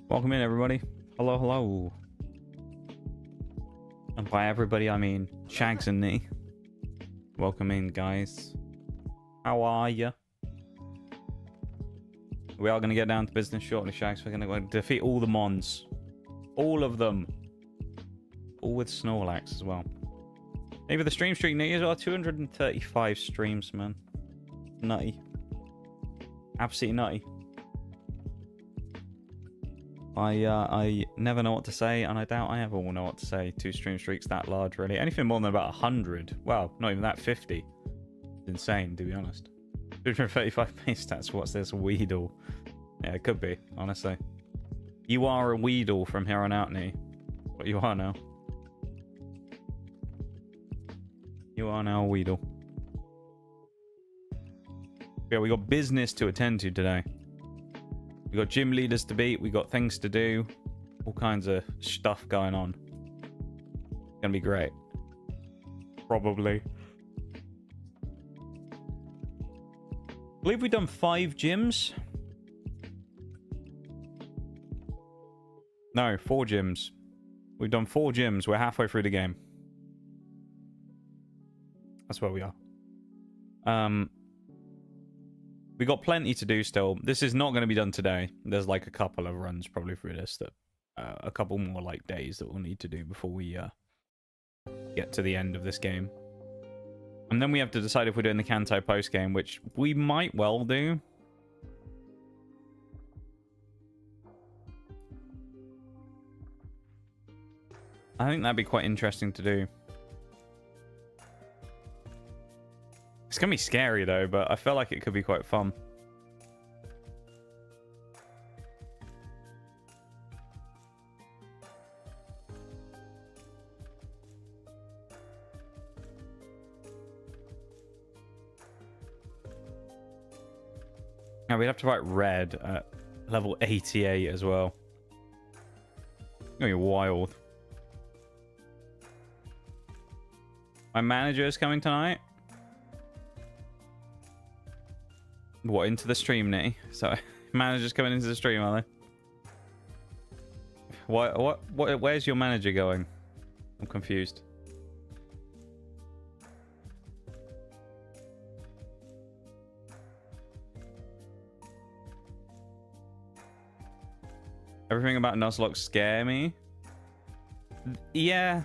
Welcome in, everybody. Hello, hello. And by everybody, I mean Shags and me. Welcome in, guys. How are ya? We are going to get down to business shortly, Shags. We're going to defeat all the mons. All of them. All with Snorlax as well. Maybe the stream streak needs are 235 streams, man. Nutty. Absolutely nutty. I never know what to say, and I doubt I ever will know what to say. 2 stream streaks that large, really. Anything more than about 100. Well, not even that, 50. It's insane, to be honest. 235 base stats. What's this? Weedle. Yeah, it could be, honestly. You are a Weedle from here on out, Nee. What you are now. You are now a Weedle. Yeah, we got business to attend to today. We got gym leaders to beat. We got things to do. All kinds of stuff going on. It's gonna be great. Probably. I believe we've done 5 gyms. No, 4 gyms. We've done 4 gyms. We're halfway through the game. That's where we are. We got plenty to do still. This is not going to be done today. There's like a couple of runs probably through this that a couple more like days that we'll need to do before we get to the end of this game. And then we have to decide if we're doing the Kanto post game, which we might well do. I think that'd be quite interesting to do. It's gonna be scary though, but I feel like it could be quite fun. Now we'd have to write red at level 88 as well. It's gonna be wild. My manager is coming tonight. What, into the stream, Nitty? So, manager's coming into the stream, are they? What, where's your manager going? I'm confused. Everything about nuzlocke scare me. Yeah.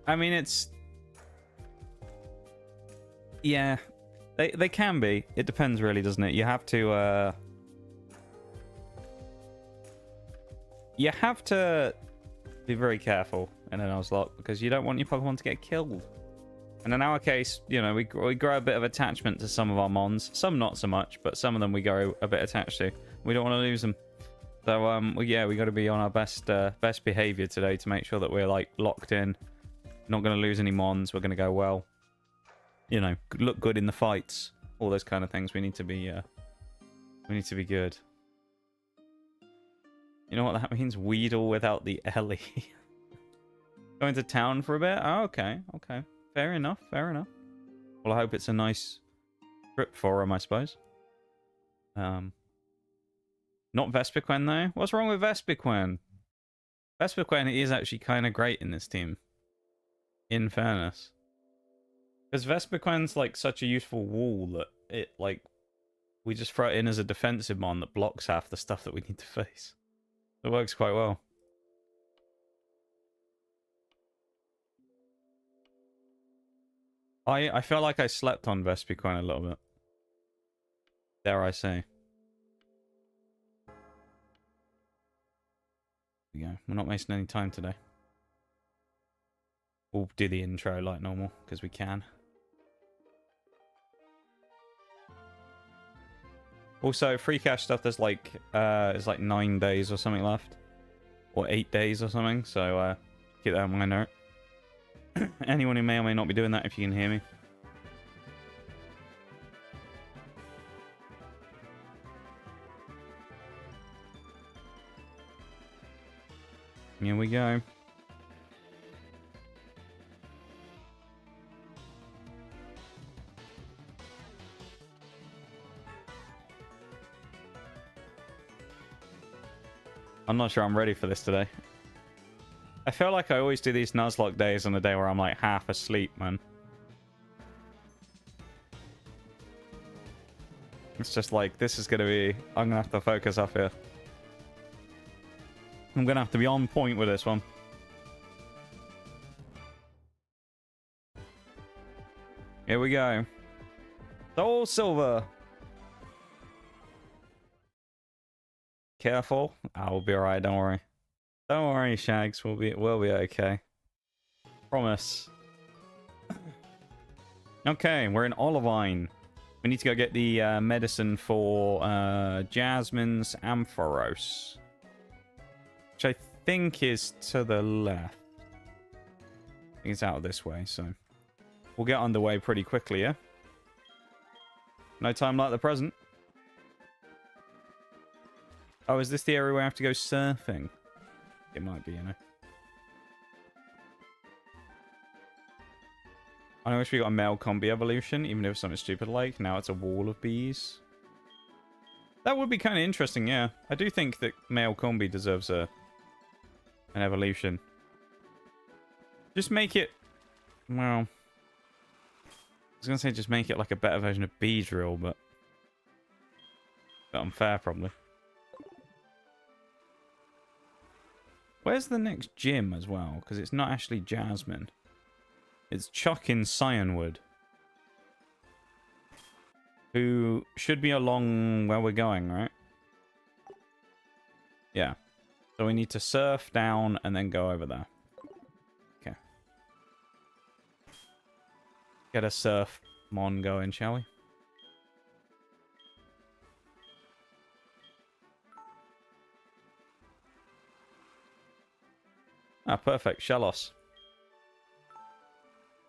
I mean, it's... Yeah. They can be. It depends really, doesn't it? You have to be very careful in a nuzlocke because you don't want your Pokemon to get killed. And in our case, you know, we grow a bit of attachment to some of our mons. Some not so much, but some of them we grow a bit attached to. We don't want to lose them. So well, yeah, we got to be on our best behavior today to make sure that we're like locked in. Not going to lose any mons. We're going to go well. You know, look good in the fights, all those kind of things. We need to be good. You know what that means? Weedle without the Ellie. Going to town for a bit? Oh, okay, okay. Fair enough, fair enough. Well, I hope it's a nice trip for him, I suppose. Not Vespiquen, though. What's wrong with Vespiquen? Vespiquen is actually kind of great in this team. In fairness. Because Vespiquen's like such a useful wall that it like we just throw it in as a defensive mon that blocks half the stuff that we need to face. It works quite well. I feel like I slept on Vespiquen a little bit. Dare I say. There we go. We're not wasting any time today. We'll do the intro like normal because we can. Also, free cash stuff, there's like, it's like 9 days or something left. Or 8 days or something, so keep that in my note. Anyone who may or may not be doing that, if you can hear me. Here we go. I'm not sure I'm ready for this today. I feel like I always do these nuzlocke days on a day where I'm like half asleep, man. It's just like, this is going to be... I'm going to have to focus up here. I'm going to have to be on point with this one. Here we go. Soul Silver. Careful. I'll be alright, don't worry. Don't worry, Shags. We'll be okay. Promise. Okay, we're in Olivine. We need to go get the medicine for Jasmine's Ampharos. Which I think is to the left. I think it's out this way, so... We'll get underway pretty quickly, yeah? No time like the present. Oh, is this the area where I have to go surfing? It might be, you know. I wish we got a male combi evolution, even if it's something stupid like. Now it's a wall of bees. That would be kind of interesting, yeah. I do think that male combi deserves an evolution. Just make it... Well... I was going to say just make it like a better version of Beedrill, but... unfair, probably. Where's the next gym as well? Because it's not actually Jasmine. It's Chuck in Cyanwood. Who should be along where we're going, right? Yeah. So we need to surf down and then go over there. Okay. Get a surf mon going, shall we? Ah, perfect. Shellos.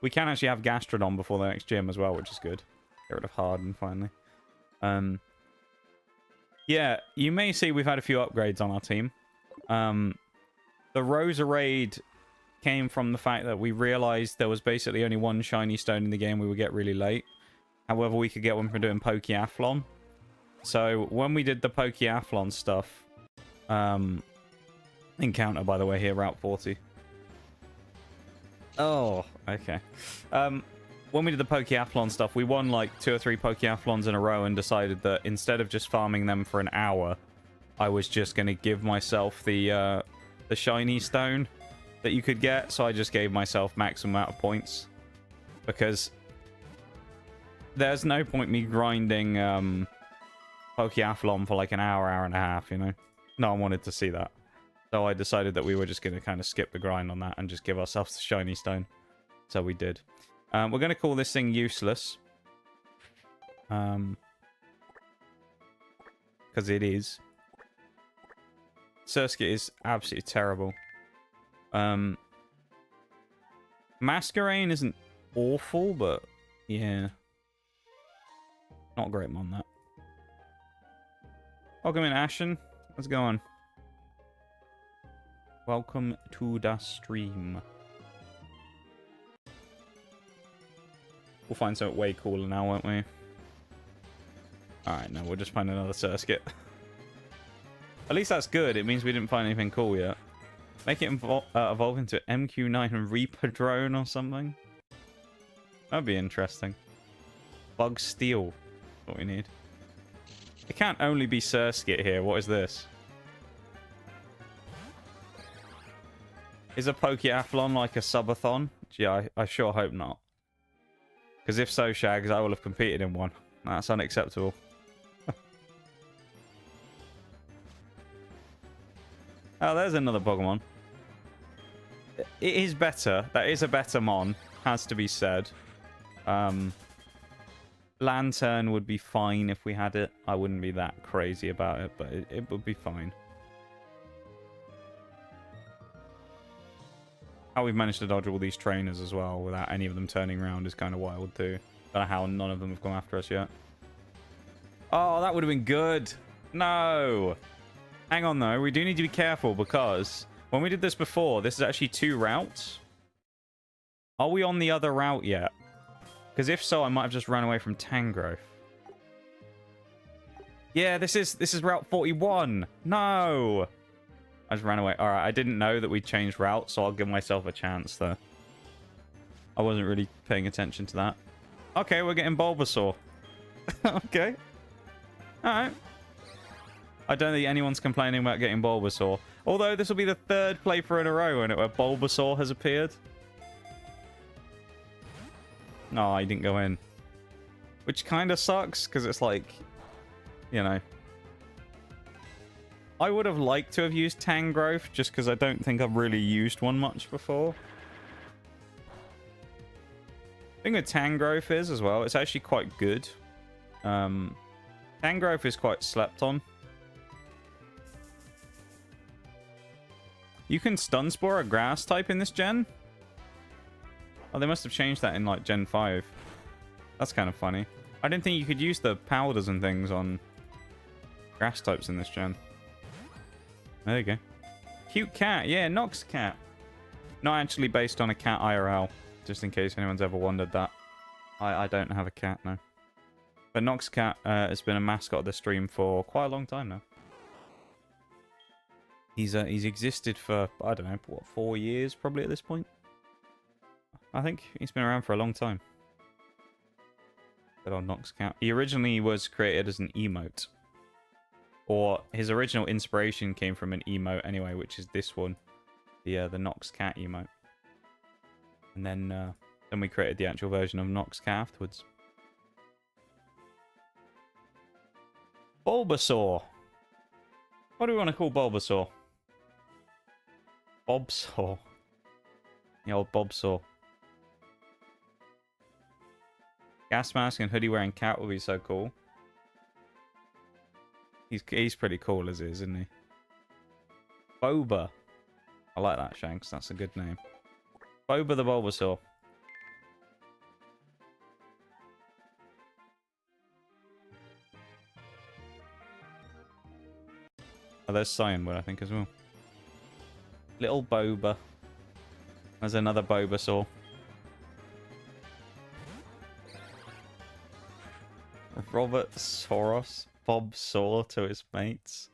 We can actually have Gastrodon before the next gym as well, which is good. Get rid of Harden, finally. Yeah, you may see we've had a few upgrades on our team. The Roserade came from the fact that we realized there was basically only one shiny stone in the game we would get really late. However, we could get one from doing Pokeathlon. So, when we did the Pokeathlon stuff... encounter, by the way, here, Route 40. Oh, okay. When we did the Pokeathlon stuff, we won like 2 or 3 Pokeathlons in a row and decided that instead of just farming them for an hour, I was just going to give myself the shiny stone that you could get. So I just gave myself maximum amount of points. Because there's no point me grinding Pokeathlon for like an hour, hour and a half, you know? No one wanted to see that. So I decided that we were just going to kind of skip the grind on that and just give ourselves the shiny stone. So we did. We're going to call this thing useless. Because it is. Surskit is absolutely terrible. Masquerain isn't awful, but yeah. Not great on that. Welcome in, Ashen. How's it going? Welcome to the stream. We'll find something way cooler now, won't we? Alright, no, we'll just find another Surskit. At least that's good. It means we didn't find anything cool yet. Make it evolve into MQ9 and Reaper Drone or something. That'd be interesting. Bug Steel. What we need. It can't only be Surskit here. What is this? Is a Pokeathlon like a subathon? Yeah, I sure hope not. Because if so, Shags, I will have competed in one. That's unacceptable. Oh, there's another Pokemon. It is better. That is a better Mon. Has to be said. Lantern would be fine if we had it. I wouldn't be that crazy about it, but it would be fine. How we've managed to dodge all these trainers as well without any of them turning around is kind of wild too. Don't know how none of them have come after us yet. Oh, that would have been good. No. Hang on though. We do need to be careful because when we did this before, this is actually 2 routes. Are we on the other route yet? Because if so, I might have just run away from Tangrowth. Yeah, this is Route 41. No. I just ran away. All right, I didn't know that we changed routes, so I'll give myself a chance there. I wasn't really paying attention to that. Okay, we're getting Bulbasaur. Okay. All right. I don't think anyone's complaining about getting Bulbasaur. Although this will be the 3rd playthrough in a row, won't it, where Bulbasaur has appeared. No, he didn't go in. Which kind of sucks, because it's like, you know. I would have liked to have used Tangrowth, just because I don't think I've really used one much before. The thing with Tangrowth is, as well, it's actually quite good. Tangrowth is quite slept on. You can Stun Spore a grass type in this gen? Oh, they must have changed that in, like, Gen 5. That's kind of funny. I didn't think you could use the powders and things on grass types in this gen. There you go. Cute cat. Yeah, Nox cat. Not actually based on a cat IRL. Just in case anyone's ever wondered that. I don't have a cat, no. But Nox cat has been a mascot of the stream for quite a long time now. He's existed for, I don't know, what, 4 years probably at this point? I think he's been around for a long time. Good old Nox cat. He originally was created as an emote. Or his original inspiration came from an emote anyway, which is this one. The Nox cat emote. And then we created the actual version of Nox cat afterwards. Bulbasaur. What do we want to call Bulbasaur? Bobsaur. The old Bobsaur. Gas mask and hoodie wearing cat would be so cool. He's pretty cool as is, isn't he? Boba. I like that, Shanks. That's a good name. Boba the Bulbasaur. Oh, there's Cyanwood, I think, as well. Little Boba. There's another Bulbasaur. Robert Soros. Bob Saw to his mates.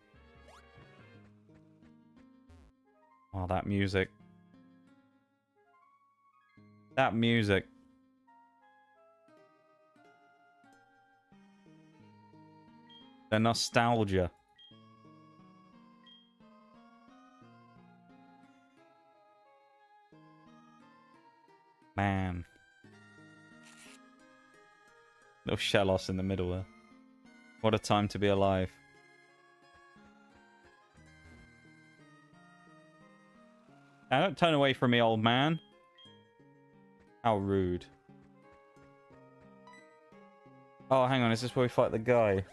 Oh, that music. That music. The nostalgia. Man. Little Shellos in the middle there. What a time to be alive. Now, don't turn away from me, old man. How rude. Oh, hang on. Is this where we fight the guy?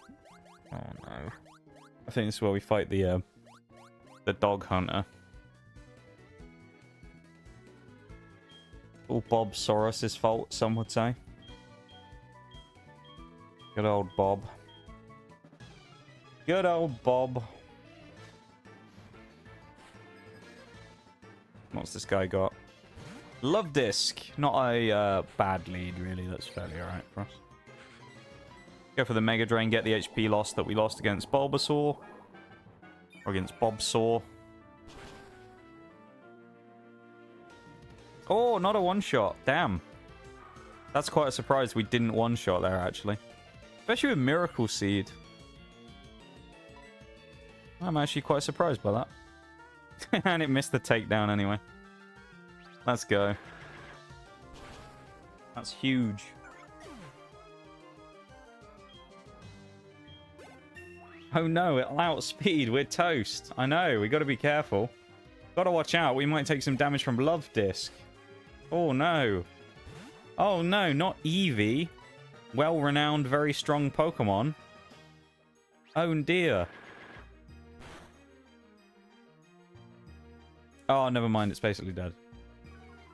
Oh, no. I think this is where we fight the dog hunter. All Bob Soros' fault, some would say. Good old Bob. Good old Bob. What's this guy got? Love Disc. Not a bad lead, really. That's fairly alright for us. Go for the Mega Drain, get the HP loss that we lost against Bulbasaur. Or against Bobsaur. Oh, not a one-shot. Damn. That's quite a surprise we didn't one-shot there, actually. Especially with Miracle Seed. I'm actually quite surprised by that. And it missed the takedown anyway. Let's go. That's huge. Oh no, it'll outspeed. We're toast. I know, we gotta be careful. Gotta watch out, we might take some damage from Love Disc. Oh no. Oh no, not Eevee. Well-renowned, very strong Pokemon. Oh dear. Oh, never mind, it's basically dead.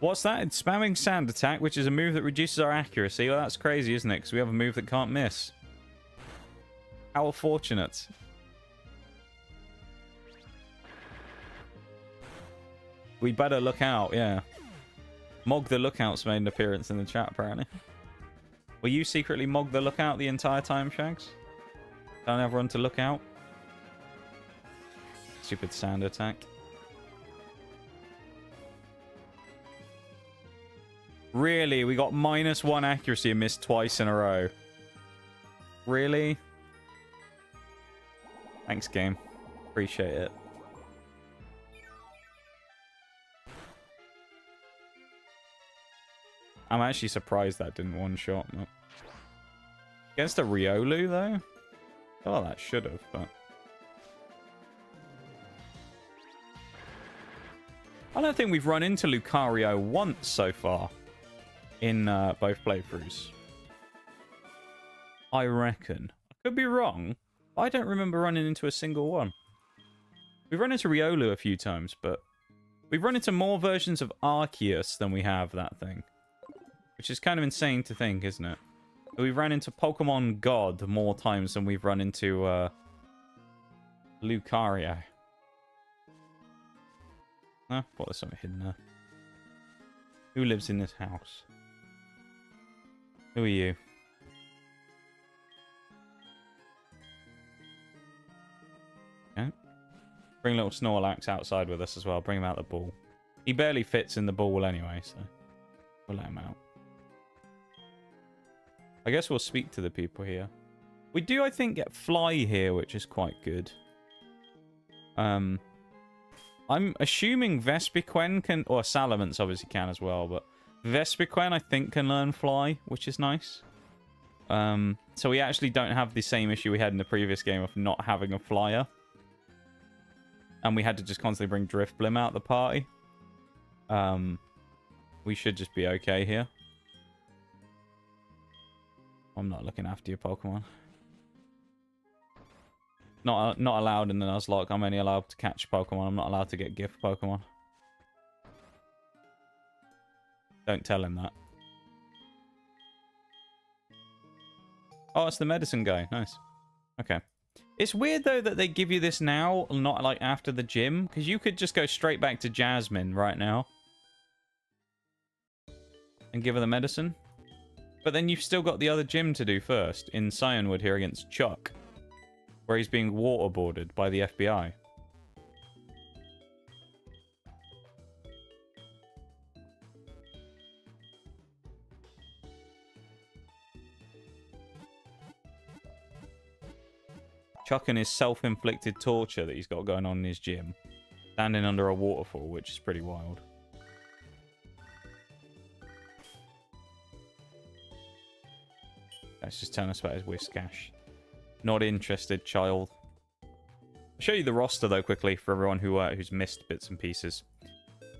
What's that? It's spamming Sand Attack, which is a move that reduces our accuracy. Well, that's crazy, isn't it? Because we have a move that can't miss. How fortunate. We better look out, yeah. Mog the Lookout's made an appearance in the chat, apparently. Were you secretly Mog the Lookout the entire time, Shags? Telling everyone to look out? Stupid Sand Attack. Really? We got -1 accuracy and missed twice in a row. Really? Thanks, game. Appreciate it. I'm actually surprised that didn't one-shot. No. Against a Riolu, though? Oh, that should have, but... I don't think we've run into Lucario once so far in both playthroughs. I reckon. I could be wrong. I don't remember running into a single one. We've run into Riolu a few times, but we've run into more versions of Arceus than we have that thing. Which is kind of insane to think, isn't it? We've run into Pokemon God more times than we've run into Lucario. What, there's something hidden there. Who lives in this house? Who are you? Okay. Bring little Snorlax outside with us as well. Bring him out the ball. He barely fits in the ball anyway, so we'll let him out. I guess we'll speak to the people here. We do, I think, get Fly here, which is quite good. I'm assuming Vespiquen can... Or Salamence obviously can as well, but... Vespiquen, I think, can learn Fly, which is nice. So we actually don't have the same issue we had in the previous game of not having a Flyer. And we had to just constantly bring Drifblim out the party. We should just be okay here. I'm not looking after your Pokemon. Not allowed in the Nuzlocke. I'm only allowed to catch Pokemon. I'm not allowed to get gift Pokemon. Don't tell him that. Oh, it's the medicine guy. Nice. Okay. It's weird, though, that they give you this now, not like after the gym. Because you could just go straight back to Jasmine right now. And give her the medicine. But then you've still got the other gym to do first. In Cyanwood here against Chuck. Where he's being waterboarded by the FBI. Chuck and his self-inflicted torture that he's got going on in his gym. Standing under a waterfall, which is pretty wild. Let's just tell us about his Whiscash. Not interested, child. I'll show you the roster, though, quickly, for everyone who's missed bits and pieces.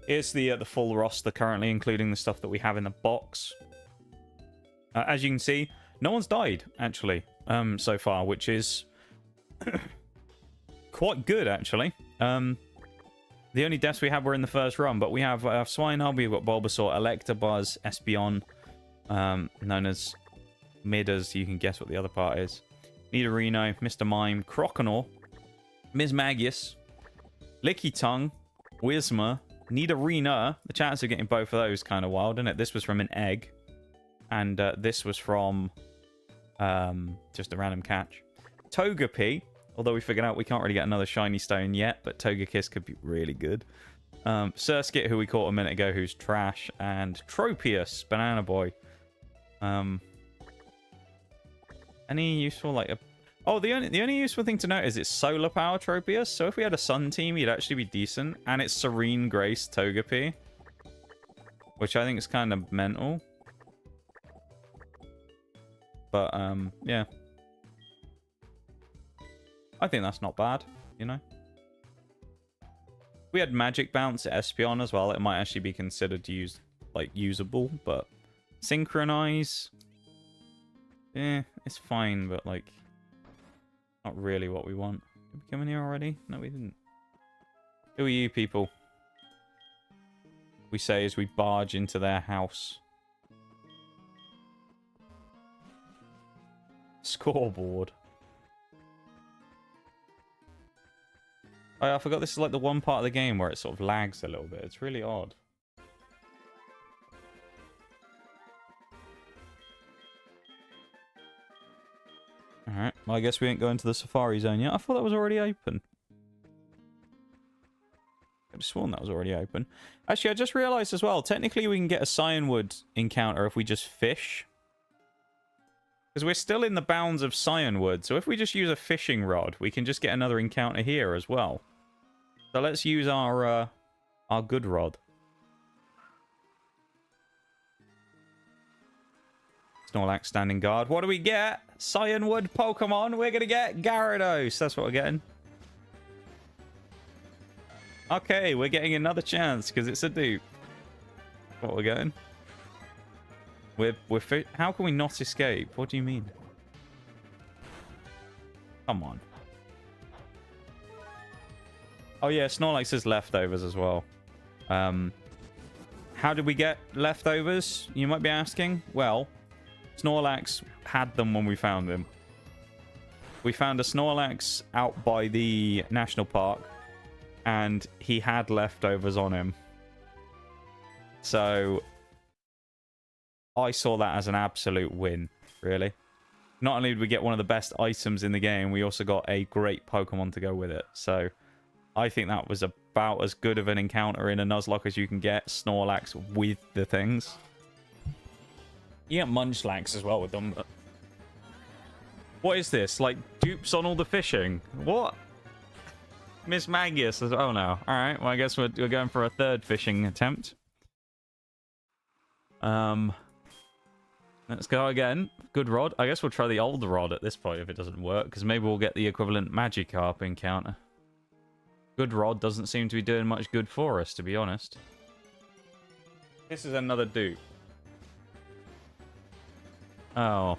Here's the full roster currently, including the stuff that we have in the box. As you can see, no one's died, actually, so far, which is quite good, actually. The only deaths we had were in the first run, but we have Swinub, we've got Bulbasaur, Electabuzz, Espeon, known as Midas. You can guess what the other part is. Nidorino, Mr. Mime, Croconaw, Ms. Magius, Lickitung, Whismur, Nidorina. The chances of getting both of those kind of wild, isn't it? This was from an egg. And this was from just a random catch. Togepi, although we figured out we can't really get another shiny stone yet, but Togekiss could be really good. Surskit, who we caught a minute ago, who's trash. And Tropius, Banana Boy. Any useful, like... Oh, the only useful thing to note is it's solar power Tropius. So if we had a sun team, he'd actually be decent. And it's Serene Grace Togepi. Which I think is kind of mental. But, yeah. I think that's not bad, you know? If we had Magic Bounce at Espeon as well, it might actually be considered usable. But Synchronize... Yeah, it's fine, but, like, not really what we want. Did we come in here already? No, we didn't. Who are you people? We say as we barge into their house. Scoreboard. Oh, I forgot this is, like, the one part of the game where it sort of lags a little bit. It's really odd. Alright, well, I guess we ain't going to the Safari Zone yet. I thought that was already open. Got sworn that was already open. Actually, I just realized as well, technically we can get a Cyanwood encounter if we just fish. Because we're still in the bounds of Cyanwood, so if we just use a fishing rod, we can just get another encounter here as well. So let's use our good rod. Snorlax standing guard. What do we get? Cyanwood Pokemon. We're going to get Gyarados. That's what we're getting. Okay, we're getting another chance because it's a dupe. What we're getting? How can we not escape? What do you mean? Come on. Oh yeah, Snorlax has leftovers as well. How did we get leftovers? You might be asking. Well, Snorlax had them when we found him. We found a Snorlax out by the national park, and he had leftovers on him. So I saw that as an absolute win, really. Not only did we get one of the best items in the game, we also got a great Pokemon to go with it. So I think that was about as good of an encounter in a Nuzlocke as you can get. Snorlax with the things. You get Munchlax as well with them. But what is this? Like, dupes on all the fishing? What? Miss Magius says, oh no. Alright, well I guess we're going for a third fishing attempt. Let's go again. Good rod. I guess we'll try the old rod at this point if it doesn't work, because maybe we'll get the equivalent Magikarp encounter. Good rod doesn't seem to be doing much good for us, to be honest. This is another dupe. Oh.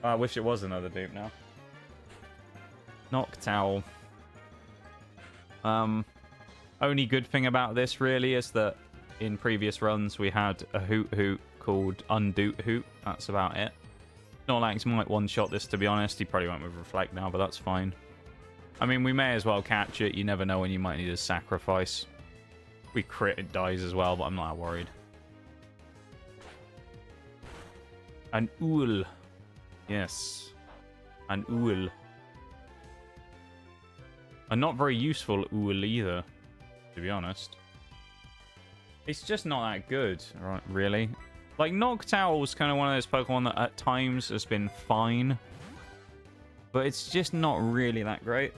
I wish it was another dupe now. Noctowl. Only good thing about this really is that in previous runs we had a Hoot called Undoot Hoot. That's about it. Snorlax might one-shot this, to be honest. He probably won't with Reflect now, but that's fine. I mean, we may as well catch it. You never know when you might need a sacrifice. We crit, it dies as well, but I'm not worried. An Ool. Yes. An Ool. A not very useful Ool either, to be honest. It's just not that good, right? Really. Like, Noctowl's kind of one of those Pokemon that at times has been fine. But it's just not really that great.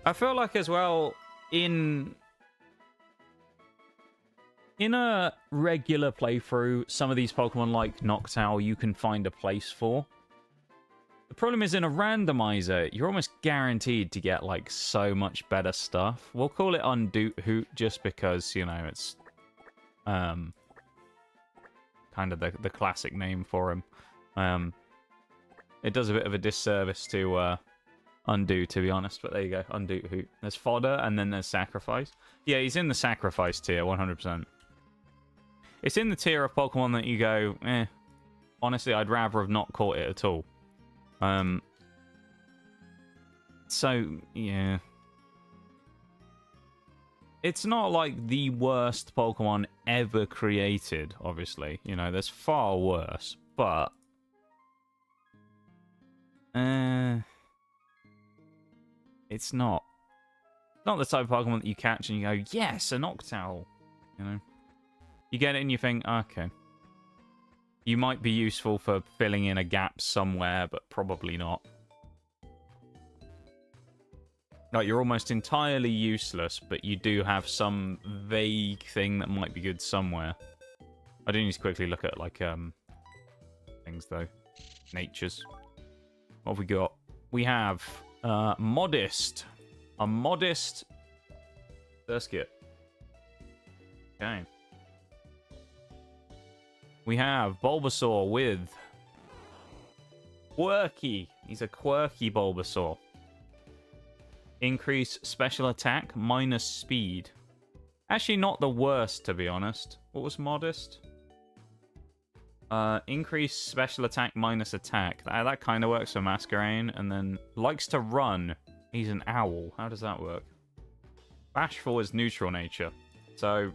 I feel like as well, in a regular playthrough, some of these Pokemon like Noctowl you can find a place for. The problem is in a randomizer, you're almost guaranteed to get like so much better stuff. We'll call it Undoot Hoot just because, you know, it's kind of the classic name for him. It does a bit of a disservice to Undo, to be honest, but there you go, Undoot Hoot. There's fodder and then there's sacrifice. Yeah, he's in the sacrifice tier, 100%. It's in the tier of Pokemon that you go, eh, honestly, I'd rather have not caught it at all. So, yeah. It's not like the worst Pokemon ever created, obviously. You know, there's far worse, but it's not the type of Pokemon that you catch and you go, yes, a Noctowl. You know? You get it and you think, okay. You might be useful for filling in a gap somewhere, but probably not. Like, you're almost entirely useless, but you do have some vague thing that might be good somewhere. I do need to quickly look at, like, things, though. Natures. What have we got? We have, Modest. A Modest Surskit. Okay. We have Bulbasaur with Quirky. He's a quirky Bulbasaur. Increase special attack minus speed. Actually, not the worst, to be honest. What was Modest? Increase special attack minus attack. That kind of works for Masquerain. And then likes to run. He's an owl. How does that work? Bashful is neutral nature. So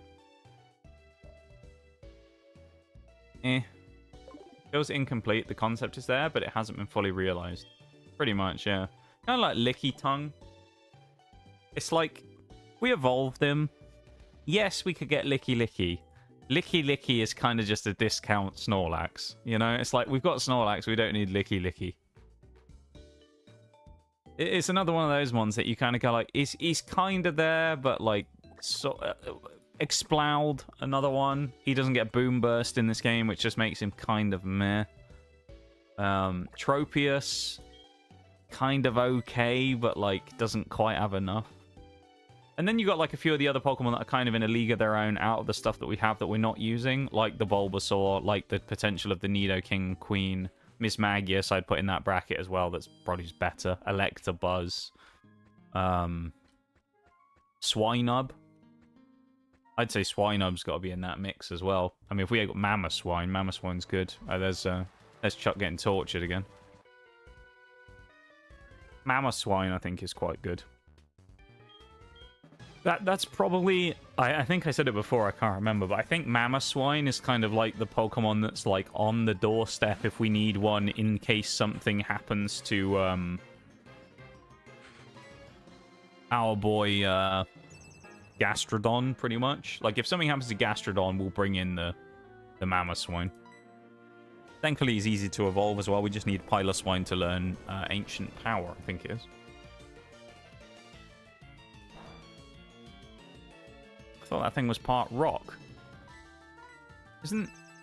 feels incomplete. The concept is there, but it hasn't been fully realized. Pretty much, yeah. Kind of like Licky Tongue. It's like, we evolved him. Yes, we could get Licky Licky. Licky Licky is kind of just a discount Snorlax. You know, it's like, we've got Snorlax, we don't need Licky Licky. It's another one of those ones that you kind of go like, he's kind of there, but like, Exploud, another one. He doesn't get Boom Burst in this game, which just makes him kind of meh. Tropius, kind of okay, but like, doesn't quite have enough. And then you got like a few of the other Pokemon that are kind of in a league of their own out of the stuff that we have that we're not using, like the Bulbasaur, like the potential of the Nidoking Queen, Miss Magius I'd put in that bracket as well, that's probably just better. Electabuzz. Swinub. I'd say Swinub's got to be in that mix as well. I mean, if we got Mamoswine's good. There's Chuck getting tortured again. Mamoswine, I think, is quite good. That's probably... I think I said it before, I can't remember, but I think Mamoswine is kind of like the Pokemon that's like on the doorstep if we need one in case something happens to our boy Gastrodon, pretty much. Like, if something happens to Gastrodon, we'll bring in the Mamoswine. Thankfully, he's easy to evolve as well. We just need Piloswine to learn Ancient Power, I think it is. I thought that thing was part rock.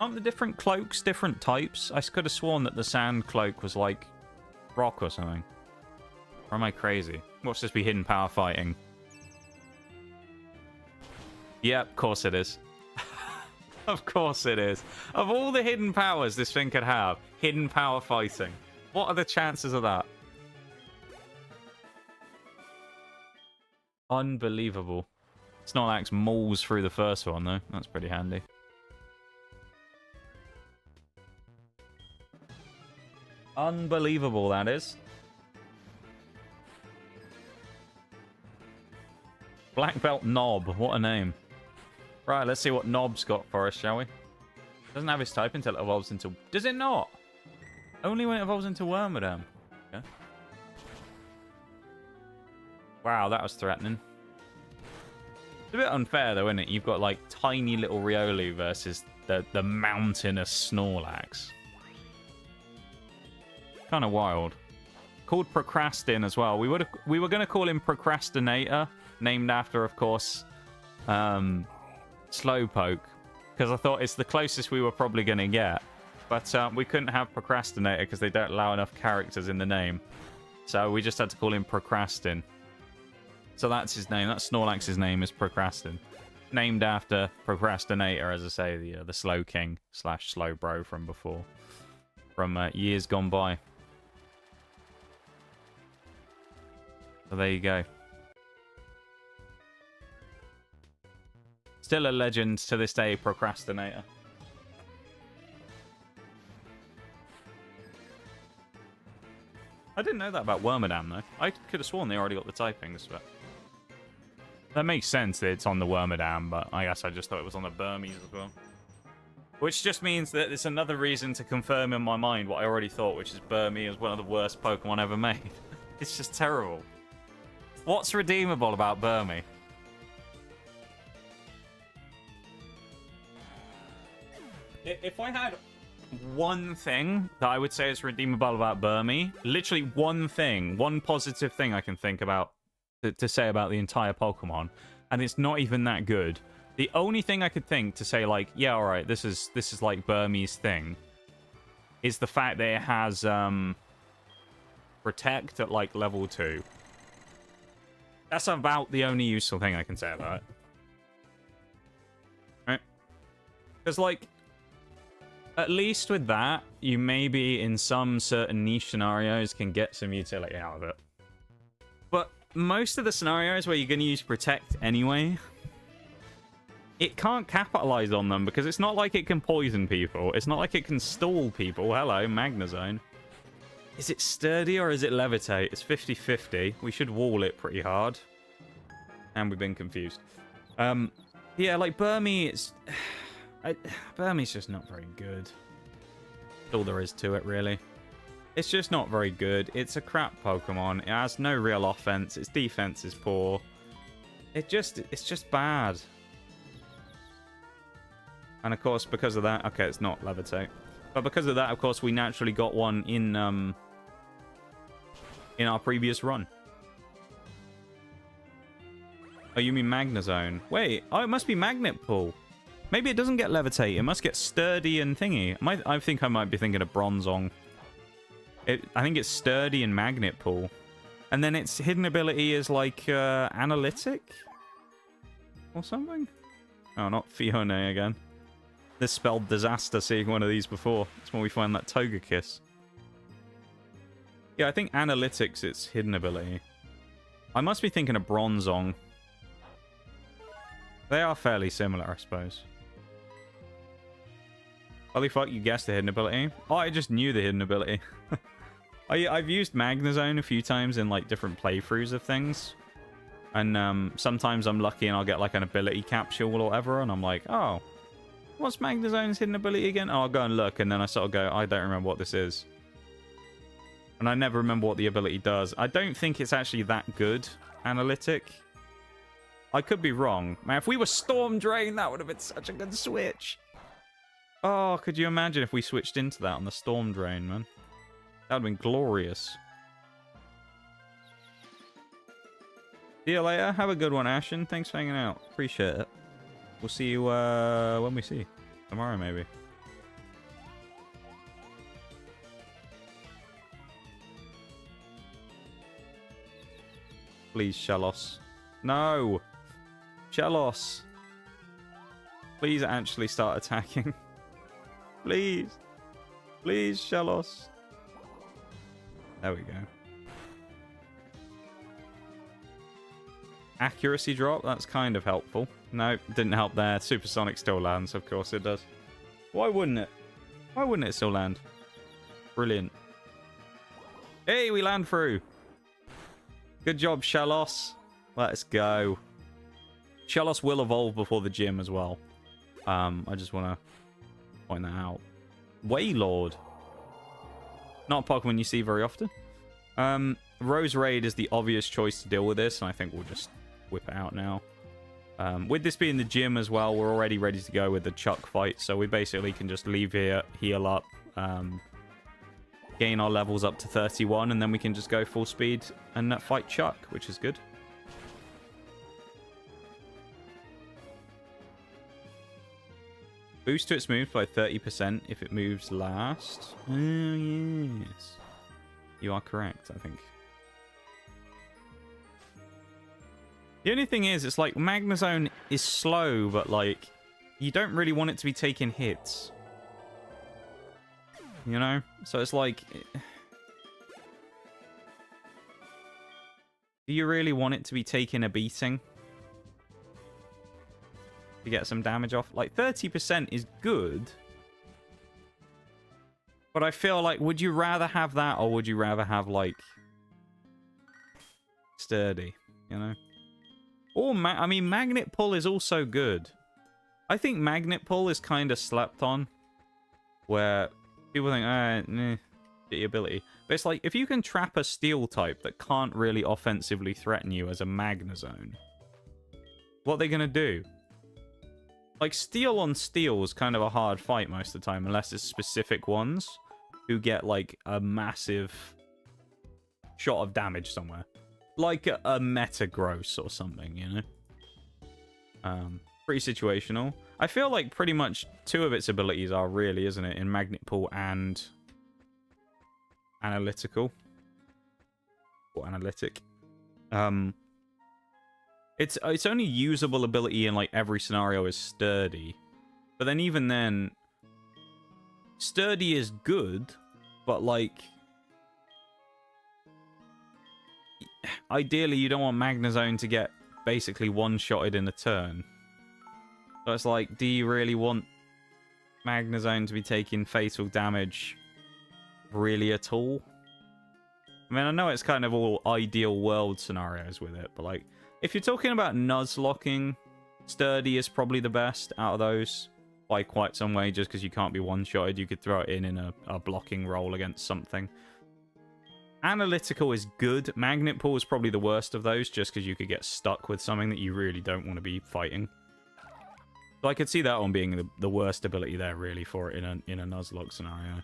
Aren't the different cloaks different types? I could have sworn that the sand cloak was like rock or something. Or am I crazy? Watch this be hidden power fighting. Yeah, of course it is. Of course it is. Of all the hidden powers this thing could have, hidden power fighting. What are the chances of that? Unbelievable. Snorlax mauls through the first one, though. That's pretty handy. Unbelievable, that is. Black Belt Knob. What a name. Right, let's see what Knob's got for us, shall we? Doesn't have his type until it evolves into... Does it not? Only when it evolves into Wormadam. Okay. Wow, that was threatening. It's a bit unfair, though, isn't it? You've got, like, tiny little Riolu versus the mountainous Snorlax. Kind of wild. Called Procrastin as well. We were going to call him Procrastinator, named after, of course, Slowpoke, because I thought it's the closest we were probably going to get. But we couldn't have Procrastinator because they don't allow enough characters in the name. So we just had to call him Procrastin. So that's his name. That's Snorlax's name, is Procrastin. Named after Procrastinator, as I say, the Slow King / Slow Bro from before. From years gone by. So there you go. Still a legend to this day, Procrastinator. I didn't know that about Wormadam, though. I could have sworn they already got the typings, but... That makes sense that it's on the Wormadam, but I guess I just thought it was on the Burmese as well. Which just means that it's another reason to confirm in my mind what I already thought, which is Burmese is one of the worst Pokemon ever made. It's just terrible. What's redeemable about Burmese? If I had one thing that I would say is redeemable about Burmese, literally one thing, one positive thing I can think about to say about the entire Pokemon, and it's not even that good. The only thing I could think to say, like, yeah, all right, this is like Burmese thing, is the fact that it has Protect at like level 2. That's about the only useful thing I can say about it. Right? Because, like, at least with that, you maybe in some certain niche scenarios can get some utility out of it. But most of the scenarios where you're going to use Protect anyway, it can't capitalize on them because it's not like it can poison people. It's not like it can stall people. Hello, Magnezone. Is it Sturdy or is it Levitate? It's 50-50. We should wall it pretty hard. And we've been confused. Yeah, like Burmese, Burmese's just not very good. That's all there is to it, really. It's just not very good. It's a crap Pokemon. It has no real offense. Its defense is poor. It's just bad. And of course, because of that, okay, it's not levitate. But because of that, of course, we naturally got one in our previous run. Oh, you mean Magnezone? Wait, oh, it must be Magnet Pull. Maybe it doesn't get Levitate. It must get Sturdy and Thingy. I think I might be thinking of Bronzong. I think it's Sturdy and Magnet Pull. And then its hidden ability is like Analytic? Or something? Oh, not Fiona again. This spelled disaster seeing one of these before. That's when we find that Togekiss. Yeah, I think Analytic's its hidden ability. I must be thinking of Bronzong. They are fairly similar, I suppose. Holy fuck, you guessed the hidden ability? Oh, I just knew the hidden ability. I've used Magnezone a few times in like different playthroughs of things. And sometimes I'm lucky and I'll get like an ability capsule or whatever, and I'm like, oh, what's Magnezone's hidden ability again? Oh, I'll go and look, and then I sort of go, I don't remember what this is. And I never remember what the ability does. I don't think it's actually that good, Analytic. I could be wrong. Man, if we were Storm Drain, that would have been such a good switch. Oh, could you imagine if we switched into that on the Storm Drain, man? That would have been glorious. See you later. Have a good one, Ashen. Thanks for hanging out. Appreciate it. We'll see you when we see. Tomorrow, maybe. Please, Shellos. No! Shellos! Please actually start attacking. Please! Please, Shellos! There we go. Accuracy drop? That's kind of helpful. No, didn't help there. Supersonic still lands, of course it does. Why wouldn't it? Why wouldn't it still land? Brilliant. Hey, we land through! Good job, Shellos. Let's go. Shellos will evolve before the gym as well. I just want to point that out. Wailord. Not a Pokemon you see very often. Rose Raid is the obvious choice to deal with this, and I think we'll just whip it out now. With this being the gym as well, we're already ready to go with the Chuck fight, so we basically can just leave here, heal up, gain our levels up to 31, and then we can just go full speed and fight Chuck, which is good. Boost to its move by 30% if it moves last. Oh, yes. You are correct, I think. The only thing is, it's like Magnezone is slow, but like, you don't really want it to be taking hits. You know? So it's like... Do you really want it to be taking a beating? To get some damage off? Like, 30% is good. But I feel like, would you rather have that, or would you rather have, like... Sturdy, you know? Or, I mean, Magnet Pull is also good. I think Magnet Pull is kind of slept on. Where people think, nah, the ability. But it's like, if you can trap a Steel type that can't really offensively threaten you as a Magnezone, what are they going to do? Like, Steel on Steel is kind of a hard fight most of the time, unless it's specific ones who get, like, a massive shot of damage somewhere. Like a Metagross or something, you know? Pretty situational. I feel like pretty much two of its abilities are really, isn't it? In Magnet Pull and Analytical. Or Analytic. Its only usable ability in like every scenario is Sturdy. But then even then, Sturdy is good, but like... Ideally, you don't want Magnezone to get basically one-shotted in a turn. So it's like, do you really want Magnezone to be taking fatal damage really at all? I mean, I know it's kind of all ideal world scenarios with it, but like, if you're talking about nuzlocking, Sturdy is probably the best out of those by quite some way, just because you can't be one-shotted. You could throw it in a blocking roll against something. Analytical is good. Magnet Pull is probably the worst of those, just because you could get stuck with something that you really don't want to be fighting. So I could see that one being the worst ability there, really, for it in a nuzlocke scenario.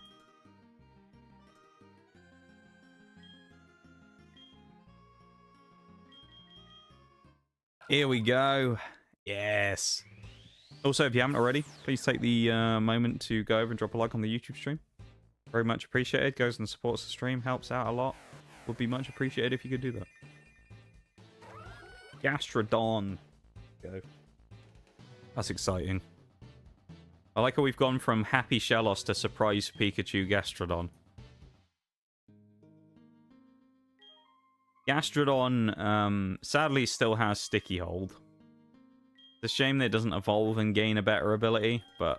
Here we go. Yes. Also, if you haven't already, please take the moment to go over and drop a like on the YouTube stream. Very much appreciated. Goes and supports the stream. Helps out a lot. Would be much appreciated if you could do that. Gastrodon. Go. That's exciting. I like how we've gone from Happy Shellos to Surprise Pikachu Gastrodon. Gastrodon, sadly, still has Sticky Hold. It's a shame that it doesn't evolve and gain a better ability, but...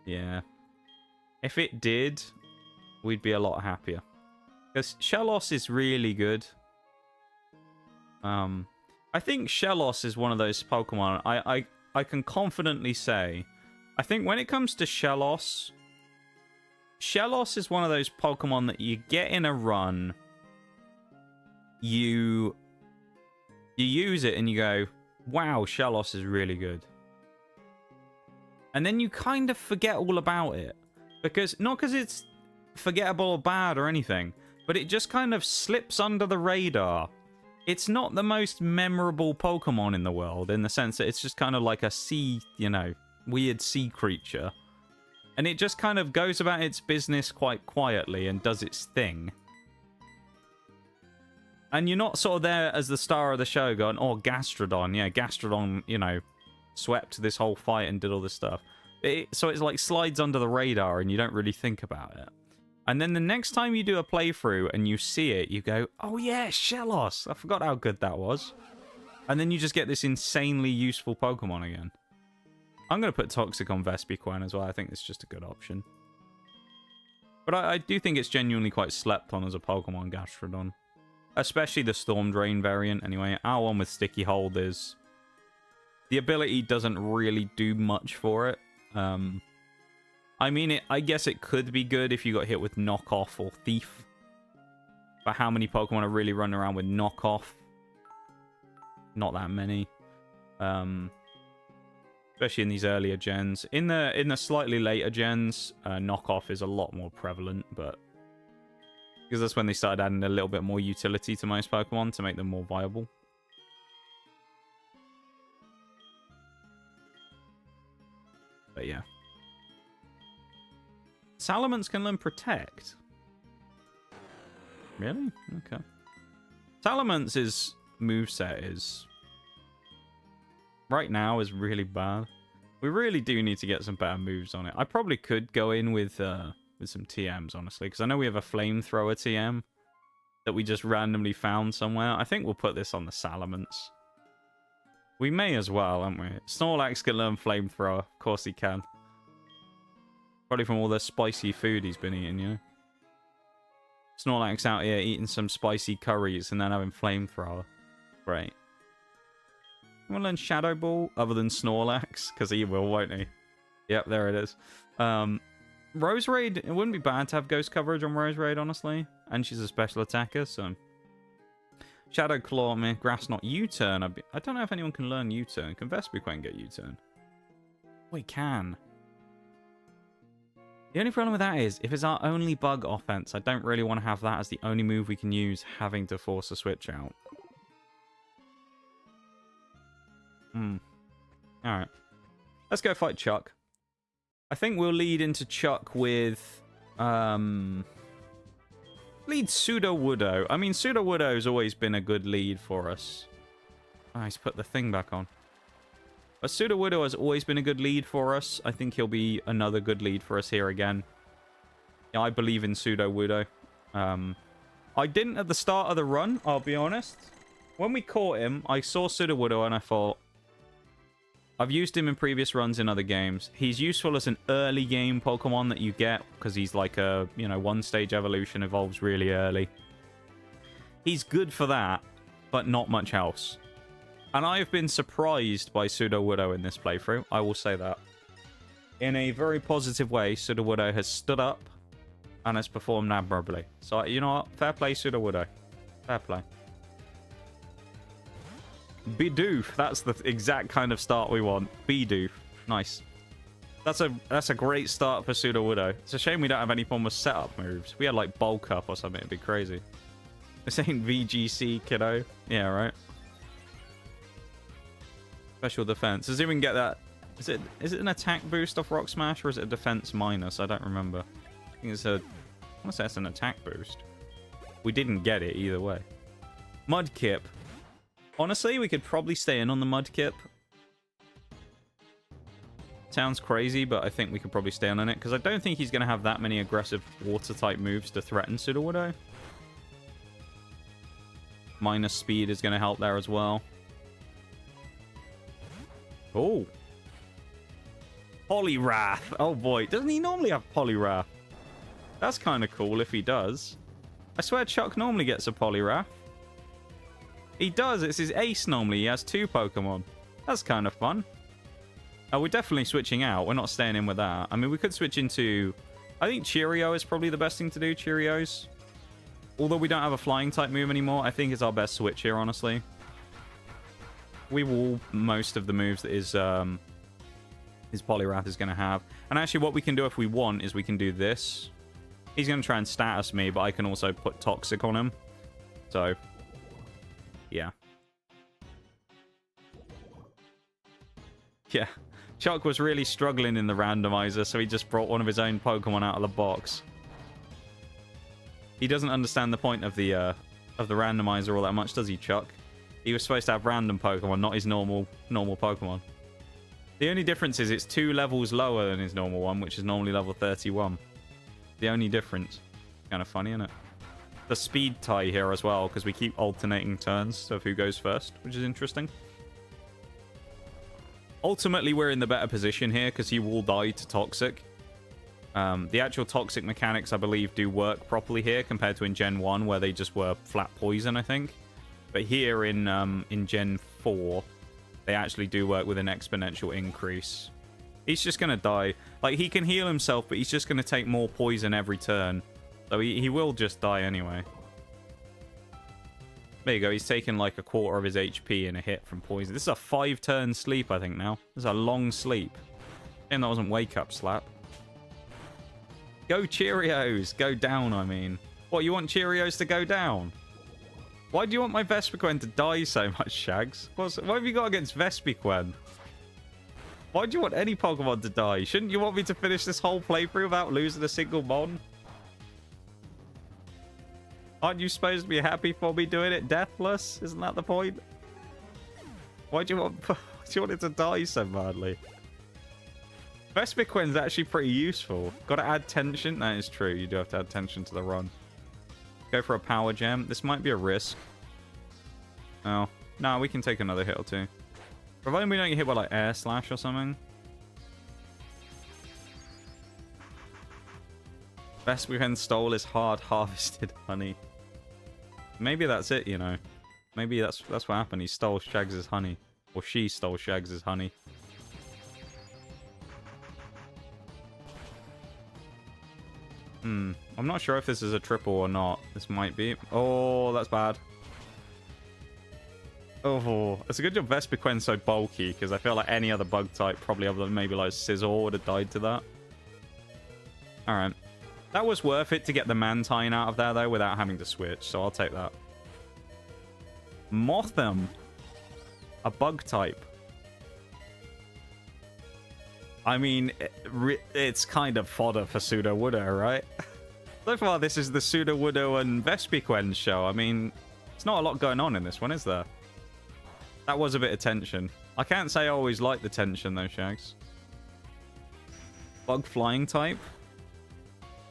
yeah. If it did, we'd be a lot happier. Because Shellos is really good. I think Shellos is one of those Pokemon I can confidently say, I think when it comes to Shellos, Shellos is one of those Pokemon that you get in a run, you use it and you go, wow, Shellos is really good. And then you kind of forget all about it. Because, not because it's forgettable or bad or anything, but it just kind of slips under the radar. It's not the most memorable Pokemon in the world, in the sense that it's just kind of like a sea, you know, weird sea creature. And it just kind of goes about its business quite quietly and does its thing. And you're not sort of there as the star of the show going, oh, Gastrodon, yeah, Gastrodon, you know, swept this whole fight and did all this stuff. So it's like slides under the radar and you don't really think about it. And then the next time you do a playthrough and you see it, you go, oh yeah, Shellos. I forgot how good that was. And then you just get this insanely useful Pokemon again. I'm going to put Toxic on Vespiquen as well. I think it's just a good option. But I do think it's genuinely quite slept on as a Pokemon, Gastrodon. Especially the Storm Drain variant, anyway. Our one with Sticky Hold is... the ability doesn't really do much for it. I mean, I guess it could be good if you got hit with Knockoff or Thief. But how many Pokemon are really running around with Knockoff? Not that many. Especially in these earlier gens. In the slightly later gens, Knockoff is a lot more prevalent, but... because that's when they started adding a little bit more utility to most Pokemon to make them more viable. But yeah. Salamence can learn Protect. Really? Okay. Salamance's moveset is... right now is really bad. We really do need to get some better moves on it. I probably could go in with some TMs, honestly. Because I know we have a Flamethrower TM that we just randomly found somewhere. I think we'll put this on the Salamence. We may as well, haven't we? Snorlax can learn Flamethrower. Of course he can. Probably from all the spicy food he's been eating, you know? Snorlax out here eating some spicy curries and then having Flamethrower. Great. You want to learn Shadow Ball other than Snorlax? Because he will, won't he? Yep, there it is. Roserade, it wouldn't be bad to have ghost coverage on Roserade, honestly. And she's a special attacker, so... Shadow Claw, meh. Grass Knot, U-Turn. I don't know if anyone can learn U-Turn. Can Vespiquen get U-Turn? We can. The only problem with that is, if it's our only bug offense, I don't really want to have that as the only move we can use, having to force a switch out. Alright. Let's go fight Chuck. I think we'll lead into Chuck with... lead Sudowoodo. I mean, Sudowoodo's always been a good lead for us. Oh, he's put the thing back on. But Sudowoodo has always been a good lead for us. I think he'll be another good lead for us here again. Yeah, I believe in Sudowoodo. I didn't at the start of the run, I'll be honest. When we caught him, I saw Sudowoodo and I thought, I've used him in previous runs in other games. He's useful as an early game Pokemon that you get because he's like a, you know, one stage evolution, evolves really early. He's good for that, but not much else. And I have been surprised by Sudowoodo in this playthrough. I will say that. In a very positive way, Sudowoodo has stood up and has performed admirably. So, you know what? Fair play, Sudowoodo. Fair play. Bidoof. That's the exact kind of start we want. Bidoof. Nice. That's a great start for Sudowoodo. It's a shame we don't have any form of setup moves. We had like bulk up or something. It'd be crazy. This ain't VGC, kiddo. Yeah, right. Special defense. Does it even get that? Is it an attack boost off Rock Smash, or is it a defense minus? I don't remember. I think it's a... I want to say it's an attack boost. We didn't get it either way. Mudkip. Honestly, we could probably stay in on the Mudkip. Sounds crazy, but I think we could probably stay on it, because I don't think he's going to have that many aggressive water-type moves to threaten Sudowoodo. Minus speed is going to help there as well. Oh. Poliwrath. Oh boy. Doesn't he normally have Poliwrath? That's kind of cool if he does. I swear Chuck normally gets a Poliwrath. He does. It's his ace normally. He has 2 Pokemon. That's kind of fun. Oh, we're definitely switching out. We're not staying in with that. I mean, we could switch into... I think Cheerio is probably the best thing to do. Cheerios. Although we don't have a flying type move anymore, I think it's our best switch here, honestly. We wall most of the moves that his Poliwrath is going to have. And actually what we can do if we want is we can do this. He's going to try and status me, but I can also put Toxic on him. So, yeah. Yeah. Chuck was really struggling in the randomizer, so he just brought one of his own Pokemon out of the box. He doesn't understand the point of the randomizer all that much, does he, Chuck? He was supposed to have random Pokemon, not his normal Pokemon. The only difference is it's 2 levels lower than his normal one, which is normally level 31. The only difference. Kind of funny, isn't it? The speed tie here as well, because we keep alternating turns of who goes first, which is interesting. Ultimately, we're in the better position here, because he will die to Toxic. The actual Toxic mechanics, I believe, do work properly here, compared to in Gen 1, where they just were flat poison, I think. But here in Gen 4, they actually do work with an exponential increase. He's just going to die. Like, he can heal himself, but he's just going to take more poison every turn. So he will just die anyway. There you go. He's taken like a quarter of his HP in a hit from poison. This is a 5-turn sleep, I think, now. This is a long sleep. And that wasn't wake up slap. Go Cheerios. Go down, I mean. What, you want Cheerios to go down? Why do you want my Vespiquen to die so much, Shags? What have you got against Vespiquen? Why do you want any Pokemon to die? Shouldn't you want me to finish this whole playthrough without losing a single Mon? Aren't you supposed to be happy for me doing it deathless? Isn't that the point? Why do you want it to die so badly? Vespiquen's actually pretty useful. Got to add tension. That is true. You do have to add tension to the run. Go for a power gem. This might be a risk. Oh. No, we can take another hit or two. Provided we don't get hit by like air slash or something. Vespiquen stole his hard harvested honey. Maybe that's it, you know. Maybe that's what happened. He stole Shags' honey. Or she stole Shags' honey. I'm not sure if this is a triple or not. This might be. Oh, that's bad. Oh, it's a good job Vespiquen's so bulky, because I feel like any other bug type, probably other than maybe like Scizor, would have died to that. Alright. That was worth it to get the Mantine out of there, though, without having to switch, so I'll take that. Mothim. A bug type. I mean, it's kind of fodder for Sudowoodo, right? So far, this is the Sudowoodo and Vespiquen show. I mean, it's not a lot going on in this one, is there? That was a bit of tension. I can't say I always like the tension, though, Shags. Bug flying type?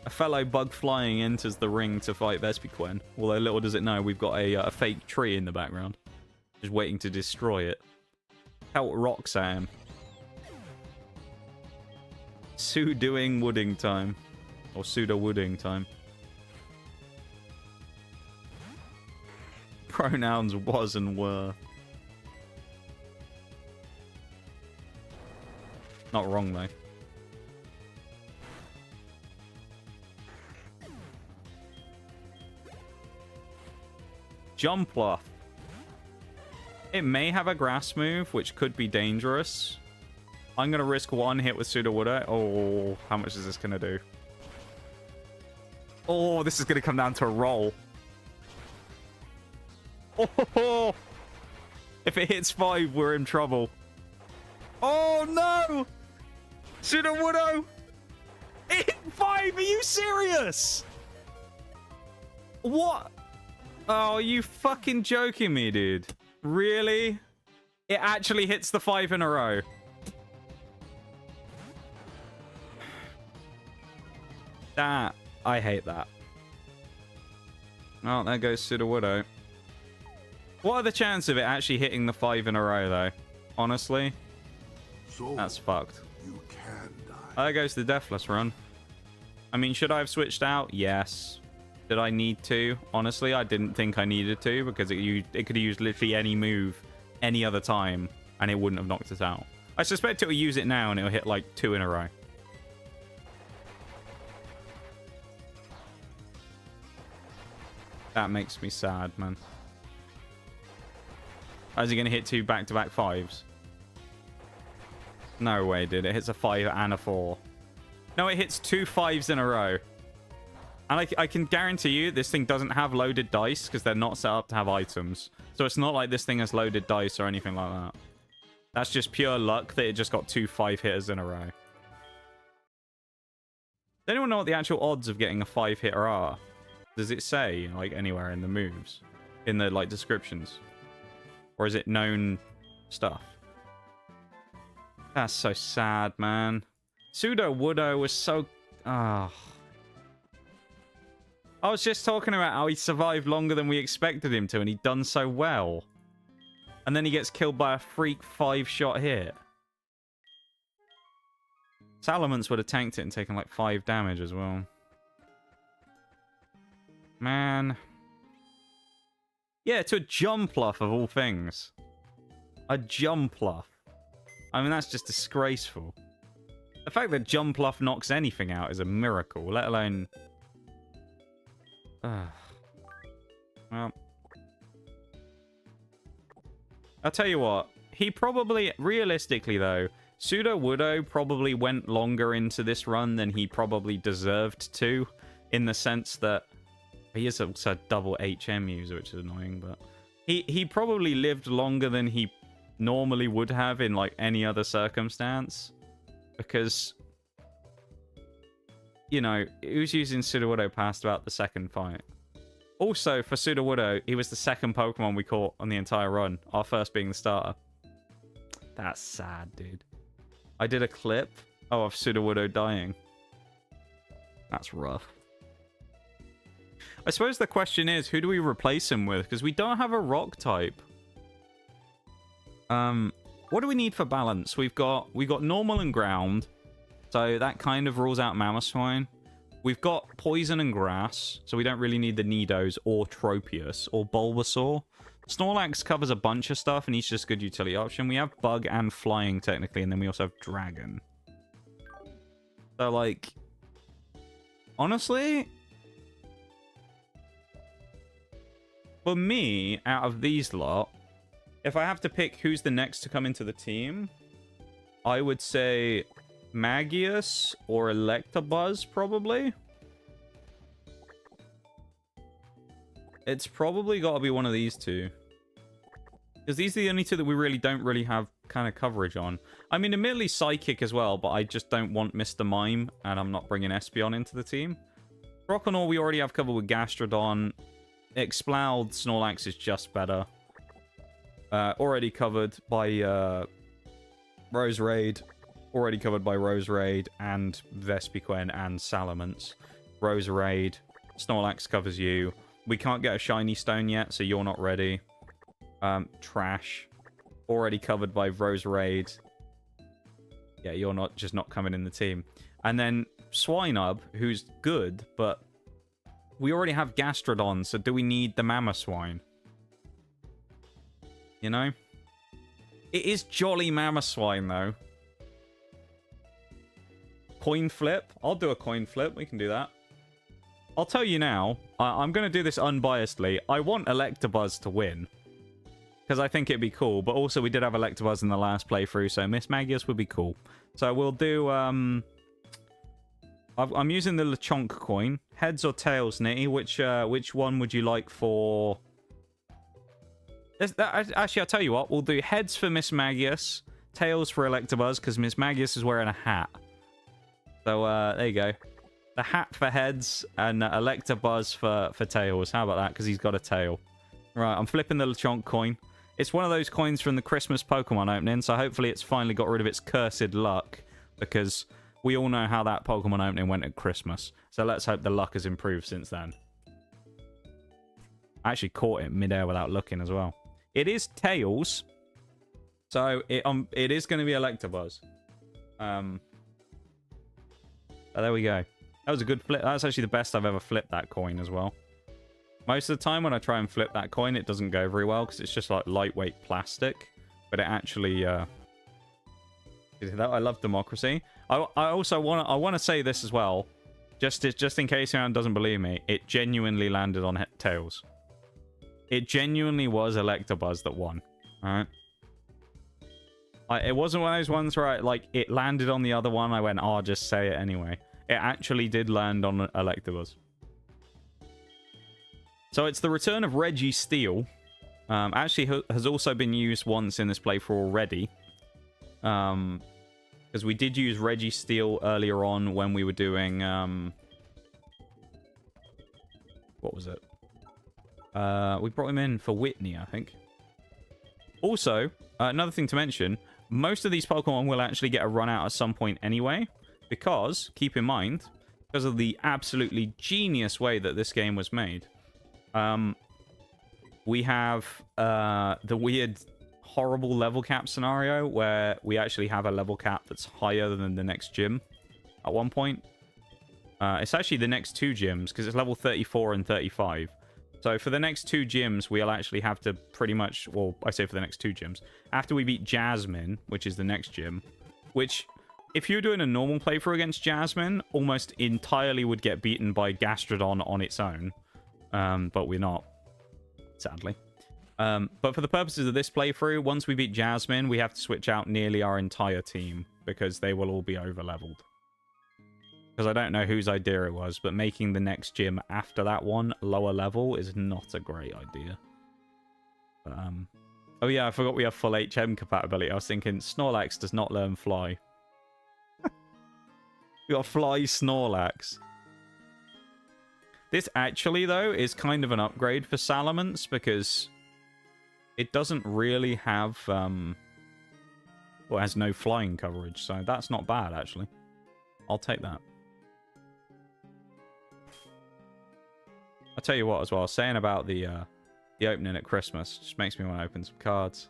A fellow bug flying enters the ring to fight Vespiquen. Although little does it know, we've got a fake tree in the background. Just waiting to destroy it. Pelt rocks at him. Sue-doing wooding time. Or pseudo-wooding time. Pronouns was and were. Not wrong, though. Jumpluff. It may have a grass move, which could be dangerous. I'm going to risk one hit with Sudowoodo. Oh, how much is this going to do? Oh, this is going to come down to a roll. Oh, if it hits 5, we're in trouble. Oh, no! Sudowoodo! It hit 5! Are you serious? What? Oh, are you fucking joking me, dude? Really? It actually hits the 5 in a row. That, I hate that. Oh, there goes Sudowoodo. What are the chances of it actually hitting the 5 in a row, though? Honestly, so that's fucked. You can die. There goes the Deathless run. I mean, should I have switched out? Yes. Did I need to? Honestly, I didn't think I needed to, because it could have used literally any move any other time, and it wouldn't have knocked us out. I suspect it will use it now, and it'll hit like 2 in a row. That makes me sad, man. Is he going to hit 2 back-to-back 5s? No way, dude. It hits a 5 and a 4. No, it hits 2 5s in a row. And I can guarantee you this thing doesn't have loaded dice because they're not set up to have items. So it's not like this thing has loaded dice or anything like that. That's just pure luck that it just got 2 5-hitters in a row. Does anyone know what the actual odds of getting a 5-hitter are? Does it say, like, anywhere in the moves? In the, like, descriptions? Or is it known stuff? That's so sad, man. Sudowoodo was so... Ah. I was just talking about how he survived longer than we expected him to, and he'd done so well. And then he gets killed by a freak 5-shot hit. Salamence would have tanked it and taken like 5 damage as well. Man. Yeah, to a Jumpluff of all things. A Jumpluff. I mean, that's just disgraceful. The fact that Jumpluff knocks anything out is a miracle, let alone... Well... I'll tell you what. He probably... Realistically, though, Sudowoodo probably went longer into this run than he probably deserved to. In the sense that... He is also a double HM user, which is annoying, but... He probably lived longer than he normally would have in, like, any other circumstance. Because... You know, he was using Sudowoodo past about the second fight. Also, for Sudowoodo, he was the second Pokemon we caught on the entire run. Our first being the starter. That's sad, dude. I did a clip of Sudowoodo dying. That's rough. I suppose the question is, who do we replace him with? Because we don't have a rock type. What do we need for balance? We've got normal and ground. So that kind of rules out Mamoswine. We've got poison and grass. So we don't really need the Nidos or Tropius or Bulbasaur. Snorlax covers a bunch of stuff and he's just a good utility option. We have bug and flying technically. And then we also have dragon. So like... Honestly... For me, out of these lot, if I have to pick who's the next to come into the team, I would say Magius or Electabuzz, probably. It's probably got to be one of these two. Because these are the only two that we really don't have kind of coverage on. I mean, admittedly Psychic as well, but I just don't want Mr. Mime, and I'm not bringing Espeon into the team. Croconaw we already have covered with Gastrodon. Exploud Snorlax is just better. Already covered by Roserade. Already covered by Roserade and Vespiquen and Salamence. Roserade. Snorlax covers you. We can't get a shiny stone yet, so you're not ready. Trash. Already covered by Roserade. Yeah, you're not coming in the team. And then Swinub, who's good, but we already have Gastrodon, so do we need the Mamoswine? You know? It is jolly Mamoswine, though. Coin flip? I'll do a coin flip. We can do that. I'll tell you now, I'm going to do this unbiasedly. I want Electabuzz to win. Because I think it'd be cool. But also, we did have Electabuzz in the last playthrough, so Miss Magius would be cool. So we'll do... I'm using the Lechonk coin. Heads or tails, Nitty? Which one would you like for... Actually, I'll tell you what. We'll do heads for Miss Magius, tails for Electabuzz, because Miss Magius is wearing a hat. So, there you go. The hat for heads and Electabuzz for tails. How about that? Because he's got a tail. Right, I'm flipping the Lechonk coin. It's one of those coins from the Christmas Pokemon opening, so hopefully it's finally got rid of its cursed luck, because we all know how that Pokemon opening went at Christmas. So let's hope the luck has improved since then. I actually caught it midair without looking as well. It is tails, so it is going to be Electabuzz. So there we go. That was a good flip. That's actually the best I've ever flipped that coin as well. Most of the time when I try and flip that coin, it doesn't go very well because it's just like lightweight plastic. But it actually... I love democracy. I also want to say this as well. Just in case anyone doesn't believe me, it genuinely landed on tails. It genuinely was Electabuzz that won. Alright? It wasn't one of those ones where it landed on the other one. I went, oh, I'll just say it anyway. It actually did land on Electabuzz. So it's the return of Registeel. Actually has also been used once in this playthrough already. Because we did use Registeel earlier on when we were doing... what was it? We brought him in for Whitney, I think. Also, another thing to mention, most of these Pokemon will actually get a run out at some point anyway. Because, keep in mind, because of the absolutely genius way that this game was made. We have the weird, horrible level cap scenario where we actually have a level cap that's higher than the next gym at one point. It's actually the next two gyms because it's level 34 and 35. So for the next two gyms, we'll actually have to pretty much... Well, I say for the next two gyms. After we beat Jasmine, which is the next gym, which... If you're doing a normal playthrough against Jasmine, almost entirely would get beaten by Gastrodon on its own. But we're not, sadly. But for the purposes of this playthrough, once we beat Jasmine, we have to switch out nearly our entire team, because they will all be over-leveled. Because I don't know whose idea it was, but making the next gym after that one lower level is not a great idea. But, oh yeah, I forgot we have full HM compatibility. I was thinking, Snorlax does not learn Fly. We got Fly Snorlax. This actually, though, is kind of an upgrade for Salamence because it doesn't really have, well, it has no flying coverage, so that's not bad, actually. I'll take that. I'll tell you what, as well, saying about the opening at Christmas just makes me want to open some cards.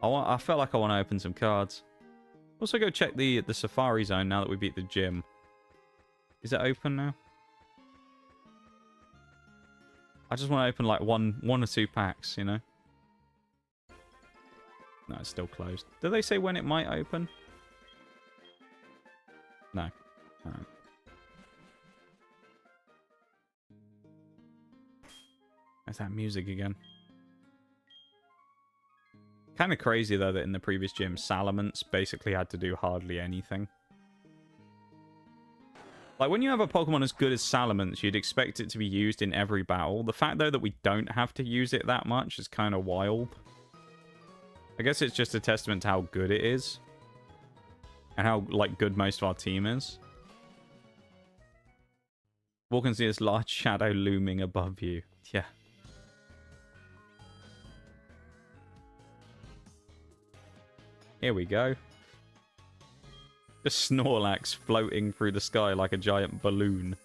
I felt like I want to open some cards. Also go check the Safari Zone now that we beat the gym. Is it open now? I just want to open like one or two packs, you know? No, it's still closed. Did they say when it might open? No. Alright. There's that music again. Kind of crazy, though, that in the previous gym, Salamence basically had to do hardly anything. Like, when you have a Pokemon as good as Salamence, you'd expect it to be used in every battle. The fact, though, that we don't have to use it that much is kind of wild. I guess it's just a testament to how good it is. And how, like, good most of our team is. Walk and see this large shadow looming above you. Yeah. Here we go. Just Snorlax floating through the sky like a giant balloon.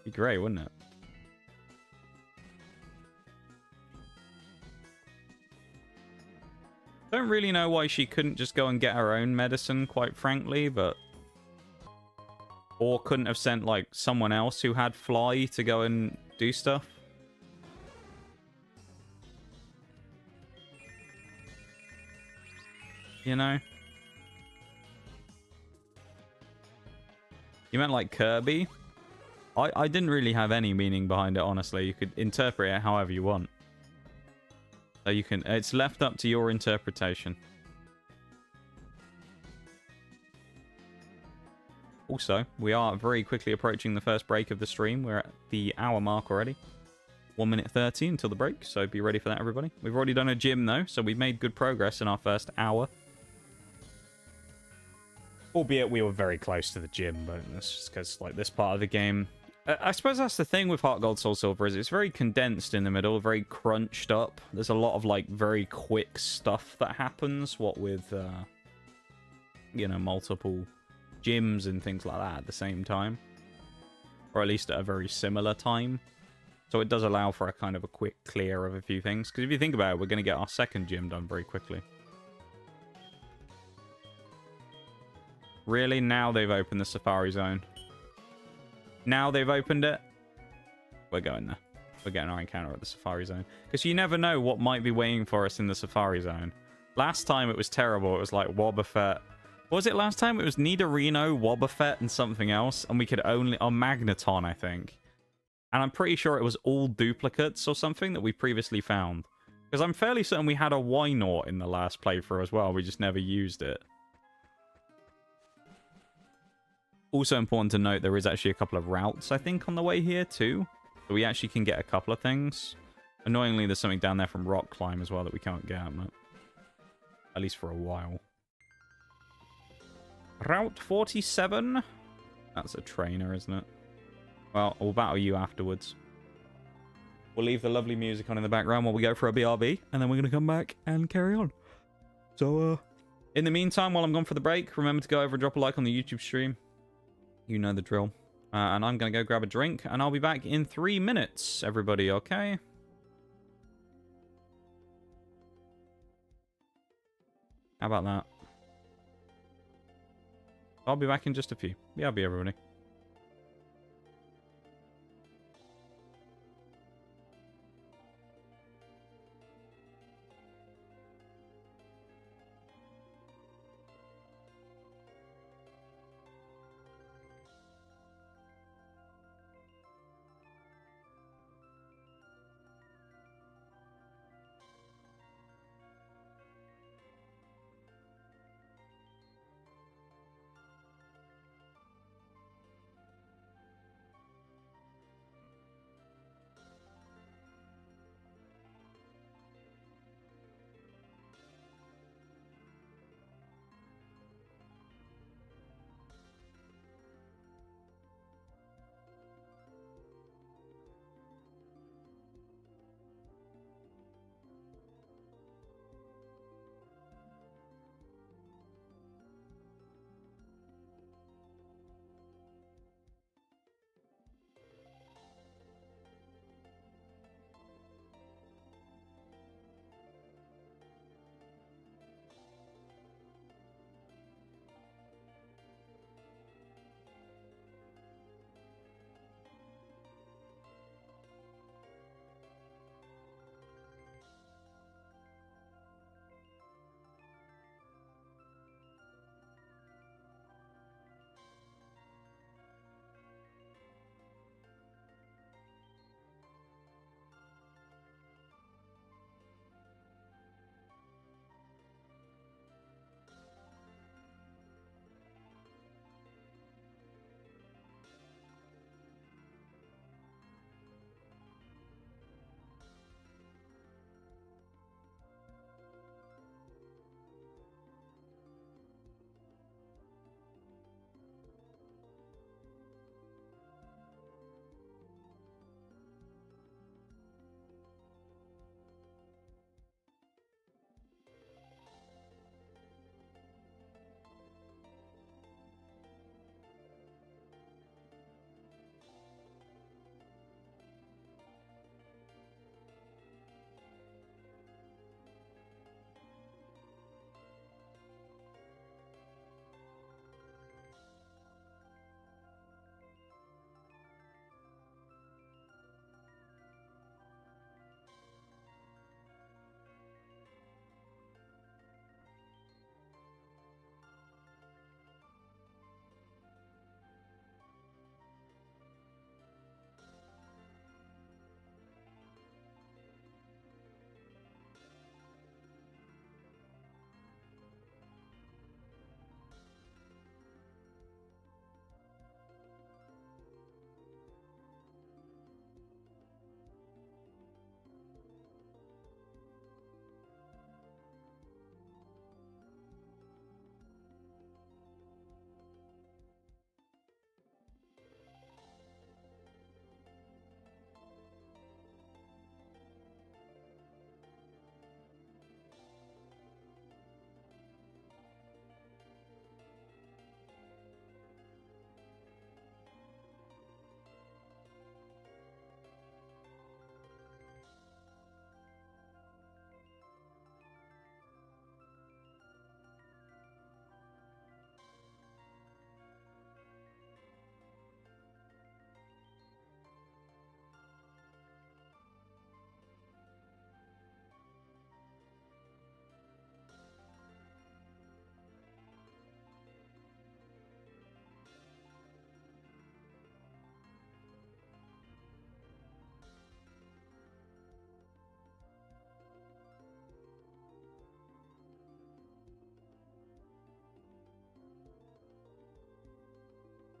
Be great, wouldn't it? Don't really know why she couldn't just go and get her own medicine, quite frankly, but... Or couldn't have sent, like, someone else who had Fly to go and do stuff. You know? You meant like Kirby? I didn't really have any meaning behind it, honestly. You could interpret it however you want. So you can, it's left up to your interpretation. Also, we are very quickly approaching the first break of the stream. We're at the hour mark already. 1 minute 30 until the break, so be ready for that, everybody. We've already done a gym, though, so we've made good progress in our first hour. Albeit we were very close to the gym, but that's just because, like, this part of the game... I suppose that's the thing with Heart Gold Soul Silver, is it's very condensed in the middle, very crunched up. There's a lot of, like, very quick stuff that happens, what with, you know, multiple gyms and things like that at the same time. Or at least at a very similar time. So it does allow for a kind of a quick clear of a few things. Because if you think about it, we're going to get our second gym done very quickly. Really? Now they've opened the Safari Zone. Now they've opened it. We're going there. We're getting our encounter at the Safari Zone. Because you never know what might be waiting for us in the Safari Zone. Last time it was terrible. It was like Wobbuffet. What was it last time? It was Nidorino, Wobbuffet, and something else. And we could only... Oh, Magneton, I think. And I'm pretty sure it was all duplicates or something that we previously found. Because I'm fairly certain we had a Wynort in the last playthrough as well. We just never used it. Also important to note, there is actually a couple of routes, I think, on the way here, too. So we actually can get a couple of things. Annoyingly, there's something down there from Rock Climb as well that we can't get, but at least for a while. Route 47? That's a trainer, isn't it? Well, we'll battle you afterwards. We'll leave the lovely music on in the background while we go for a BRB, and then we're going to come back and carry on. So, in the meantime, while I'm gone for the break, remember to go over and drop a like on the YouTube stream. You know the drill. And I'm going to go grab a drink, and I'll be back in 3 minutes, everybody, okay? How about that? I'll be back in just a few. BRB, everybody.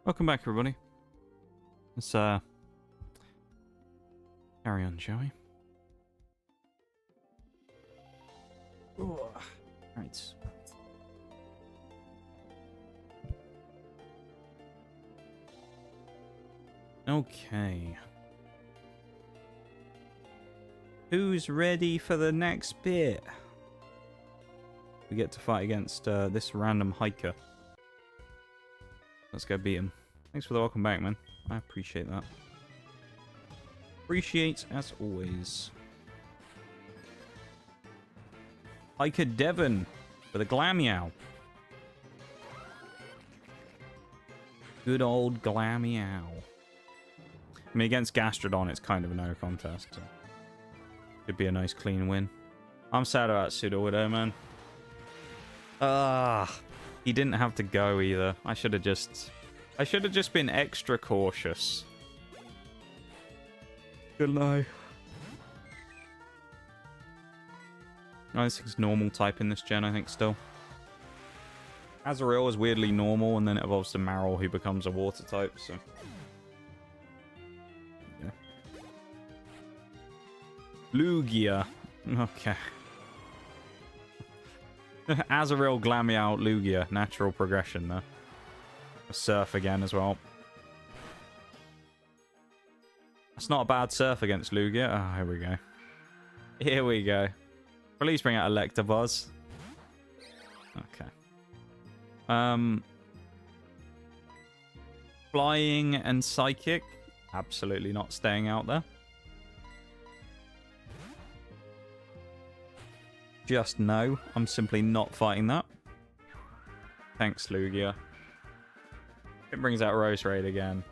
Welcome back, everybody. Let's carry on, shall we? Ooh. Right. Okay. Who's ready for the next bit? We get to fight against this random hiker. Let's go beat him. Thanks for the welcome back, man. I appreciate that. Appreciate as always. Hiker Devon with a Glameow. Good old Glameow. I mean, against Gastrodon, it's kind of a no contest. So could be a nice clean win. I'm sad about Sudowoodo, man. He didn't have to go either. I should have just been extra cautious. Good lie. This thing's normal type in this gen, I think, still. Azurill is weirdly normal, and then it evolves to Marill, who becomes a water type, so... yeah. Lugia. Okay. Azurill, Glameow, Lugia. Natural progression, though. Surf again as well. That's not a bad surf against Lugia. Oh, here we go. Here we go. Please bring out Electabuzz. Okay. Flying and Psychic. Absolutely not staying out there. Just no. I'm simply not fighting that. Thanks, Lugia. It brings out Roserade again.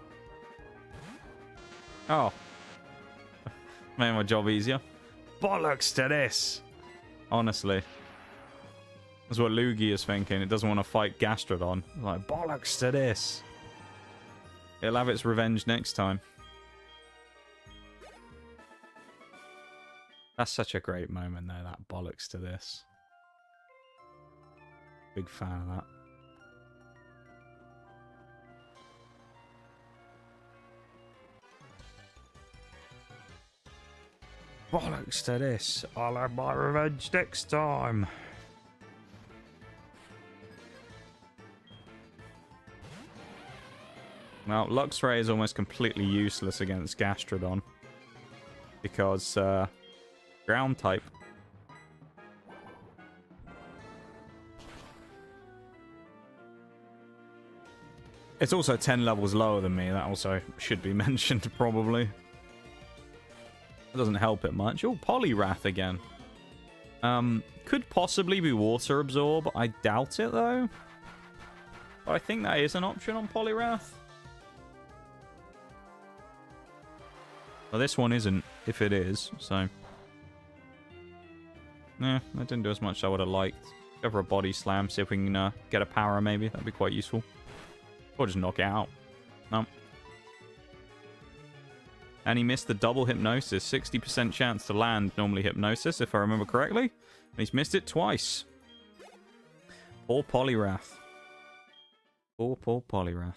Oh. Made my job easier. Bollocks to this! Honestly. That's what Lugia is thinking. It doesn't want to fight Gastrodon. Like, bollocks to this! It'll have its revenge next time. That's such a great moment, though, that bollocks to this. Big fan of that. Bollocks to this. I'll have my revenge next time. Well, Luxray is almost completely useless against Gastrodon. Because, ground type. It's also 10 levels lower than me. That also should be mentioned, probably. It doesn't help it much. Oh, Poliwrath again. Could possibly be Water Absorb. I doubt it, though. But I think that is an option on Poliwrath. Well, this one isn't, if it is, so... nah, that didn't do as much as I would have liked. Go for a Body Slam, see if we can get a power, maybe. That'd be quite useful. Or just knock it out. No. And he missed the double Hypnosis. 60% chance to land normally Hypnosis, if I remember correctly. And he's missed it twice. Poor Poliwrath. Poor Poliwrath.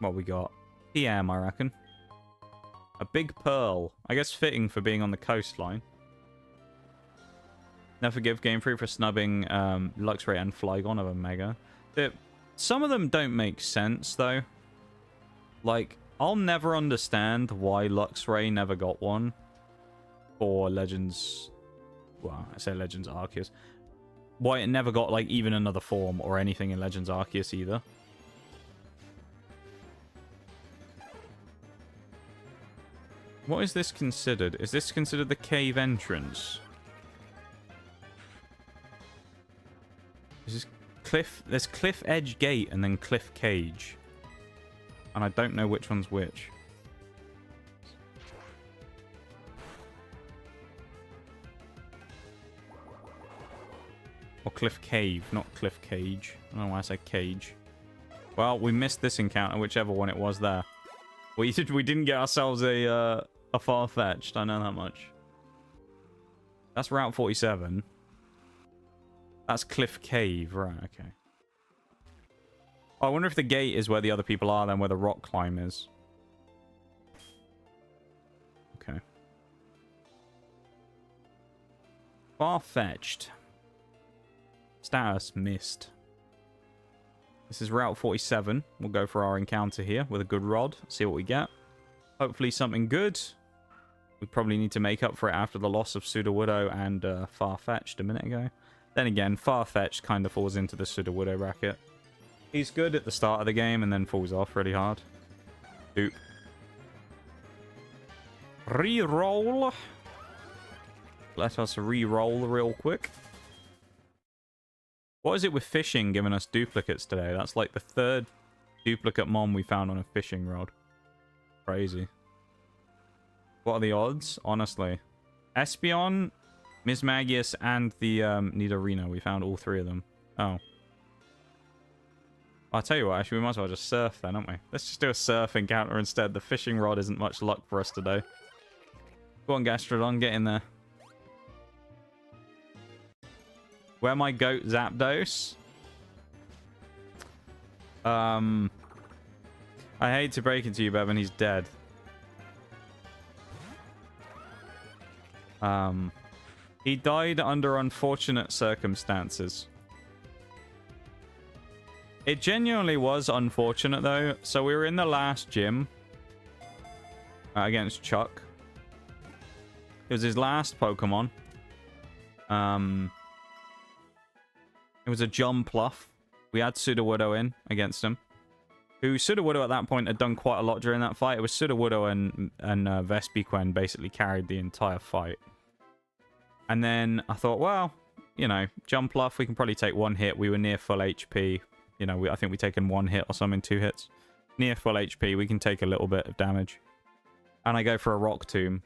What we got? PM, I reckon. A big Pearl. I guess fitting for being on the coastline. Never forgive Game Freak for snubbing Luxray and Flygon of a Mega. Some of them don't make sense, though. Like, I'll never understand why Luxray never got one for Legends... well, I say Legends Arceus. Why it never got, like, even another form or anything in Legends Arceus either. What is this considered? Is this considered the cave entrance? Is this cliff? There's Cliff Edge Gate and then Cliff Cage. And I don't know which one's which. Or Cliff Cave, not Cliff Cage. I don't know why I said cage. Well, we missed this encounter, whichever one it was there. We didn't get ourselves a Far-Fetched, I know that much. That's Route 47. That's Cliff Cave. Right, okay. Oh, I wonder if the gate is where the other people are then, where the rock climb is. Okay. Far-fetched. Status missed. This is Route 47. We'll go for our encounter here with a good rod. See what we get. Hopefully something good. We probably need to make up for it after the loss of Sudowoodo and Far-fetched a minute ago. Then again, Far-fetched kind of falls into the Sudowoodo bracket. He's good at the start of the game and then falls off really hard. Oop. Reroll. Let us re-roll real quick. What is it with fishing giving us duplicates today? That's like the third duplicate mon we found on a fishing rod. Crazy. What are the odds? Honestly. Espeon, Mismagius, and the Nidorino. We found all three of them. Oh. I'll tell you what, actually, we might as well just surf then, aren't we? Let's just do a surf encounter instead. The fishing rod isn't much luck for us today. Go on, Gastrodon, get in there. Where my goat Zapdos? I hate to break it to you, Bevan, he's dead. He died under unfortunate circumstances. It genuinely was unfortunate, though. So we were in the last gym against Chuck. It was his last Pokemon. It was a Jumpluff. We had Sudowoodo in against him. Who Sudowoodo at that point had done quite a lot during that fight. It was Sudowoodo and Vespiquen basically carried the entire fight. And then I thought, well, you know, Jumpluff, we can probably take one hit. We were near full HP. You know, I think we taken one hit or something, 2 hits. Near full HP, we can take a little bit of damage. And I go for a Rock Tomb.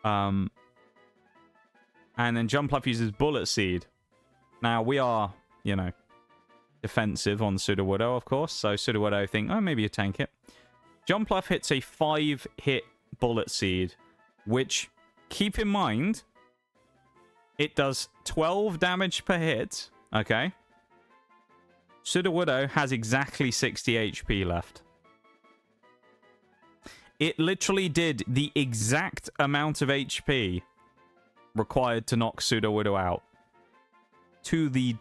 And then Jumpluff uses Bullet Seed. Now, we are, you know, defensive on Sudowoodo, of course. So Sudowoodo think, oh, maybe you tank it. Jumpluff hits a 5-hit Bullet Seed, which, keep in mind, it does 12 damage per hit, okay? Sudowoodo has exactly 60 HP left. It literally did the exact amount of HP required to knock Sudowoodo out. To the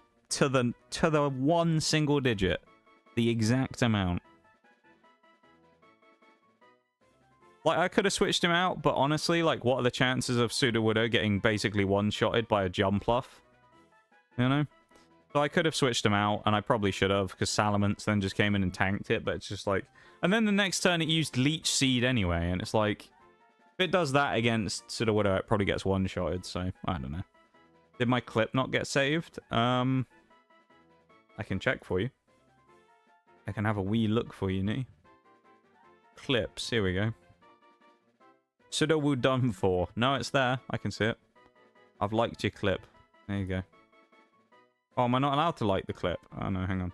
one single digit. The exact amount. Like, I could have switched him out, but honestly, like, what are the chances of Sudowoodo getting basically one-shotted by a Jumpluff? You know? So I could have switched him out, and I probably should have, because Salamence then just came in and tanked it, but it's just like... And then the next turn it used Leech Seed anyway, and it's like... If it does that against Sudowoodo, it probably gets one-shotted, so I don't know. Did my clip not get saved? I can check for you. I can have a wee look for you, Nee. Clips, here we go. Sudowoodo done for. No, it's there. I can see it. I've liked your clip. There you go. Oh, am I not allowed to like the clip? Oh, no, hang on.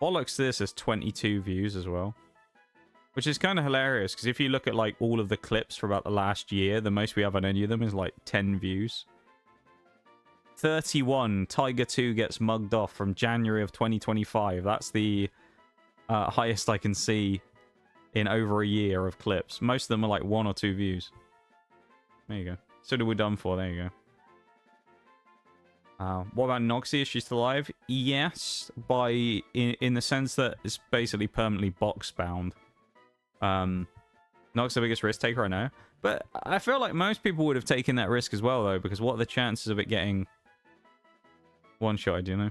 Bollocks to this has 22 views as well. Which is kind of hilarious, because if you look at, like, all of the clips for about the last year, the most we have on any of them is, like, 10 views. 31, Tiger 2 gets mugged off from January of 2025. That's the highest I can see in over a year of clips. Most of them are, like, 1 or 2 views. There you go. Sudowoodo done for. There you go. What about Noxie? Is she still alive? Yes, in the sense that it's basically permanently box-bound. Nox's the biggest risk taker, I know. But I feel like most people would have taken that risk as well, though, because what are the chances of it getting one-shotted, you know?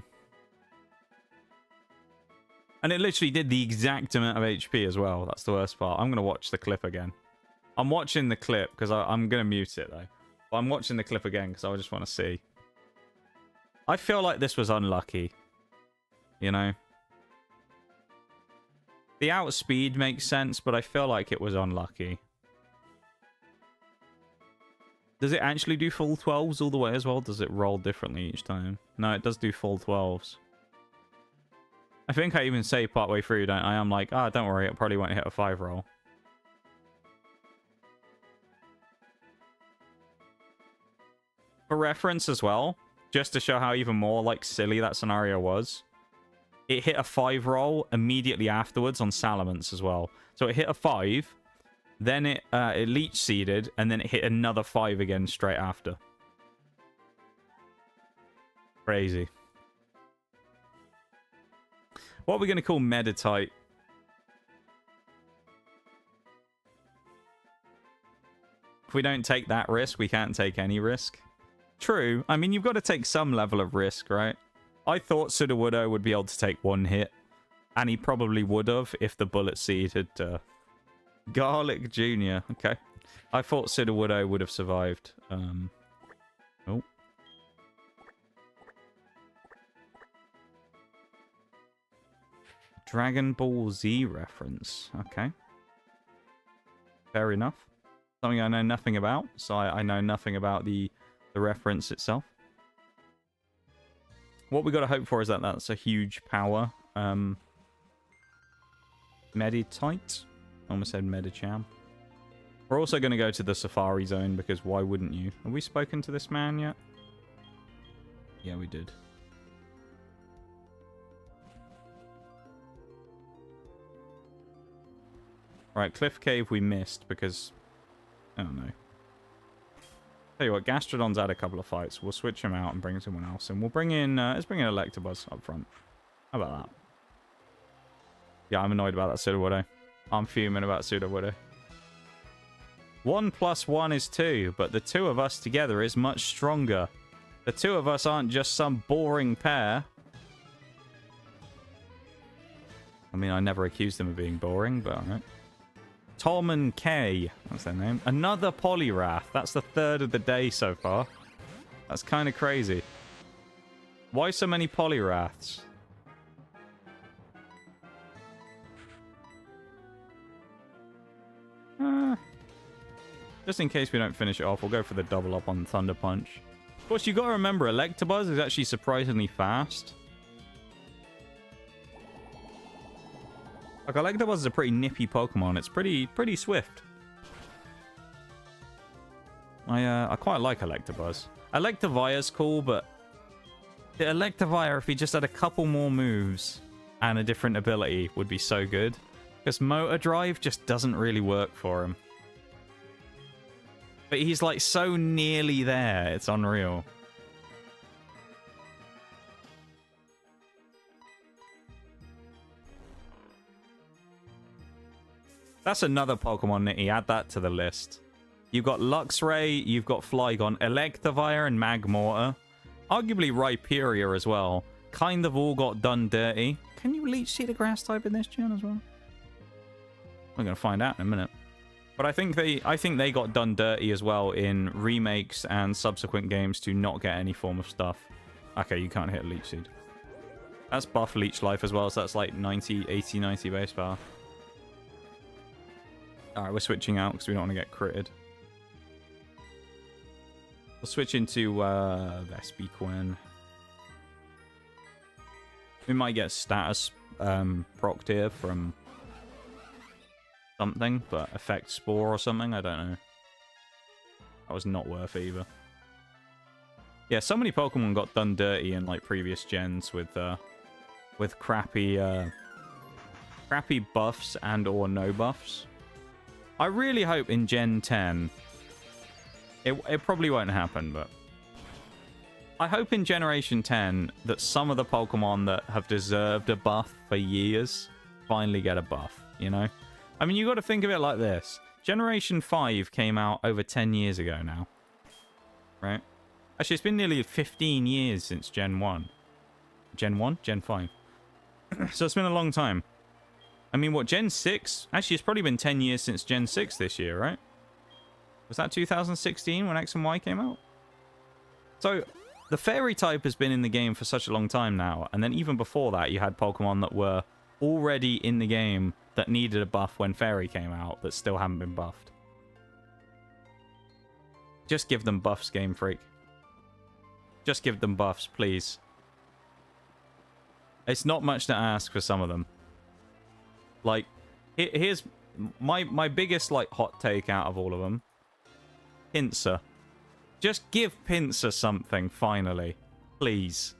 And it literally did the exact amount of HP as well. That's the worst part. I'm going to watch the clip again. I'm watching the clip, because I'm going to mute it, though. But I'm watching the clip again, because I just want to see. I feel like this was unlucky. You know? The outspeed makes sense, but I feel like it was unlucky. Does it actually do full 12s all the way as well? Does it roll differently each time? No, it does do full 12s. I think I even say partway through, don't I? I'm like, ah, oh, don't worry, it probably won't hit a 5 roll. For reference as well, just to show how even more like silly that scenario was, it hit a 5 roll immediately afterwards on Salamence as well. So it hit a 5, then it leech seeded, and then it hit another 5 again straight after. Crazy. What are we going to call Meditite? If we don't take that risk, we can't take any risk. True. I mean, you've got to take some level of risk, right? I thought Sudowoodo would be able to take 1 hit. And he probably would have if the bullet seed had... Garlic Jr. Okay. I thought Sudowoodo would have survived. Oh. Dragon Ball Z reference. Okay. Fair enough. Something I know nothing about. So I know nothing about the reference itself. What we got to hope for is that that's a huge power. Meditite. Almost said Medicham. We're also going to go to the Safari Zone because why wouldn't you? Have we spoken to this man yet? Yeah, we did. Right, Cliff Cave we missed because... I don't know. Tell you what, Gastrodon's had a couple of fights. We'll switch him out and bring someone else in. We'll bring in... let's bring in Electabuzz up front. How about that? Yeah, I'm annoyed about that Sudowoodo. I'm fuming about Sudowoodo. 1 + 1 is 2, but the 2 of us together is much stronger. The 2 of us aren't just some boring pair. I mean, I never accused them of being boring, but alright. Tom and Kay. That's their name. Another Poliwrath. That's the 3rd of the day so far. That's kind of crazy. Why so many Poliwraths? Just in case we don't finish it off, we'll go for the double up on Thunder Punch. Of course, you got to remember, Electabuzz is actually surprisingly fast. Like, Electabuzz is a pretty nippy Pokemon. It's pretty swift. I quite like Electabuzz. Electivire's cool, but the Electivire, if he just had a couple more moves and a different ability, would be so good. Because Motor Drive just doesn't really work for him. But he's like so nearly there, it's unreal. That's another Pokemon, Nitty. Add that to the list. You've got Luxray, you've got Flygon, Electivire, and Magmortar. Arguably Rhyperior as well. Kind of all got done dirty. Can you Leech Seed a Grass type in this gen as well? We're going to find out in a minute. But I think they got done dirty as well in remakes and subsequent games to not get any form of stuff. Okay, you can't hit a Leech Seed. That's buff Leech Life as well, so that's like 90, 80, 90 base power. Alright, we're switching out because we don't want to get critted. We'll switch into Vespiquen. We might get status procced here from something, but Effect Spore or something, I don't know. That was not worth it either. Yeah, so many Pokemon got done dirty in like previous gens with crappy buffs and or no buffs. I really hope in Gen 10, it probably won't happen, but I hope in Generation 10 that some of the Pokemon that have deserved a buff for years finally get a buff, you know? I mean, you got to think of it like this. Generation 5 came out over 10 years ago now, right? Actually, it's been nearly 15 years since Gen 1. Gen 1? Gen 5. So it's been a long time. I mean, what, Gen 6? Actually, it's probably been 10 years since Gen 6 this year, right? Was that 2016 when X and Y came out? So, the Fairy type has been in the game for such a long time now. And then even before that, you had Pokemon that were already in the game that needed a buff when Fairy came out that still haven't been buffed. Just give them buffs, Game Freak. Just give them buffs, please. It's not much to ask for some of them. Like, here's my biggest, like, hot take out of all of them. Pinsir. Just give Pinsir something, finally. Please.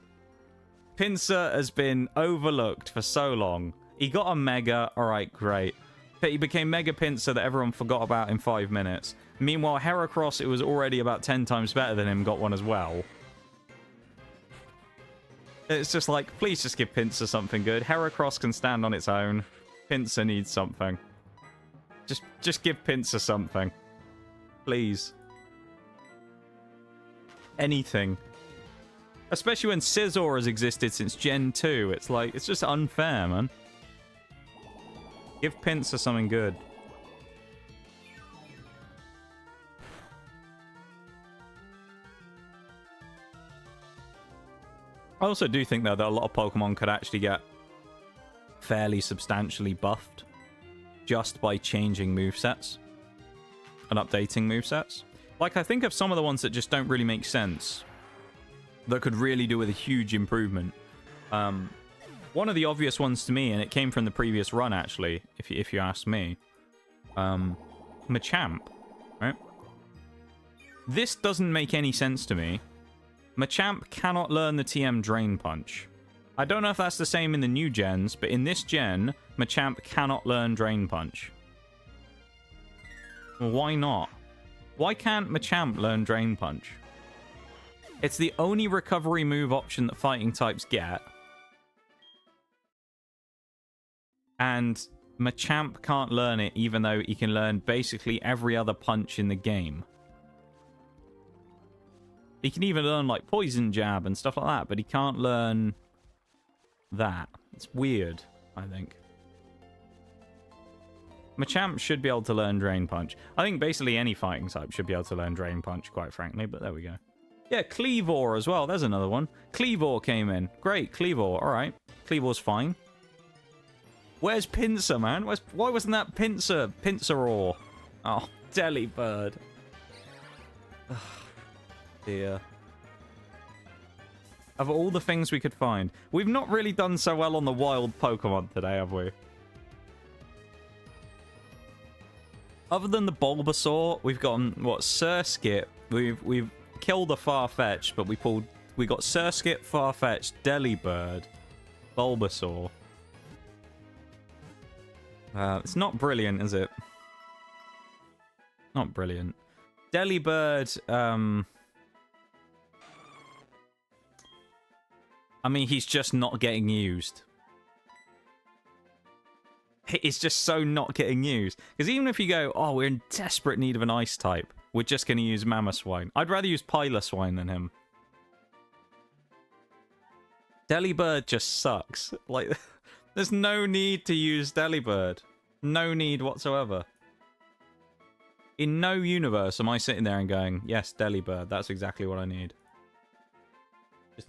Pinsir has been overlooked for so long. He got a Mega, alright, great. But he became Mega Pinsir that everyone forgot about in 5 minutes. Meanwhile, Heracross, it was already about 10 times better than him, got one as well. It's just like, please just give Pinsir something good. Heracross can stand on its own. Pinsir needs something. Just give Pinsir something. Please. Anything. Especially when Scizor has existed since Gen 2. It's like, it's just unfair, man. Give Pinsir something good. I also do think, though, that a lot of Pokemon could actually get fairly substantially buffed just by changing movesets and updating movesets. Like, I think of some of the ones that just don't really make sense that could really do with a huge improvement. One of the obvious ones to me, and it came from the previous run, actually, if you ask me, Machamp, right? This doesn't make any sense to me. Machamp cannot learn the TM Drain Punch. I don't know if that's the same in the new gens, but in this gen, Machamp cannot learn Drain Punch. Why not? Why can't Machamp learn Drain Punch? It's the only recovery move option that fighting types get. And Machamp can't learn it, even though he can learn basically every other punch in the game. He can even learn, like, Poison Jab and stuff like that, but he can't learn that. It's weird, I think. Machamp should be able to learn Drain Punch. I think basically any fighting type should be able to learn Drain Punch, quite frankly, but there we go. Yeah, Cleavor as well. There's another one. Cleavor came in. Great, Cleavor. All right. Cleavor's fine. Where's Pinsir, man? Why wasn't that Pinsir? Pinsir-Or. Oh, Delibird. Dear. Of all the things we could find, we've not really done so well on the wild Pokemon today, have we? Other than the Bulbasaur, we've gotten, what, Surskit. We've killed a Farfetch'd, but we got Surskit, Farfetch'd, Delibird, Bulbasaur. It's not brilliant, is it? Not brilliant. Delibird, I mean, he's just not getting used. It's just so not getting used. Because even if you go, oh, we're in desperate need of an ice type, we're just going to use Mamoswine. I'd rather use Piloswine than him. Delibird just sucks. Like, there's no need to use Delibird. No need whatsoever. In no universe am I sitting there and going, yes, Delibird, that's exactly what I need.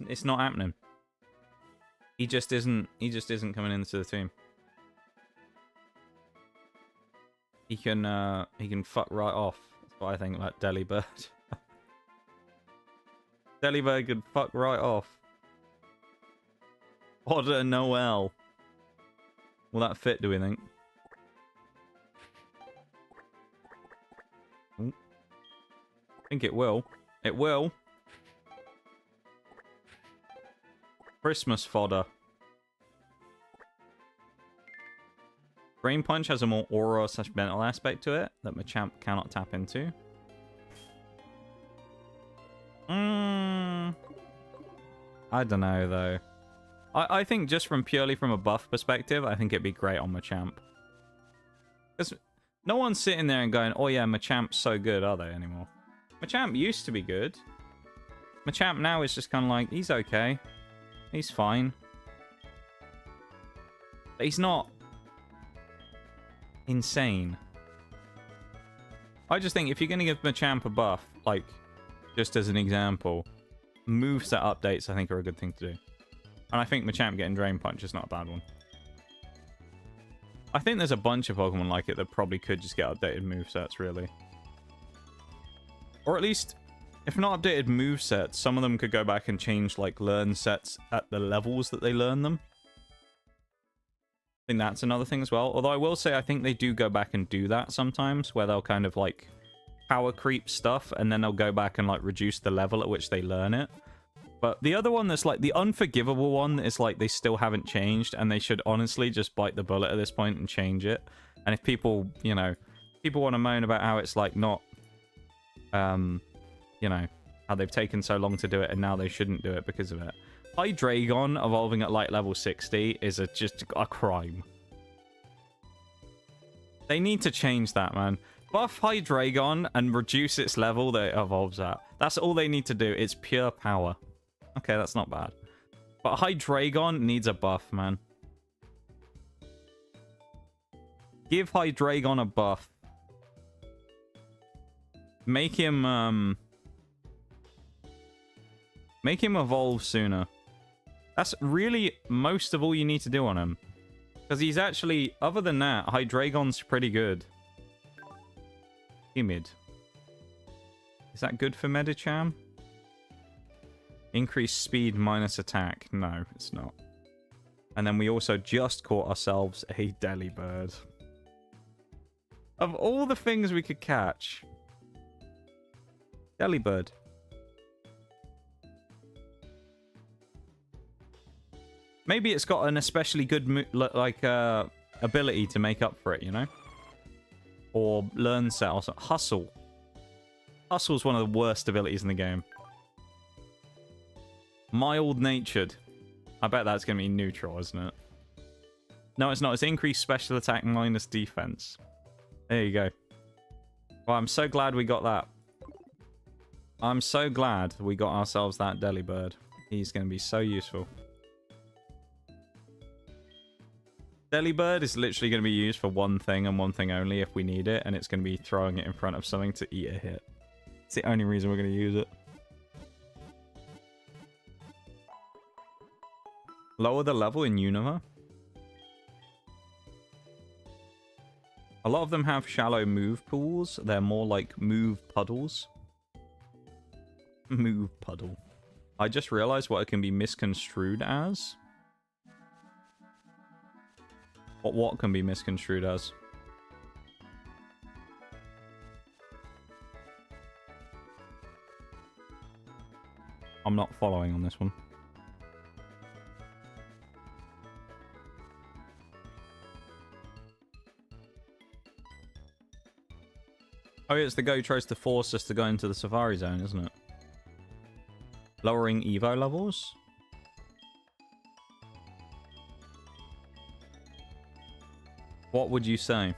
It's not happening. He just isn't coming into the team. He can fuck right off. That's what I think about Delibird. Delibird could fuck right off. Order Noel. Will that fit, do we think? Ooh. I think it will. It will. Christmas fodder. Drain Punch has a more aura/mental aspect to it that Machamp cannot tap into. I don't know, though. I think just purely from a buff perspective, I think it'd be great on Machamp. Because no one's sitting there and going, oh yeah, Machamp's so good, are they, anymore? Machamp used to be good. Machamp now is just kind of like, he's okay. He's fine. But he's not insane. I just think if you're going to give Machamp a buff, like, just as an example, moveset updates I think are a good thing to do. And I think Machamp getting Drain Punch is not a bad one. I think there's a bunch of Pokemon like it that probably could just get updated movesets, really. Or at least, if not updated movesets, some of them could go back and change, like, learn sets at the levels that they learn them. I think that's another thing as well. Although I will say I think they do go back and do that sometimes, where they'll kind of, like, power creep stuff, and then they'll go back and like reduce the level at which they learn it. But the other one that's like the unforgivable one is like they still haven't changed, and they should honestly just bite the bullet at this point and change it. And if people, you know, people want to moan about how it's like not, you know, how they've taken so long to do it and now they shouldn't do it because of it. Hydreigon evolving at like level 60 is just a crime. They need to change that, man. Buff Hydreigon and reduce its level that it evolves at. That's all they need to do. It's pure power. Okay, that's not bad. But Hydreigon needs a buff, man. Give Hydreigon a buff. Make him evolve sooner. That's really most of all you need to do on him. Because he's actually, other than that, Hydreigon's pretty good. Timid. Is that good for Medicham? Increase speed minus attack. No, it's not. And then we also just caught ourselves a Delibird. Of all the things we could catch. Delibird. Maybe it's got an especially good ability to make up for it, you know? Or learn set or something. Hustle. Hustle's one of the worst abilities in the game. Mild-natured. I bet that's going to be neutral, isn't it? No, it's not. It's increased special attack minus defense. There you go. Well, I'm so glad we got that. I'm so glad we got ourselves that Delibird. He's going to be so useful. Delibird is literally going to be used for one thing and one thing only if we need it, and it's going to be throwing it in front of something to eat a hit. It's the only reason we're going to use it. Lower the level in Unova. A lot of them have shallow move pools. They're more like move puddles. Move puddle. I just realized what it can be misconstrued as. What can be misconstrued as? I'm not following on this one. Oh, yeah, it's the guy who tries to force us to go into the Safari Zone, isn't it? Lowering Evo levels? What would you say?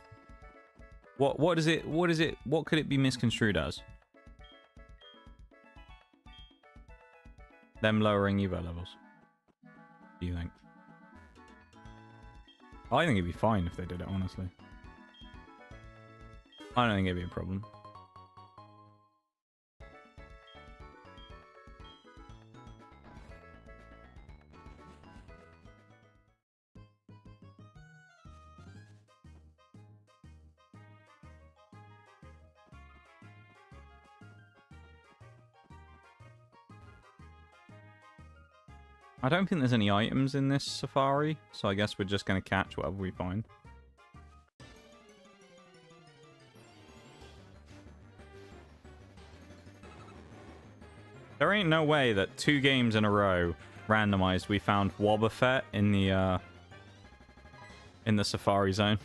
What is it? What could it be misconstrued as? Them lowering Evo levels. What do you think? I think it'd be fine if they did it, honestly. I don't think it'd be a problem. I don't think there's any items in this safari, so I guess we're just going to catch whatever we find. There ain't no way that 2 games in a row, randomized, we found Wobbuffet in the Safari Zone.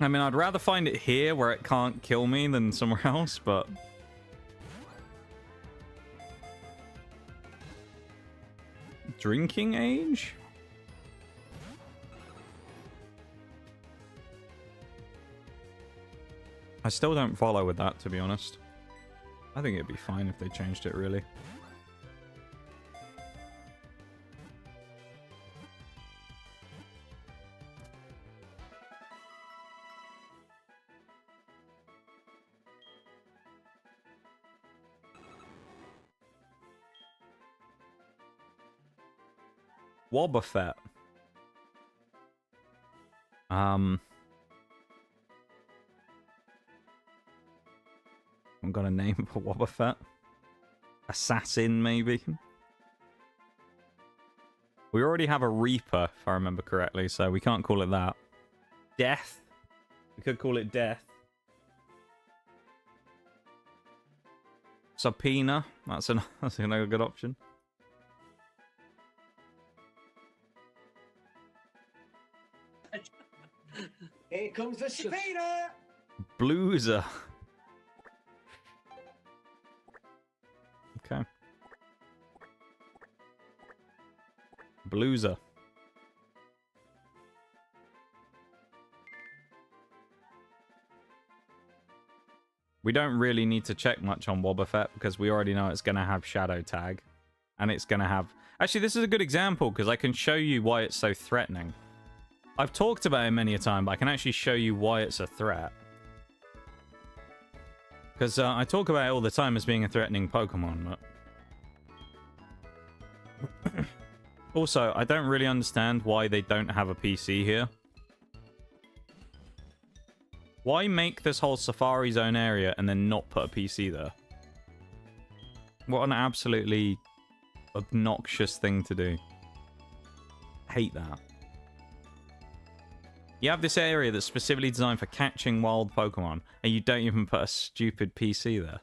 I mean, I'd rather find it here where it can't kill me than somewhere else, but... Drinking age? I still don't follow with that, to be honest. I think it'd be fine if they changed it, really. Wobbuffet. I've got a name for Wobbuffet. Assassin, maybe. We already have a Reaper, if I remember correctly, so we can't call it that. Death. We could call it death. Subpoena. That's another good option. Here comes the subpoena! Blueser. Okay. Blueser. We don't really need to check much on Wobbuffet because we already know it's going to have Shadow Tag. And it's going to have... Actually, this is a good example because I can show you why it's so threatening. I've talked about it many a time, but I can actually show you why it's a threat. Because I talk about it all the time as being a threatening Pokemon, but... Also, I don't really understand why they don't have a PC here. Why make this whole Safari Zone area and then not put a PC there? What an absolutely obnoxious thing to do. Hate that. You have this area that's specifically designed for catching wild Pokemon, and you don't even put a stupid PC there.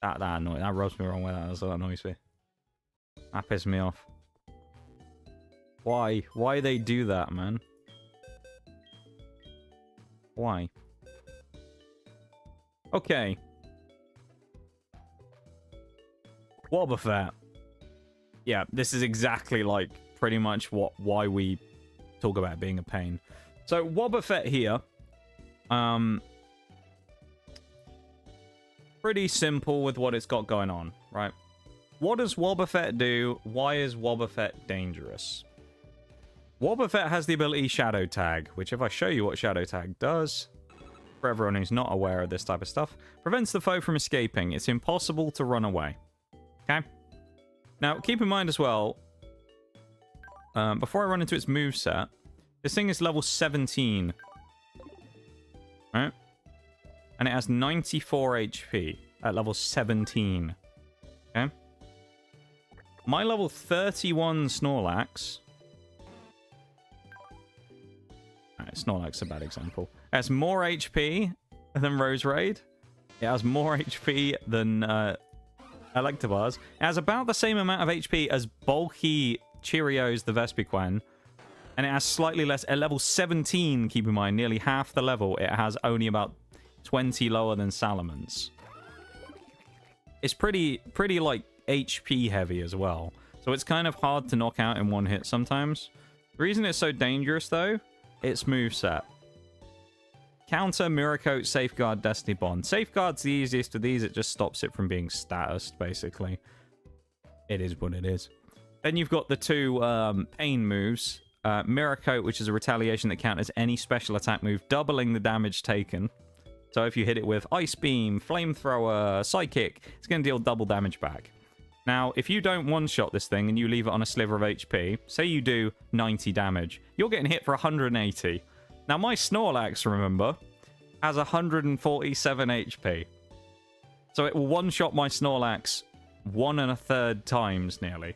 That annoys. That rubs me wrong with that. That's what annoys me. That pisses me off. Why? Why they do that, man? Why? Okay. Wobbuffet. Yeah, this is exactly like pretty much why we talk about being a pain. So Wobbuffet here, pretty simple with what it's got going on, right? What does Wobbuffet do? Why is Wobbuffet dangerous? Wobbuffet has the ability Shadow Tag, which if I show you what Shadow Tag does, for everyone who's not aware of this type of stuff, prevents the foe from escaping. It's impossible to run away. Okay? Now, keep in mind as well, before I run into its moveset, this thing is level 17. Right? And it has 94 HP at level 17. Okay? My level 31 Snorlax... Snorlax is a bad example. It has more HP than Roserade. It has more HP than Electabuzz. It has about the same amount of HP as bulky Cheerios the Vespiquen. And it has slightly less... At level 17, keep in mind, nearly half the level, it has only about 20 lower than Salamence. It's pretty like, HP heavy as well. So it's kind of hard to knock out in one hit sometimes. The reason it's so dangerous, though, its moveset. Counter, Mirror Coat, Safeguard, Destiny Bond. Safeguard's the easiest of these. It just stops it from being statused, basically. It is what it is. Then you've got the two pain moves. Mirror Coat, which is a retaliation that counters any special attack move, doubling the damage taken. So if you hit it with Ice Beam, Flamethrower, Psychic, it's going to deal double damage back. Now, if you don't one-shot this thing and you leave it on a sliver of HP, say you do 90 damage, you're getting hit for 180. Now, my Snorlax, remember, has 147 HP. So it will one-shot my Snorlax 1 1/3 times, nearly.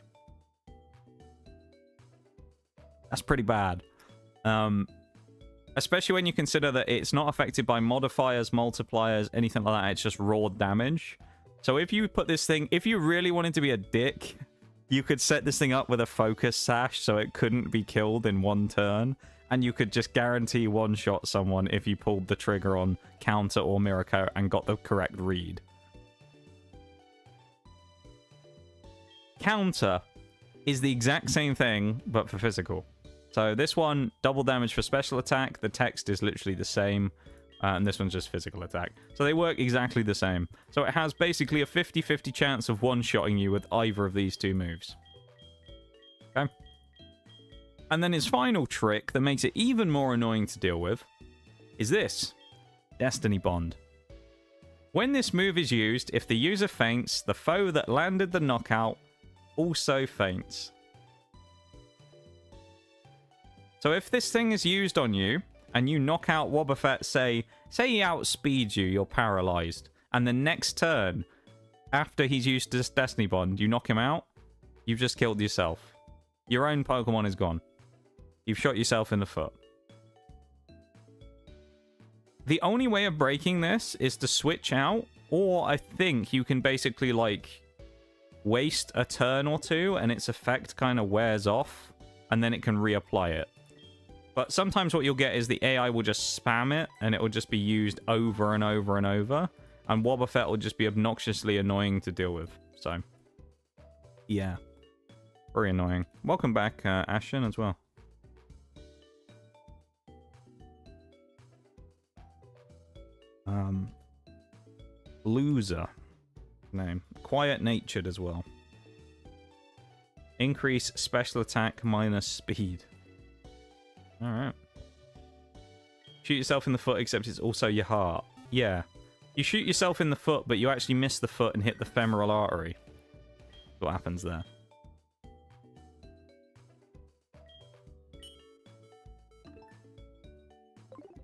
That's pretty bad. Especially when you consider that it's not affected by modifiers, multipliers, anything like that. It's just raw damage. So if you put this thing... If you really wanted to be a dick, you could set this thing up with a focus sash so it couldn't be killed in one turn. And you could just guarantee one-shot someone if you pulled the trigger on Counter or Mirror Coat and got the correct read. Counter is the exact same thing, but for physical. So this one, double damage for special attack. The text is literally the same. And this one's just physical attack. So they work exactly the same. So it has basically a 50-50 chance of one-shotting you with either of these two moves. Okay? And then its final trick that makes it even more annoying to deal with is this. Destiny Bond. When this move is used, if the user faints, the foe that landed the knockout also faints. So if this thing is used on you, and you knock out Wobbuffet, say he outspeeds you, you're paralyzed, and the next turn, after he's used this Destiny Bond, you knock him out, you've just killed yourself. Your own Pokemon is gone. You've shot yourself in the foot. The only way of breaking this is to switch out, or I think you can basically, like, waste a turn or two and its effect kind of wears off, and then it can reapply it. But sometimes what you'll get is the AI will just spam it, and it will just be used over and over and over, and Wobbuffet will just be obnoxiously annoying to deal with. So, yeah. Very annoying. Welcome back, Ashen, as well. Loser. Name. Quiet-natured as well. Increase special attack minus speed. Alright. Shoot yourself in the foot, except it's also your heart. Yeah. You shoot yourself in the foot, but you actually miss the foot and hit the femoral artery. That's what happens there.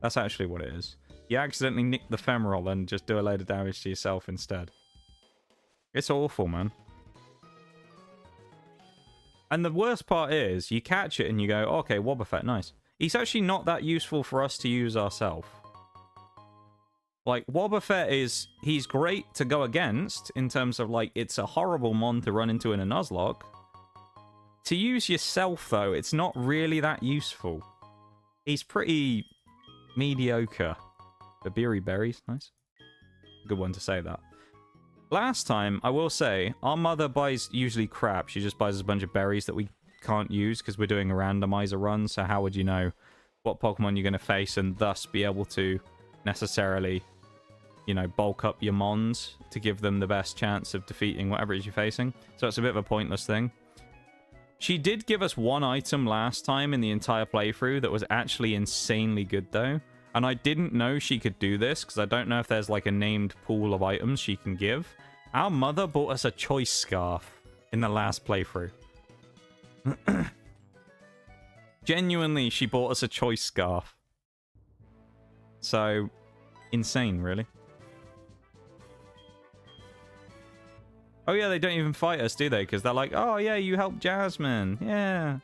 That's actually what it is. You accidentally nick the femoral and just do a load of damage to yourself instead. It's awful, man. And the worst part is, you catch it and you go, oh, okay, Wobbuffet, nice. He's actually not that useful for us to use ourselves. Like, Wobbuffet he's great to go against in terms of, like, it's a horrible mon to run into in a nuzlocke. To use yourself, though, it's not really that useful. He's pretty mediocre. The beery berries, nice. Good one to say that. Last time, I will say, our mother buys usually crap. She just buys us a bunch of berries that we can't use because we're doing a randomizer run. So how would you know what Pokemon you're going to face and thus be able to necessarily, you know, bulk up your mons to give them the best chance of defeating whatever it is you're facing? So it's a bit of a pointless thing. She did give us one item last time in the entire playthrough that was actually insanely good, though. And I didn't know she could do this, because I don't know if there's, like, a named pool of items she can give. Our mother bought us a choice scarf in the last playthrough. Genuinely, she bought us a choice scarf. So, insane, really. Oh yeah, they don't even fight us, do they? Because they're like, oh yeah, you helped Jasmine. Yeah.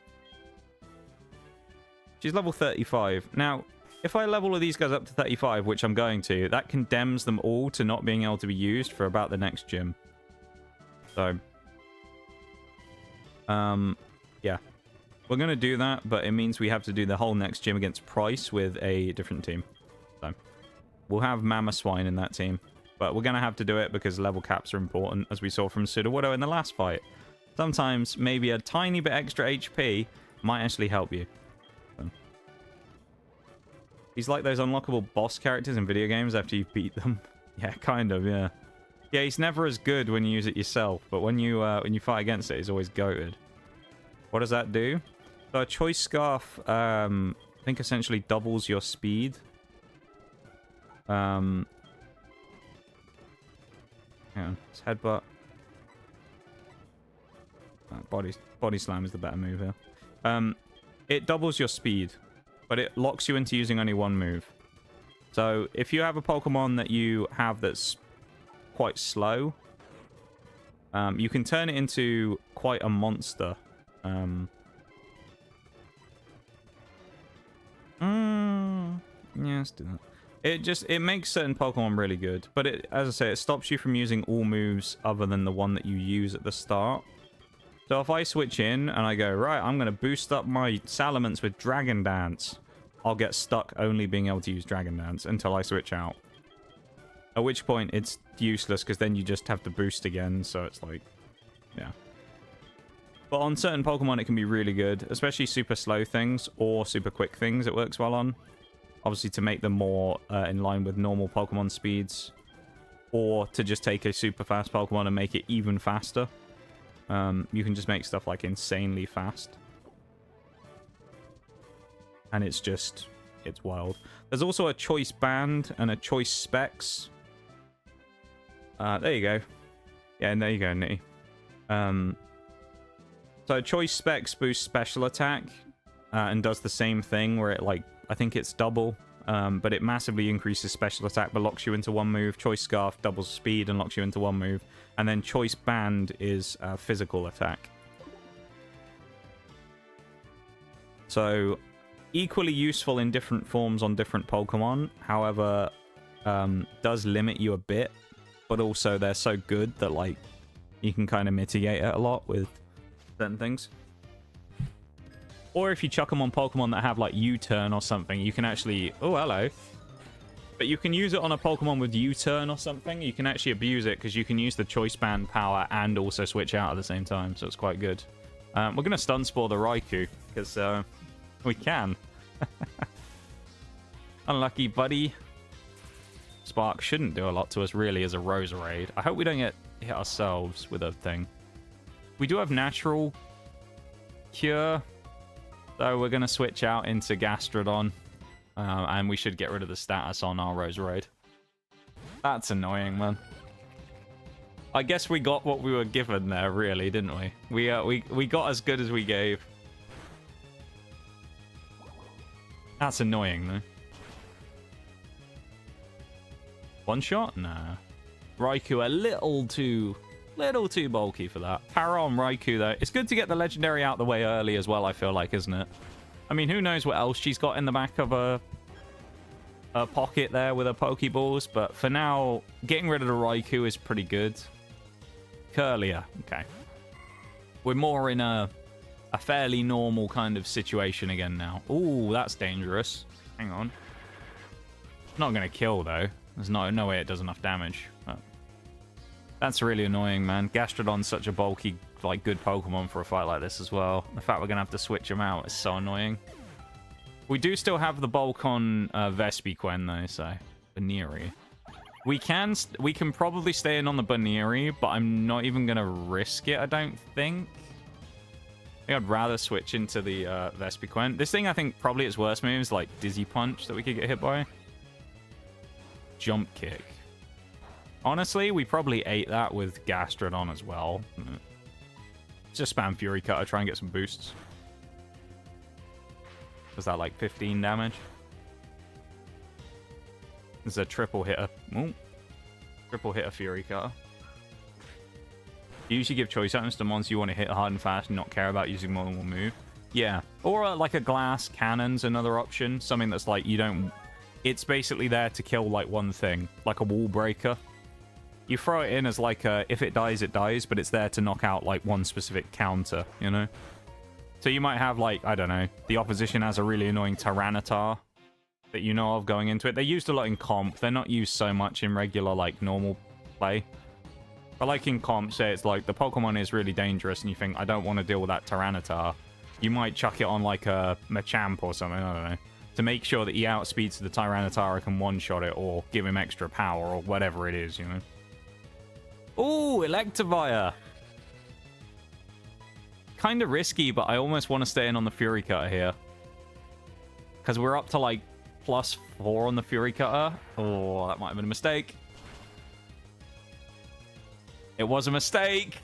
She's level 35. Now, if I level all these guys up to 35, which I'm going to, that condemns them all to not being able to be used for about the next gym. So, yeah. We're going to do that, but it means we have to do the whole next gym against Price with a different team. So, we'll have Mamoswine in that team. But we're going to have to do it because level caps are important, as we saw from Sudowoodo in the last fight. Sometimes, maybe a tiny bit extra HP might actually help you. So. He's like those unlockable boss characters in video games after you beat them. Yeah, kind of, yeah. Yeah, he's never as good when you use it yourself, but when you fight against it, he's always goated. What does that do? So a choice scarf, I think essentially doubles your speed. Hang on, it's headbutt. Body slam is the better move here. It doubles your speed, but it locks you into using only one move. So if you have a Pokemon that you have that's quite slow, you can turn it into quite a monster. Yeah, let's do that. It makes certain Pokemon really good, but as I say, it stops you from using all moves other than the one that you use at the start. So if I switch in and I go, right, I'm going to boost up my Salamence with Dragon Dance, I'll get stuck only being able to use Dragon Dance until I switch out. At which point it's useless because then you just have to boost again, so it's like, yeah. But on certain Pokemon it can be really good, especially super slow things or super quick things it works well on. Obviously to make them more in line with normal Pokemon speeds, or to just take a super fast Pokemon and make it even faster. You can just make stuff like insanely fast. And it's wild. There's also a choice band and a choice specs. There you go. Yeah, and there you go, Nitty. So choice specs boosts special attack and does the same thing where it, like, I think it's double, but it massively increases special attack but locks you into one move. Choice Scarf doubles speed and locks you into one move. And then Choice Band is physical attack. So equally useful in different forms on different Pokemon. However, does limit you a bit, but also they're so good that like you can kind of mitigate it a lot with certain things. Or if you chuck them on Pokemon that have like U-turn or something, you can actually... Oh, hello. But you can use it on a Pokemon with U-turn or something. You can actually abuse it because you can use the Choice Band power and also switch out at the same time. So it's quite good. We're going to Stun Spore the Raikou because we can. Unlucky, buddy. Spark shouldn't do a lot to us really as a Roserade. I hope we don't get hit ourselves with a thing. We do have Natural Cure. So we're going to switch out into Gastrodon. And we should get rid of the status on our Roserade. That's annoying, man. I guess we got what we were given there, really, didn't we? We got as good as we gave. That's annoying, though. One shot? Nah. Raikou a little too bulky for that. Power on Raikou, though. It's good to get the legendary out the way early as well, I feel like, isn't it? I mean, who knows what else she's got in the back of a pocket there with her Pokeballs, but for now, getting rid of the Raikou is pretty good. Curlier. Okay. We're more in a fairly normal kind of situation again now. Ooh, that's dangerous. Hang on. Not going to kill, though. There's no way it does enough damage. But that's really annoying, man. Gastrodon's such a bulky, like, good Pokemon for a fight like this as well. The fact we're going to have to switch him out is so annoying. We do still have the bulk on Vespiquen, though, so... Baneri. We can probably stay in on the Baneri, but I'm not even going to risk it, I don't think. I think I'd rather switch into the Vespiquen. This thing, I think, probably its worst move is, like, Dizzy Punch that we could get hit by. Jump Kick. Honestly, we probably ate that with Gastrodon as well. Just spam Fury Cutter, try and get some boosts. Was that like 15 damage? There's a triple hitter. Ooh. Triple hitter Fury Cutter. You usually give choice items to monsters you want to hit hard and fast and not care about using more than one move. Yeah. Or like a glass cannon's another option. Something that's like you don't... It's basically there to kill like one thing. Like a wall breaker. You throw it in as like a... If it dies, it dies. But it's there to knock out like one specific counter, you know? So you might have, like, I don't know, the opposition has a really annoying Tyranitar that you know of going into it. They're used a lot in comp. They're not used so much in regular, like, normal play. But, like, in comp, say it's like the Pokemon is really dangerous and you think, I don't want to deal with that Tyranitar. You might chuck it on, like, a Machamp or something, I don't know, to make sure that he outspeeds the Tyranitar and can one-shot it or give him extra power or whatever it is, you know? Ooh, Electivire! Kind of risky, but I almost want to stay in on the Fury Cutter here. Because we're up to, like, +4 on the Fury Cutter. Oh, that might have been a mistake. It was a mistake!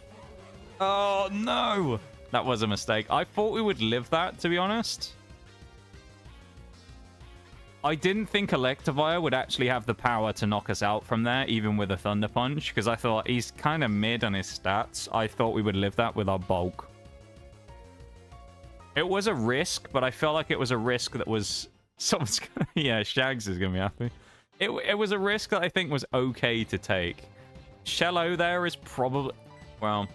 Oh, no! That was a mistake. I thought we would live that, to be honest. I didn't think Electivire would actually have the power to knock us out from there, even with a Thunder Punch, because I thought he's kind of mid on his stats. I thought we would live that with our bulk. It was a risk, but I felt like it was a risk that was... Someone's gonna... Yeah, Shags is going to be happy. It was a risk that I think was okay to take. Shello there is probably... Well,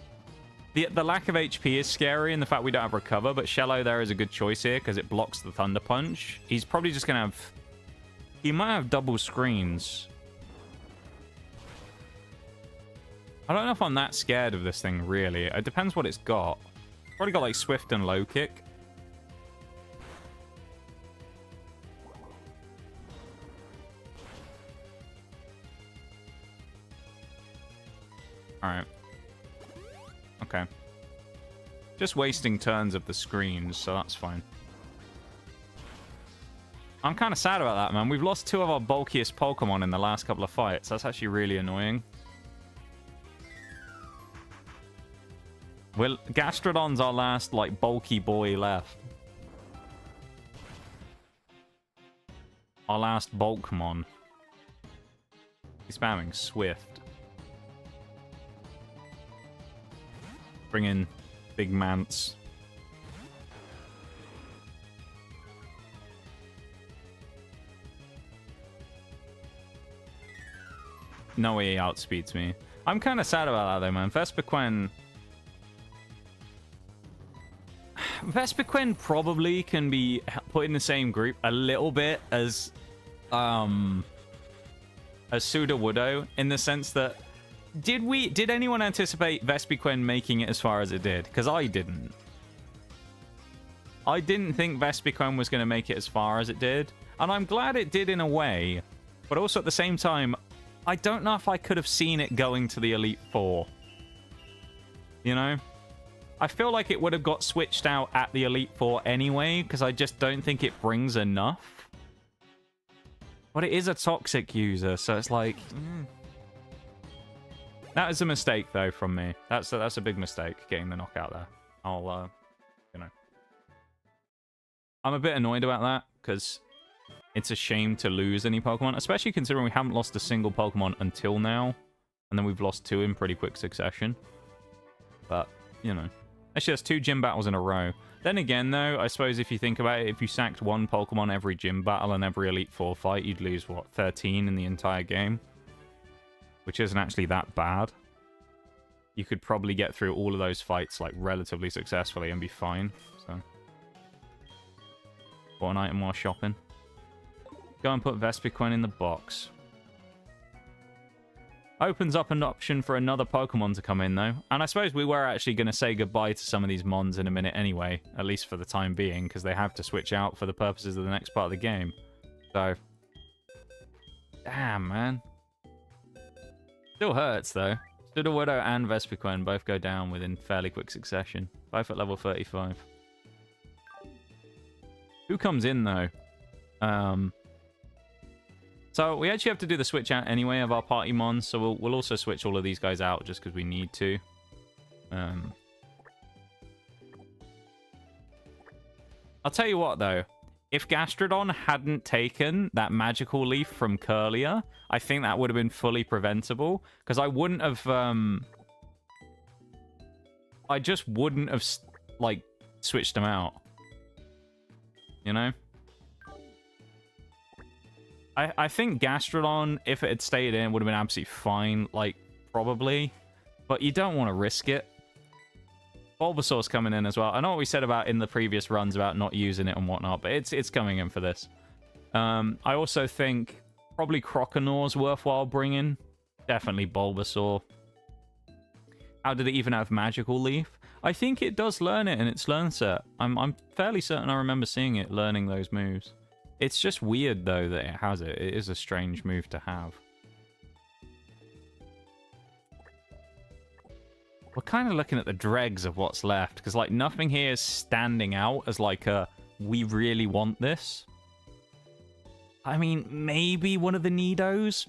the lack of HP is scary, and the fact we don't have Recover, but Shello there is a good choice here, because it blocks the Thunder Punch. He's probably just going to have... He might have double screens. I don't know if I'm that scared of this thing, really. It depends what it's got. Probably got, like, Swift and Low Kick. Alright. Okay. Just wasting turns of the screens, so that's fine. I'm kind of sad about that, man. We've lost 2 of our bulkiest Pokemon in the last couple of fights. That's actually really annoying. Well, Gastrodon's our last, like, bulky boy left. Our last Bulkmon. He's spamming Swift. Bring in Big Mance. no way he outspeeds me. I'm kind of sad about that, though, man. Vespiquen probably can be put in the same group a little bit as Sudowoodo, in the sense that did anyone anticipate Vespiquen making it as far as it did? Because I didn't. I didn't think Vespiquen was going to make it as far as it did, and I'm glad it did in a way, but also at the same time, I don't know if I could have seen it going to the Elite Four. You know? I feel like it would have got switched out at the Elite Four anyway, because I just don't think it brings enough. But it is a toxic user, so it's like... That is a mistake, though, from me. That's a big mistake, getting the knockout there. I'll, you know... I'm a bit annoyed about that, because it's a shame to lose any Pokemon, especially considering we haven't lost a single Pokemon until now, and then we've lost 2 in pretty quick succession. But, you know. Actually, that's 2 gym battles in a row. Then again, though, I suppose if you think about it, if you sacked 1 Pokemon every gym battle and every Elite Four fight, you'd lose, what, 13 in the entire game? Which isn't actually that bad. You could probably get through all of those fights, like, relatively successfully and be fine, so... Bought an item while shopping. Go and put Vespiquen in the box. Opens up an option for another Pokemon to come in, though. And I suppose we were actually going to say goodbye to some of these Mons in a minute anyway, at least for the time being, because they have to switch out for the purposes of the next part of the game. So... Damn, man. Still hurts, though. Sudowoodo and Vespiquen both go down within fairly quick succession. Both at level 35. Who comes in, though? So we actually have to do the switch out anyway of our party mons, so we'll also switch all of these guys out just because we need to. I'll tell you what, though. If Gastrodon hadn't taken that magical leaf from Curlier, I think that would have been fully preventable, because I wouldn't have... I just wouldn't have, like, switched them out. You know? I think Gastrodon, if it had stayed in, would have been absolutely fine, like, probably. But you don't want to risk it. Bulbasaur's coming in as well. I know what we said about in the previous runs about not using it and whatnot, but it's coming in for this. I also think probably Croconaur's worthwhile bringing. Definitely Bulbasaur. How did it even have Magical Leaf? I think it does learn it in its learn set. I'm fairly certain I remember seeing it learning those moves. It's just weird, though, that it has it. It is a strange move to have. We're kind of looking at the dregs of what's left, because, like, nothing here is standing out as, like, we really want this. I mean, maybe one of the Nidos?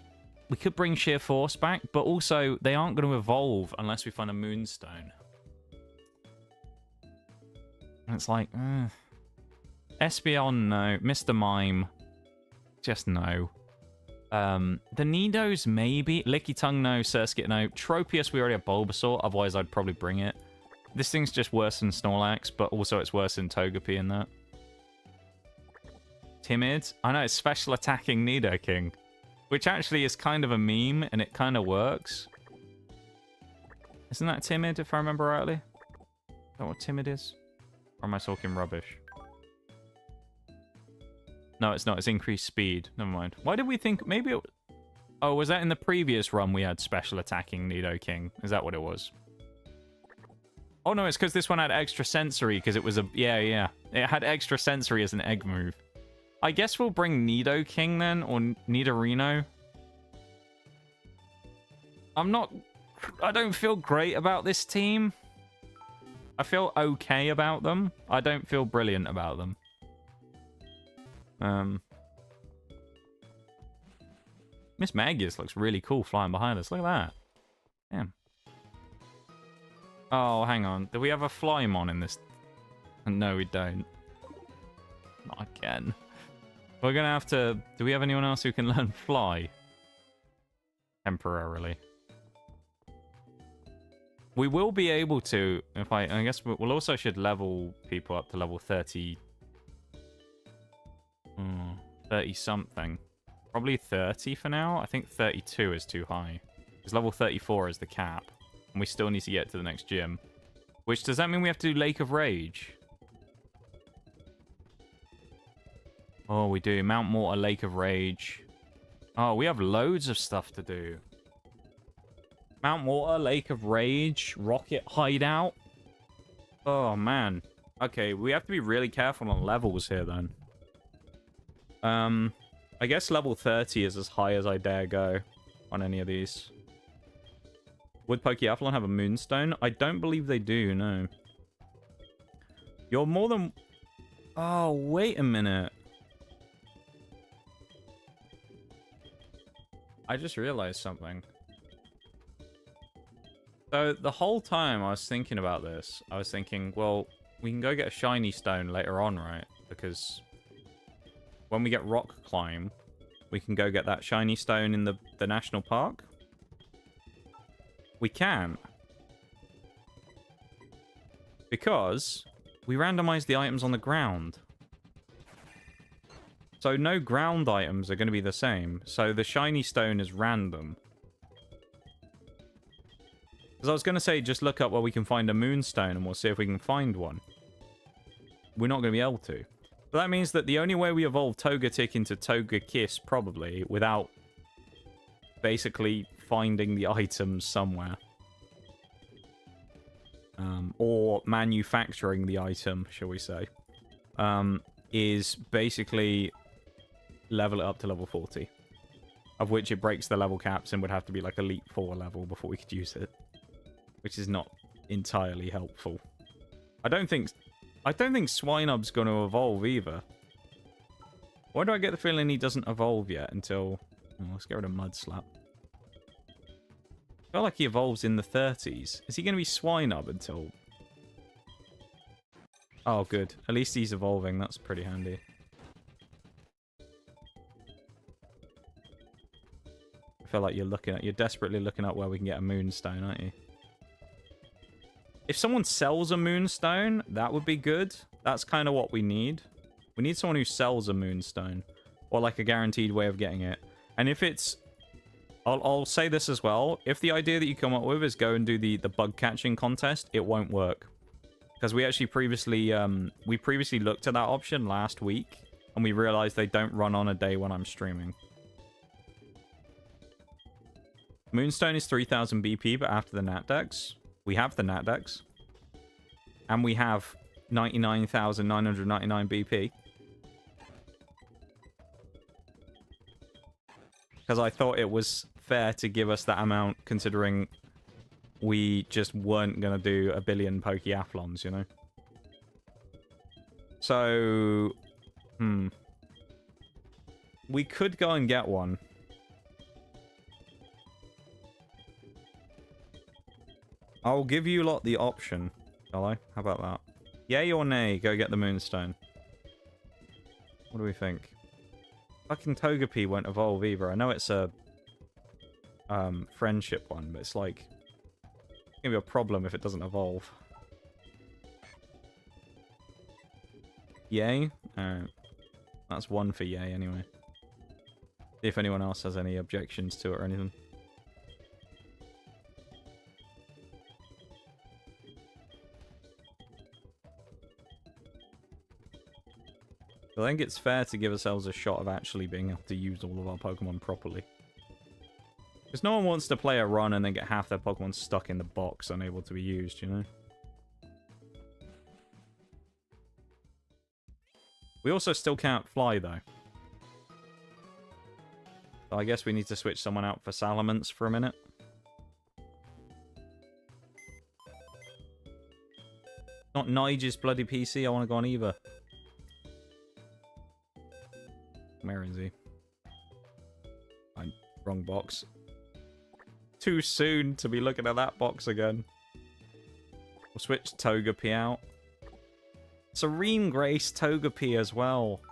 We could bring Sheer Force back, but also, they aren't going to evolve unless we find a Moonstone. And it's like, Espeon, no. Mr. Mime, just no. The Nidos, maybe. Lickitung, no. Surskit, no. Tropius, we already have Bulbasaur, otherwise I'd probably bring it. This thing's just worse than Snorlax, but also it's worse than Togepi in that. Timid? I know, it's special attacking Nidoking, which actually is kind of a meme, and it kind of works. Isn't that Timid, if I remember rightly? Is that what Timid is? Or am I talking rubbish? No, it's not. It's increased speed. Never mind. Why did we think... Maybe it... Oh, was that in the previous run we had special attacking Nidoking? Is that what it was? Oh, no, it's because this one had extra sensory, because it was a... Yeah. It had extra sensory as an egg move. I guess we'll bring Nidoking then, or Nidorino. I don't feel great about this team. I feel okay about them. I don't feel brilliant about them. Miss Magius looks really cool flying behind us. Look at that. Damn. Oh, hang on. Do we have a Flymon in this? No, we don't. Not again. We're going to have to... Do we have anyone else who can learn Fly? Temporarily. We will be able to... If I guess we'll also should level people up to level 30... 30 something. Probably 30 for now. I think 32 is too high. Because level 34 is the cap. And we still need to get to the next gym. Which, does that mean we have to do Lake of Rage? Oh, we do. Mount Mortar, Lake of Rage. Oh, we have loads of stuff to do. Mount Mortar, Lake of Rage, Rocket Hideout. Oh, man. Okay, we have to be really careful on levels here, then. I guess level 30 is as high as I dare go on any of these. Would Pokeathlon have a Moonstone? I don't believe they do, no. You're more than... Oh, wait a minute. I just realized something. So, the whole time I was thinking about this, I was thinking, well, we can go get a shiny stone later on, right? Because when we get Rock Climb, we can go get that shiny stone in the national park. We can. Because we randomize the items on the ground. So no ground items are going to be the same. So the shiny stone is random. Because I was going to say, just look up where we can find a moonstone and we'll see if we can find one. We're not going to be able to. But that means that the only way we evolve Togetic into Togekiss, probably, without basically finding the items somewhere. Or manufacturing the item, shall we say. Is basically level it up to level 40. Of which it breaks the level caps and would have to be like Elite 4 level before we could use it. Which is not entirely helpful. I don't think Swinub's going to evolve either. Why do I get the feeling he doesn't evolve yet until... Oh, let's get rid of Mudslap. I feel like he evolves in the 30s. Is he going to be Swinub until... Oh, good. At least he's evolving. That's pretty handy. I feel like you're desperately looking at where we can get a Moonstone, aren't you? If someone sells a Moonstone, that would be good. That's kind of what we need. We need someone who sells a Moonstone. Or like a guaranteed way of getting it. And if it's... I'll say this as well. If the idea that you come up with is go and do the bug catching contest, it won't work. Because we actually previously looked at that option last week. And we realized they don't run on a day when I'm streaming. Moonstone is 3000 BP, but after the Nat Dex... We have the Nat Dex. And we have 99,999 BP. Because I thought it was fair to give us that amount, considering we just weren't going to do a billion Pokeathlons, you know? So... We could go and get one. I'll give you lot the option, shall I? How about that? Yay or nay, go get the Moonstone. What do we think? Fucking Togepi won't evolve either. I know it's a friendship one, but it's like... It's gonna be a problem if it doesn't evolve. Yay? Alright. That's one for yay anyway. See if anyone else has any objections to it or anything. I think it's fair to give ourselves a shot of actually being able to use all of our Pokemon properly. Because no one wants to play a run and then get half their Pokemon stuck in the box, unable to be used, you know? We also still can't fly, though. So I guess we need to switch someone out for Salamence for a minute. Not Nigel's bloody PC, I want to go on Eva. Where is he? Wrong box. Too soon to be looking at that box again. We'll switch Togepi out. Serene Grace Togepi as well.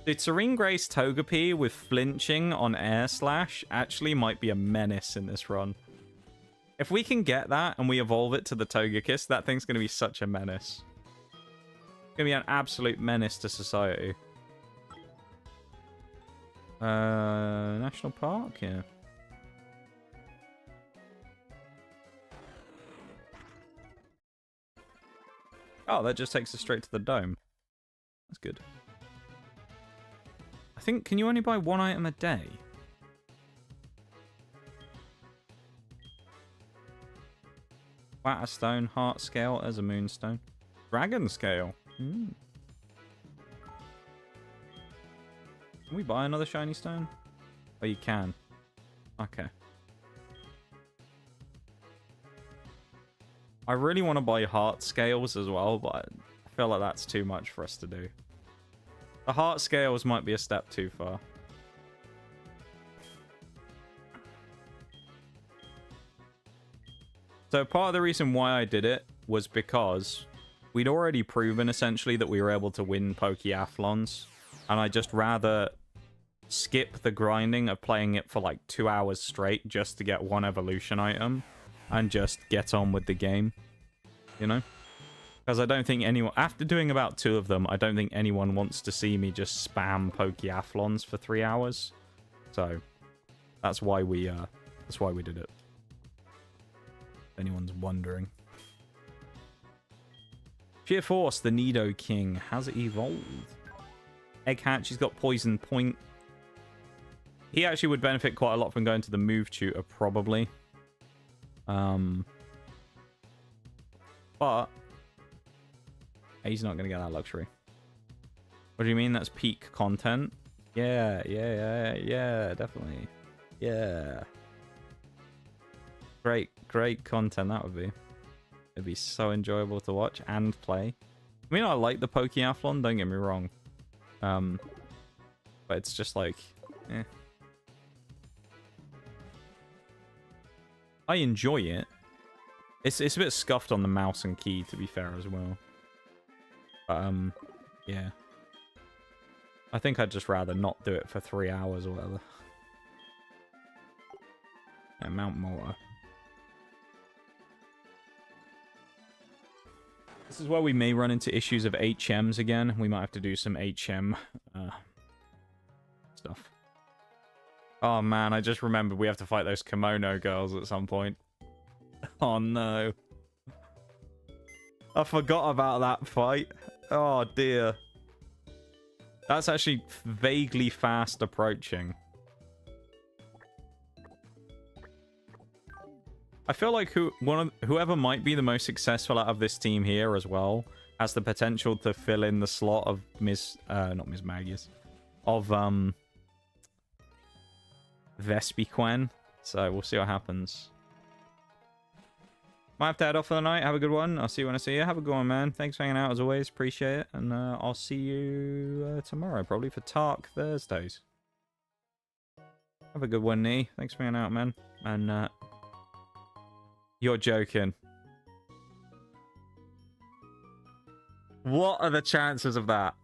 Dude, Serene Grace Togepi with flinching on Air Slash actually might be a menace in this run. If we can get that and we evolve it to the Togekiss, that thing's going to be such a menace. It's going to be an absolute menace to society. National Park? Yeah. Oh, that just takes us straight to the dome. That's good. I think, can you only buy one item a day? Water stone, heart scale as a moonstone. Dragon scale. Can we buy another shiny stone? Oh, you can. Okay. I really want to buy heart scales as well, but I feel like that's too much for us to do. The heart scales might be a step too far. So part of the reason why I did it was because we'd already proven essentially that we were able to win Pokeathlons, and I just rather skip the grinding of playing it for like 2 hours straight just to get one evolution item and just get on with the game, you know? Because I don't think anyone, after doing about 2 of them, I don't think anyone wants to see me just spam Pokeathlons for 3 hours. So that's why we did it. If anyone's wondering. Sheer Force, the Nido King, has evolved. Egg Hatch, he's got Poison Point. He actually would benefit quite a lot from going to the Move Tutor, probably. But he's not going to get that luxury. What do you mean? That's peak content? Yeah, definitely. Yeah. Great content that would be. It'd be so enjoyable to watch and play. I mean, I like the Pokeathlon, don't get me wrong. But it's just like, eh. I enjoy it. It's a bit scuffed on the mouse and key, to be fair, as well. But, yeah. I think I'd just rather not do it for 3 hours or whatever. Yeah, Mount Malta. This is where we may run into issues of HMs again. We might have to do some HM stuff. Oh man, I just remembered we have to fight those kimono girls at some point. Oh no. I forgot about that fight. Oh dear. That's actually vaguely fast approaching. I feel like whoever might be the most successful out of this team here as well has the potential to fill in the slot of not Miss Magius, of Vespiquen. So we'll see what happens. Might have to head off for the night. Have a good one. I'll see you when I see you. Have a good one, man. Thanks for hanging out as always. Appreciate it. And I'll see you tomorrow, probably for Tark Thursdays. Have a good one, Nee. Thanks for hanging out, man. And you're joking. What are the chances of that?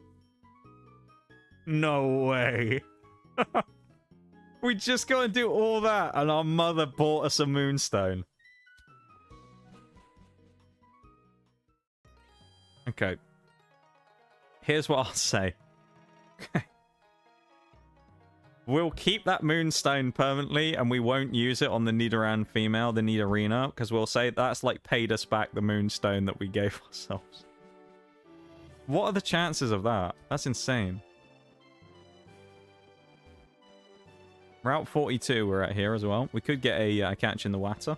No way. We just got to do all that and our mother bought us a moonstone. Okay. Here's what I'll say. Okay. We'll keep that moonstone permanently and we won't use it on the Nidoran female, the Nidorina, because we'll say that's like paid us back the moonstone that we gave ourselves. What are the chances of that? That's insane. Route 42 we're at here as well. We could get a catch in the water.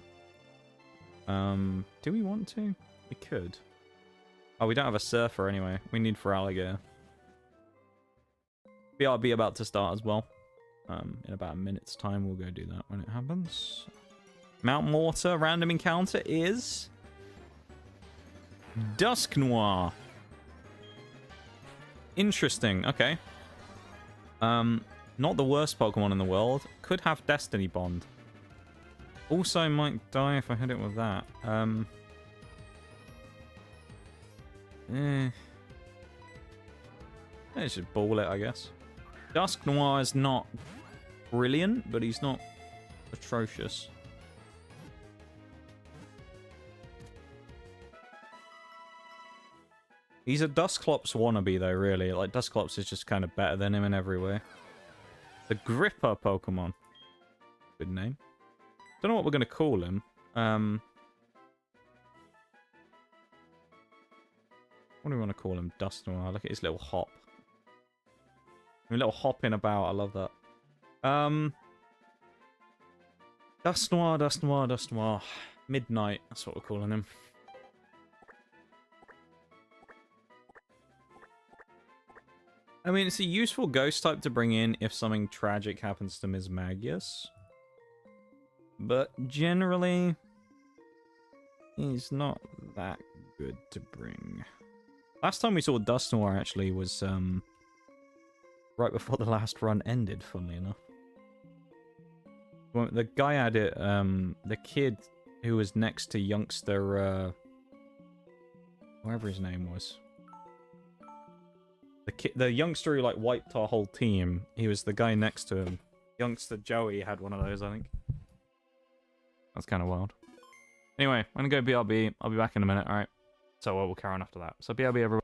Do we want to? We could. Oh, we don't have a surfer anyway. We need for alligator. BRB about to start as well. In about a minute's time, we'll go do that when it happens. Mount Mortar random encounter is Dusknoir. Interesting. Okay. Not the worst Pokemon in the world. Could have Destiny Bond. Also might die if I hit it with that. I should ball it, I guess. Dusknoir is not brilliant, but he's not atrocious. He's a Dusclops wannabe, though, really. Like, Dusclops is just kind of better than him in every way. The Gripper Pokemon. Good name. Don't know what we're going to call him. What do we want to call him? Dusknoir. Look at his little hop. A little hopping about. I love that. Dusknoir, Dusknoir, Dusknoir. Midnight. That's what we're calling him. I mean, it's a useful ghost type to bring in if something tragic happens to Ms. Magius. But generally, he's not that good to bring. Last time we saw Dusknoir, actually, was right before the last run ended, funnily enough. Well, the guy had it, the kid who was next to youngster, whatever his name was. The youngster who, like, wiped our whole team, he was the guy next to him. Youngster Joey had one of those, I think. That's kind of wild. Anyway, I'm going to go BRB. I'll be back in a minute, alright? So we'll carry on after that. So BRB, everyone.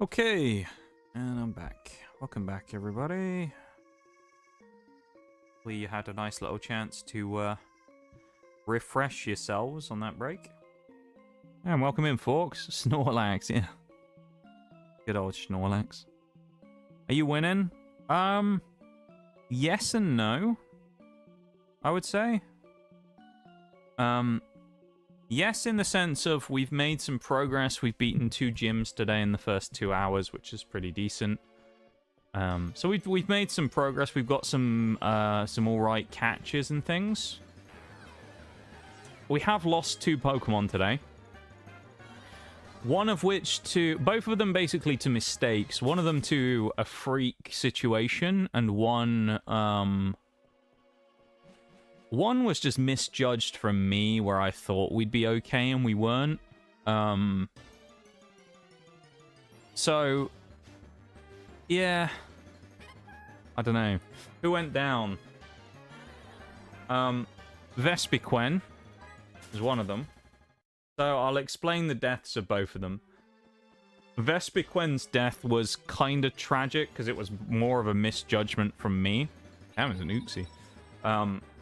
Okay, and I'm back. Welcome back, everybody. We had a nice little chance to refresh yourselves on that break. And welcome in, folks. Snorlax, yeah. Good old Snorlax. Are you winning? Yes and no, I would say. Yes, in the sense of we've made some progress. We've beaten 2 gyms today in the first 2 hours, which is pretty decent. So we've made some progress. We've got some alright catches and things. We have lost 2 Pokemon today. One of which both of them basically to mistakes. One of them to a freak situation, and one was just misjudged from me, where I thought we'd be okay and we weren't. So, yeah. I don't know. Who went down? Vespiquen is one of them. So I'll explain the deaths of both of them. Vespiquen's death was kind of tragic, because it was more of a misjudgment from me. That was an oopsie.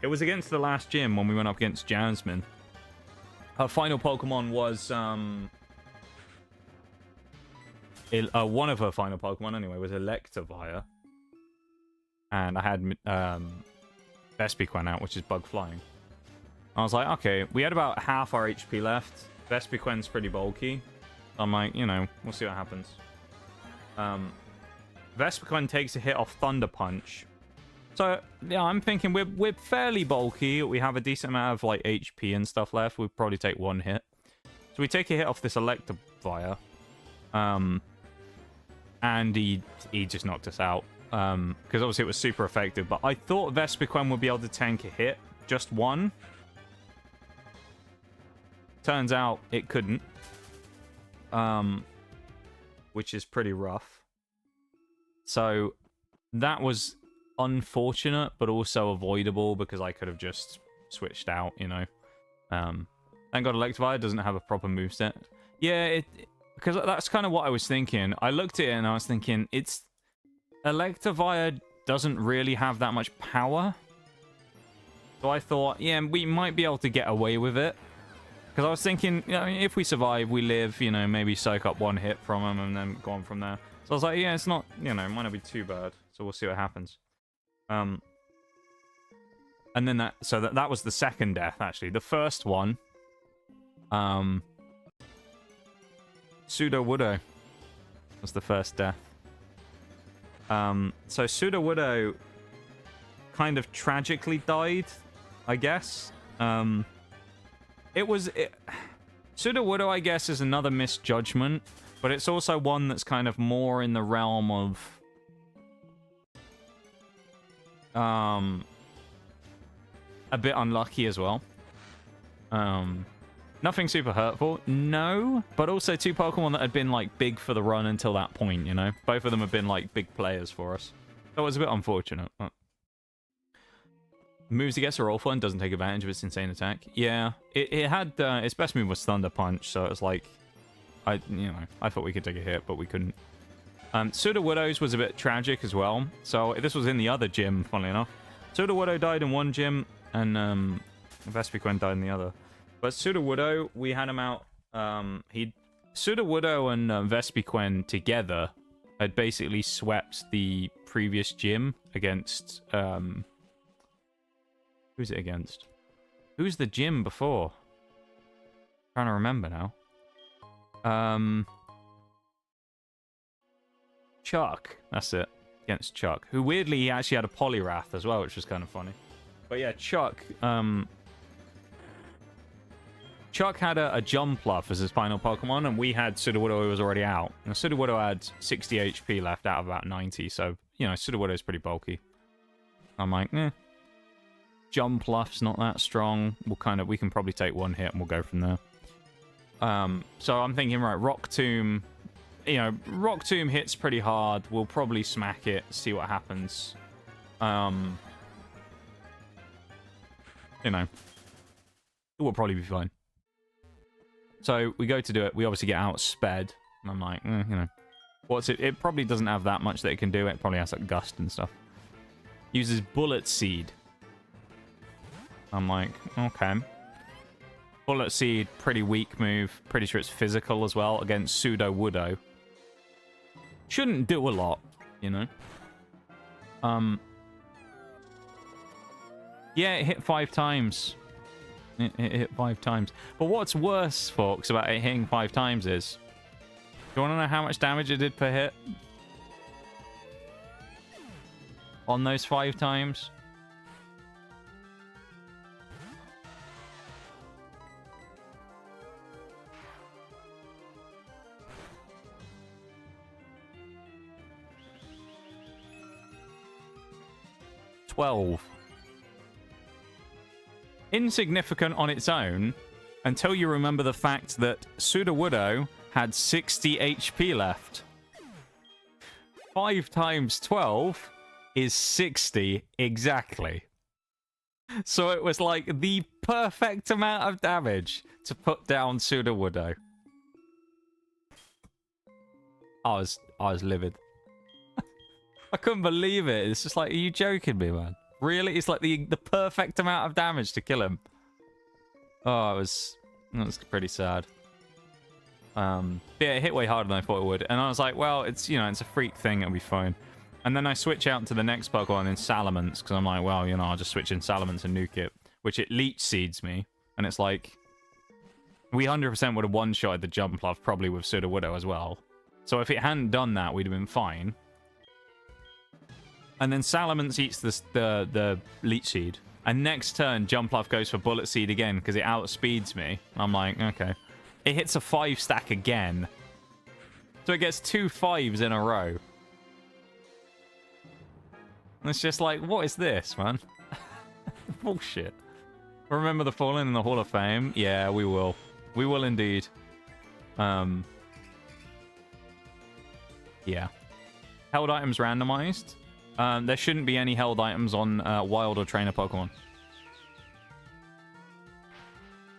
It was against the last gym when we went up against Jasmine. Her final Pokemon was... one of her final Pokemon, anyway, was Electivire. And I had Vespiquen out, which is Bug Flying. I was like, okay, we had about half our HP left. Vespiquen's pretty bulky. I'm like, you know, we'll see what happens. Vespiquen takes a hit off Thunder Punch. So, yeah, I'm thinking we're fairly bulky. We have a decent amount of, like, HP and stuff left. We'd probably take 1 hit. So we take a hit off this Electivire. And he just knocked us out. Because obviously it was super effective. But I thought Vespiquen would be able to tank a hit. Just 1. Turns out it couldn't. Which is pretty rough. So that was unfortunate, but also avoidable, because I could have just switched out, you know. Thank God Electivire doesn't have a proper moveset. Yeah, because that's kind of what I was thinking. I looked at it and I was thinking, Electivire doesn't really have that much power. So I thought, yeah, we might be able to get away with it. Because I was thinking, you know, if we survive, we live, you know, maybe soak up 1 hit from him and then go on from there. So I was like, yeah, it's not, you know, it might not be too bad. So we'll see what happens. And then that was the second death, actually. The first one, Sudowoodo was the first death. So Sudowoodo kind of tragically died, I guess. Sudowoodo, I guess, is another misjudgment, but it's also one that's kind of more in the realm of a bit unlucky as well. Nothing super hurtful, no, but also 2 Pokemon that had been like big for the run until that point, you know. Both of them have been like big players for us. That was a bit unfortunate. But... moves against a roll and doesn't take advantage of its insane attack. Yeah, it had its best move was Thunder Punch, so it was like I thought we could take a hit, but we couldn't. Sudowoodo's was a bit tragic as well. So this was in the other gym, funnily enough. Sudowoodo died in one gym, and Vespiquen died in the other. But Sudowoodo, we had him out. Sudowoodo and Vespiquen together had basically swept the previous gym against. Who's it against? Who's the gym before? Trying to remember now. Chuck. That's it. Against Chuck. Who weirdly he actually had a Poliwrath as well, which was kind of funny. But yeah, Chuck. Chuck had a Jumpluff as his final Pokemon, and we had Sudowoodo who was already out. Now, Sudowoodo had 60 HP left out of about 90, so, you know, Sudowoodo's pretty bulky. I'm like, eh. Jumpluff's not that strong. We can probably take 1 hit and we'll go from there. So I'm thinking, right, Rock Tomb. You know, Rock Tomb hits pretty hard. We'll probably smack it, see what happens. You know, it will probably be fine. So we go to do it. We obviously get outsped. And I'm like, you know. What's it? It probably doesn't have that much that it can do. It probably has like gust and stuff. Uses bullet seed. I'm like, okay. Bullet seed, pretty weak move. Pretty sure it's physical as well against Pseudo Woodo. Shouldn't do a lot, you know. Yeah, it hit 5 times. It hit 5 times. But what's worse, folks, about it hitting 5 times is... Do you want to know how much damage it did per hit? On those 5 times? $12. Insignificant on its own until you remember the fact that Sudowoodo had 60 HP left. 5 times 12 is 60 exactly. So it was like the perfect amount of damage to put down Sudowoodo. I was livid. I couldn't believe it. It's just like, are you joking me, man? Really? It's like the perfect amount of damage to kill him. Oh, it was pretty sad. Yeah, it hit way harder than I thought it would. And I was like, well, it's, you know, it's a freak thing. It'll be fine. And then I switch out to the next Pokemon in Salamence, because I'm like, well, you know, I'll just switch in Salamence and nuke it, which it leech seeds me. And it's like, we 100% would have one-shotted the Jumpluff probably with Sudowoodo as well. So if it hadn't done that, we'd have been fine. And then Salamence eats the Leech Seed. And next turn, Jumpluff goes for Bullet Seed again because it outspeeds me. I'm like, okay. It hits a 5-stack again. So it gets 2 5s in a row. And it's just like, what is this, man? Bullshit. Remember the Fallen in the Hall of Fame? Yeah, we will. We will indeed. Yeah. Held items randomized. There shouldn't be any held items on wild or trainer Pokemon.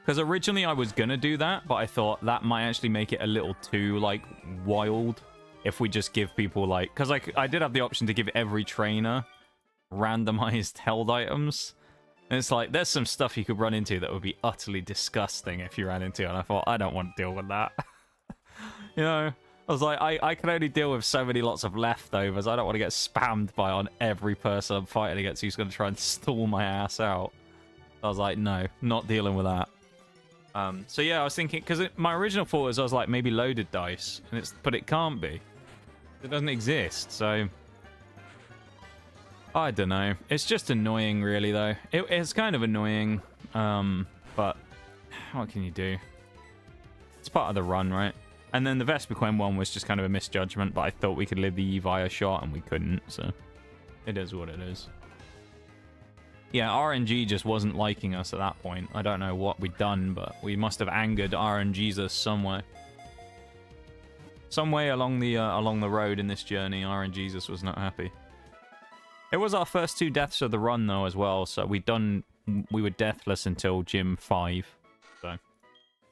Because originally I was going to do that, but I thought that might actually make it a little too, like, wild. If we just give people, like... Because I did have the option to give every trainer randomized held items. And it's like, there's some stuff you could run into that would be utterly disgusting if you ran into it. And I thought, I don't want to deal with that. You know? I was like, I can only deal with so many lots of leftovers. I don't want to get spammed by on every person I'm fighting against who's going to try and stall my ass out. I was like, no, not dealing with that. So yeah, I was thinking, because my original thought was, I was like, maybe loaded dice. But it can't be. It doesn't exist, so... I don't know. It's just annoying, really, though. It's kind of annoying, but what can you do? It's part of the run, right? And then the Vespiquen one was just kind of a misjudgment, but I thought we could live the Evia shot, and we couldn't, so... It is what it is. Yeah, RNG just wasn't liking us at that point. I don't know what we'd done, but we must have angered RNGesus some way. Some way along the road in this journey, RNGesus was not happy. It was our first 2 deaths of the run, though, as well, so we were deathless until Gym 5. So,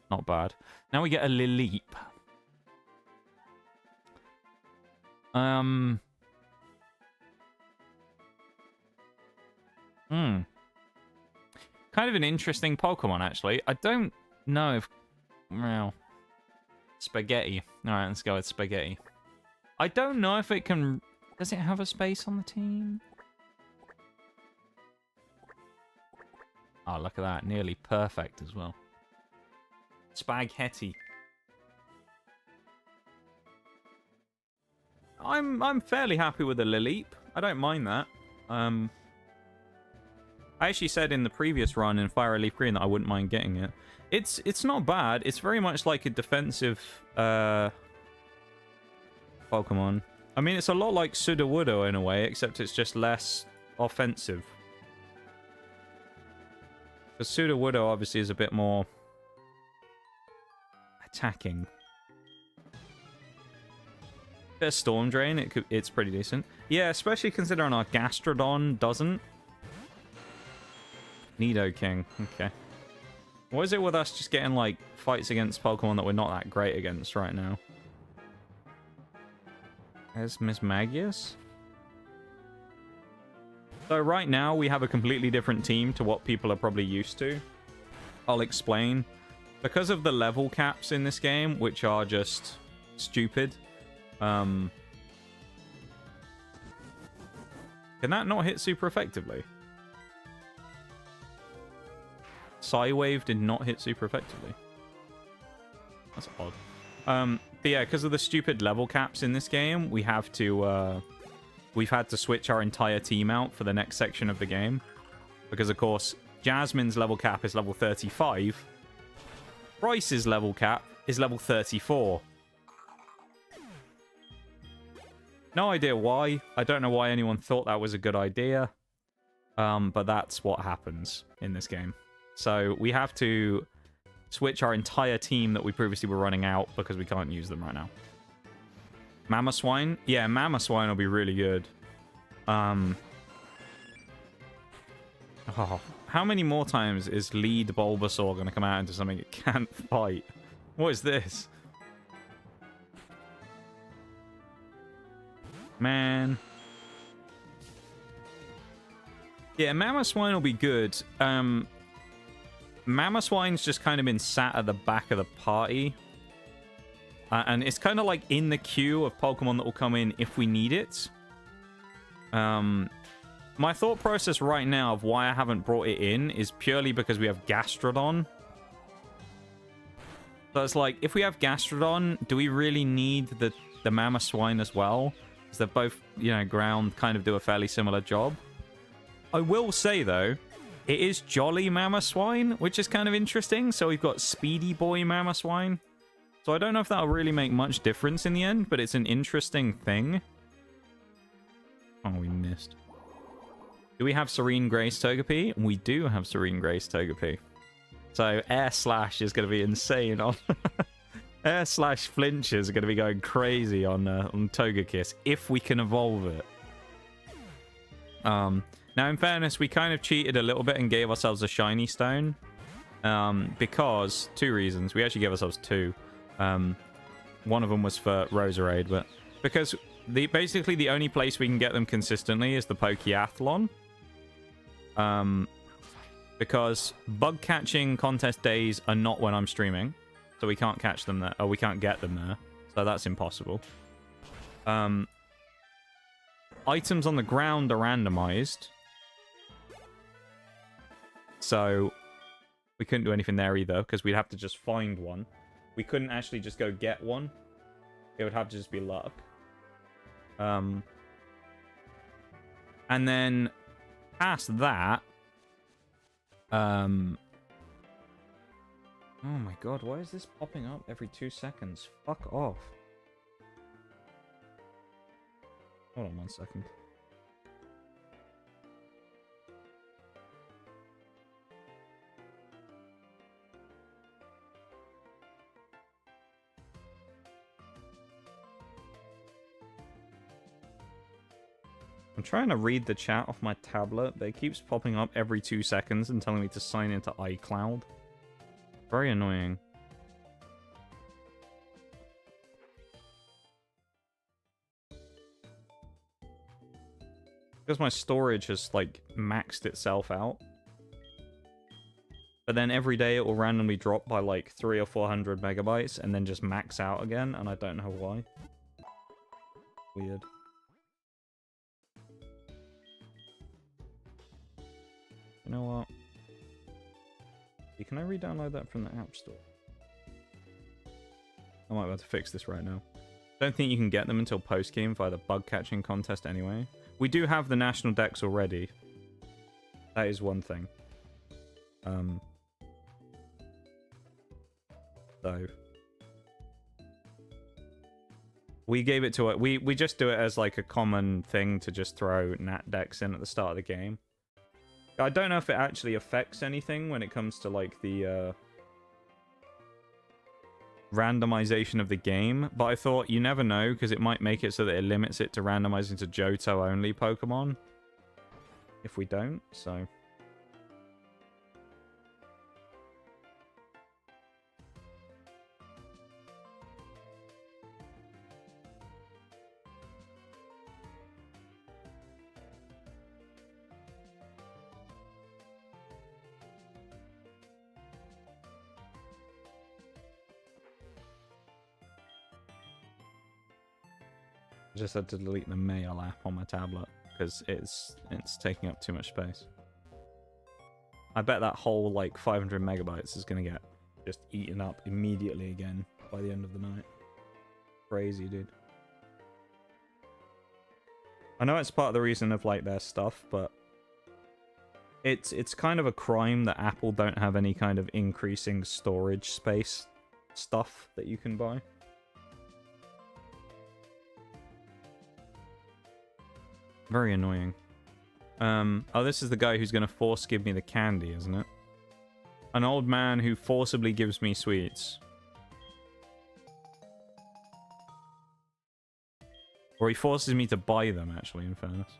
not bad. Now we get a Lileep. Kind of an interesting Pokemon, actually. I don't know if... Well... Spaghetti. Alright, let's go with Spaghetti. I don't know if it can... Does it have a space on the team? Oh, look at that. Nearly perfect as well. Spaghetti. I'm fairly happy with the Lileep. I don't mind that. I actually said in the previous run in Fire Leaf Green that I wouldn't mind getting it. It's not bad. It's very much like a defensive Pokemon. I mean, it's a lot like Sudowoodo in a way, except it's just less offensive. Because Sudowoodo obviously is a bit more attacking. Bit of Storm Drain, it's pretty decent. Yeah, especially considering our Gastrodon doesn't. Nidoking, okay. What is it with us just getting, like, fights against Pokemon that we're not that great against right now? As Miss Magius. So right now we have a completely different team to what people are probably used to. I'll explain. Because of the level caps in this game, which are just stupid. Can that not hit super effectively? Psywave did not hit super effectively. That's odd. But yeah, because of the stupid level caps in this game, we have to, we've had to switch our entire team out for the next section of the game. Because, of course, Jasmine's level cap is level 35. Bryce's level cap is level 34. No idea why. I don't know why anyone thought that was a good idea. But that's what happens in this game. So we have to switch our entire team that we previously were running out because we can't use them right now. Mama Swine? Yeah, Mama Swine will be really good. Oh, how many more times is lead Bulbasaur going to come out into something it can't fight? What is this? Man. Yeah, Mama Swine will be good. Mama Swine's just kind of been sat at the back of the party. And it's kind of like in the queue of Pokemon that will come in if we need it. My thought process right now of why I haven't brought it in is purely because we have Gastrodon. So it's like, if we have Gastrodon, do we really need the Mama Swine as well? Because they're both, you know, ground kind of do a fairly similar job. I will say, though, it is Jolly Mama Swine, which is kind of interesting. So we've got Speedy Boy Mama Swine. So I don't know if that'll really make much difference in the end, but it's an interesting thing. Oh, we missed. Do we have Serene Grace Togepi? We do have Serene Grace Togepi. So Air Slash is going to be insane on... Air Slash flinches are going to be going crazy on Togekiss if we can evolve it. Now, in fairness, we kind of cheated a little bit and gave ourselves a shiny stone. Because... two reasons. We actually gave ourselves two. One of them was for Roserade, but... because basically the only place we can get them consistently is the Pokeathlon. Because bug catching contest days are not when I'm streaming. So we can't catch them there. Or we can't get them there. So that's impossible. Items on the ground are randomized. So we couldn't do anything there either, because we'd have to just find one. We couldn't actually just go get one. It would have to just be luck. And then past that... oh my god, why is this popping up every 2 seconds? Fuck off. Hold on 1 second. I'm trying to read the chat off my tablet, but it keeps popping up every 2 seconds and telling me to sign into iCloud. Very annoying. Because my storage has, like, maxed itself out. But then every day it will randomly drop by, like, 300 or 400 megabytes and then just max out again, and I don't know why. Weird. You know what? Can I re-download that from the App Store? I might be able to fix this right now. Don't think you can get them until post-game via the bug catching contest anyway. We do have the national decks already. That is one thing. So we gave it to it. We just do it as like a common thing to just throw nat decks in at the start of the game. I don't know if it actually affects anything when it comes to, like, the randomization of the game, but I thought you never know, because it might make it so that it limits it to randomizing to Johto-only Pokemon. If we don't, so... I just had to delete the mail app on my tablet because it's taking up too much space. I bet that whole like 500 megabytes is gonna get just eaten up immediately again by the end of the night. Crazy, dude. I know it's part of the reason of like their stuff, but it's kind of a crime that Apple don't have any kind of increasing storage space stuff that you can buy. Very annoying. Oh, this is the guy who's going to force give me the candy, isn't it? An old man who forcibly gives me sweets. Or he forces me to buy them, actually, in fairness.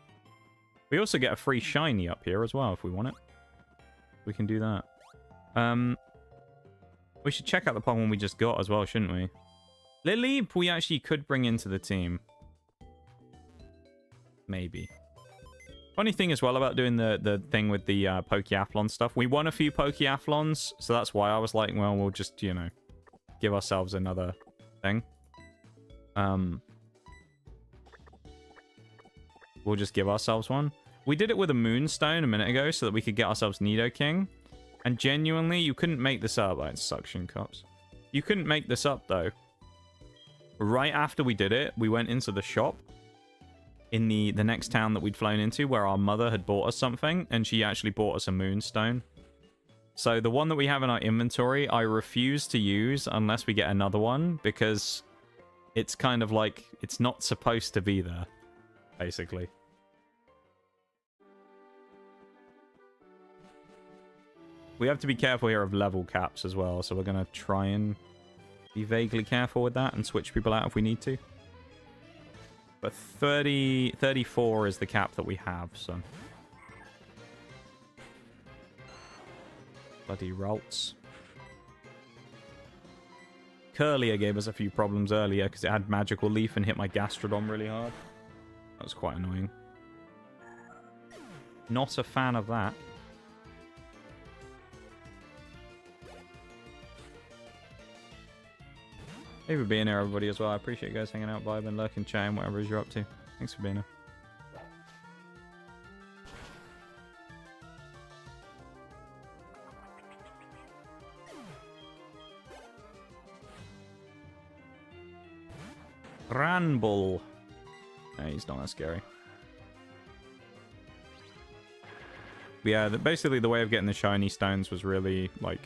We also get a free shiny up here as well, if we want it. We can do that. We should check out the Pokemon we just got as well, shouldn't we? Lileep, we actually could bring into the team. Maybe. Funny thing as well about doing the thing with the Pokeathlon stuff. We won a few Pokeathlons, so that's why I was like, well, we'll just, you know, give ourselves another thing. We'll just give ourselves one. We did it with a Moonstone a minute ago so that we could get ourselves Nidoking. And genuinely, you couldn't make this up. Like, suction cups. You couldn't make this up, though. Right after we did it, we went into the shop in the next town that we'd flown into where our mother had bought us something, and she actually bought us a Moonstone. So the one that we have in our inventory, I refuse to use unless we get another one, because it's kind of like, it's not supposed to be there, basically. We have to be careful here of level caps as well, so we're going to try and be vaguely careful with that and switch people out if we need to. But 34 is the cap that we have, so. Bloody Ralts. Curlier gave us a few problems earlier because it had Magical Leaf and hit my Gastrodon really hard. That was quite annoying. Not a fan of that. Thank you for being here, everybody, as well. I appreciate you guys hanging out, vibing, lurking, chatting, whatever it is you're up to. Thanks for being here. Ranbull. No, he's not that scary. But yeah, basically the way of getting the shiny stones was really, like,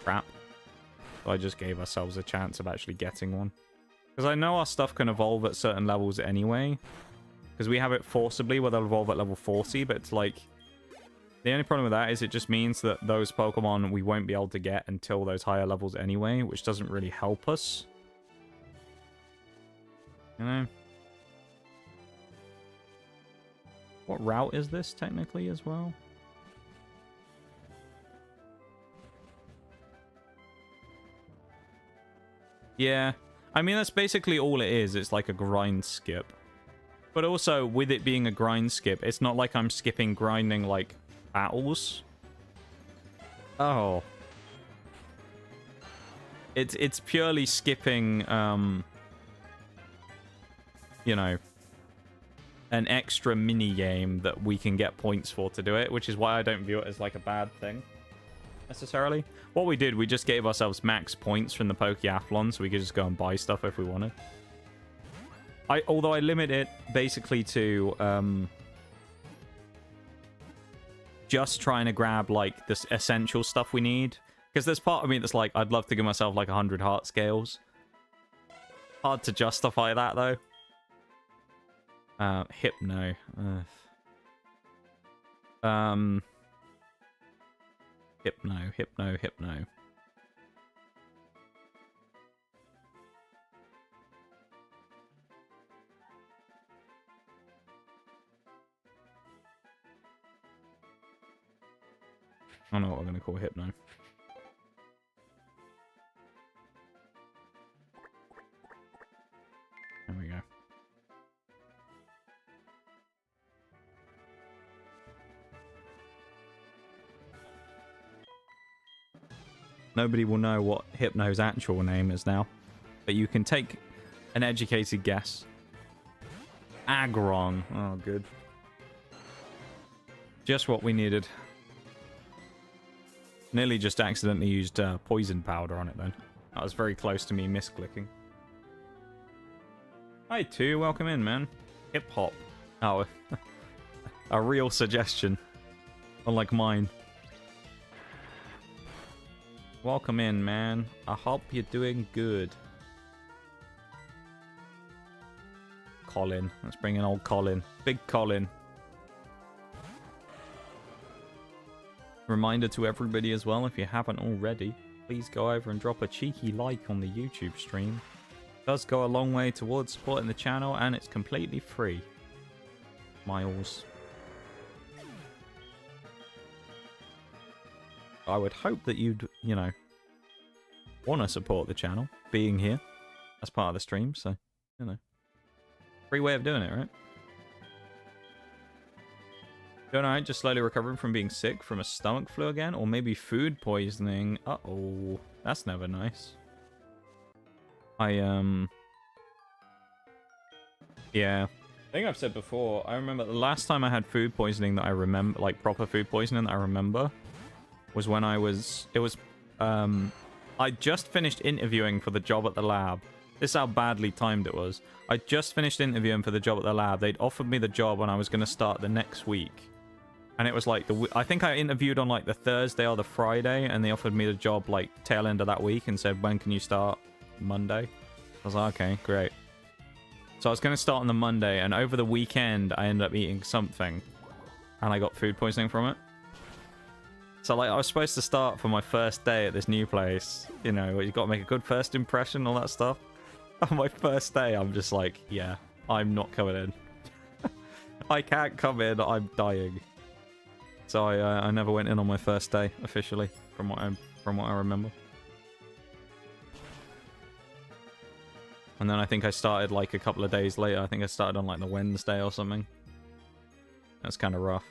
crap. So I just gave ourselves a chance of actually getting one. Because I know our stuff can evolve at certain levels anyway. Because we have it forcibly where they'll evolve at level 40, but it's like... The only problem with that is it just means that those Pokemon we won't be able to get until those higher levels anyway, which doesn't really help us. You know? What route is this, technically, as well? Yeah. I mean, that's basically all it is. It's like a grind skip. But also, with it being a grind skip, it's not like I'm skipping grinding, like, battles. Oh. It's purely skipping, you know, an extra mini-game that we can get points for to do it, which is why I don't view it as, like, a bad thing, necessarily. What we did, we just gave ourselves max points from the Pokeathlon, so we could just go and buy stuff if we wanted. Although I limit it, basically, to, just trying to grab, like, this essential stuff we need. Because there's part of me that's like, I'd love to give myself, like, 100 heart scales. Hard to justify that, though. Hypno. Hypno. I don't know what we're going to call Hypno. There we go. Nobody will know what Hypno's actual name is now, but you can take an educated guess. Aggron. Oh, good. Just what we needed. Nearly just accidentally used poison powder on it then. That was very close to me misclicking. Hi, too. Welcome in, man. Hip hop. Oh, a real suggestion. Unlike mine. Welcome in, man. I hope you're doing good. Colin. Let's bring in old Colin. Big Colin. Reminder to everybody as well, if you haven't already, please go over and drop a cheeky like on the YouTube stream. It does go a long way towards supporting the channel, and it's completely free. Miles. I would hope that you'd, you know, want to support the channel, being here as part of the stream, so, you know. Free way of doing it, right? Doing alright, just slowly recovering from being sick from a stomach flu again, or maybe food poisoning. Uh-oh, that's never nice. Yeah. I think I've said before, I remember the last time I had food poisoning that I remember, like proper food poisoning that I remember, was when I just finished interviewing for the job at the lab. This is how badly timed it was. I just finished interviewing for the job at the lab. They'd offered me the job and I was going to start the next week. And it was like, I think I interviewed on like the Thursday or the Friday, and they offered me the job like tail end of that week and said, when can you start? Monday? I was like, okay, great. So I was going to start on the Monday, and over the weekend, I ended up eating something. And I got food poisoning from it. So, like, I was supposed to start for my first day at this new place. You know, you've got to make a good first impression, all that stuff. On my first day, I'm just like, yeah, I'm not coming in. I can't come in, I'm dying. So I never went in on my first day, officially, from what I remember. And then I think I started, like, a couple of days later. I think I started on, like, the Wednesday or something. That's kind of rough.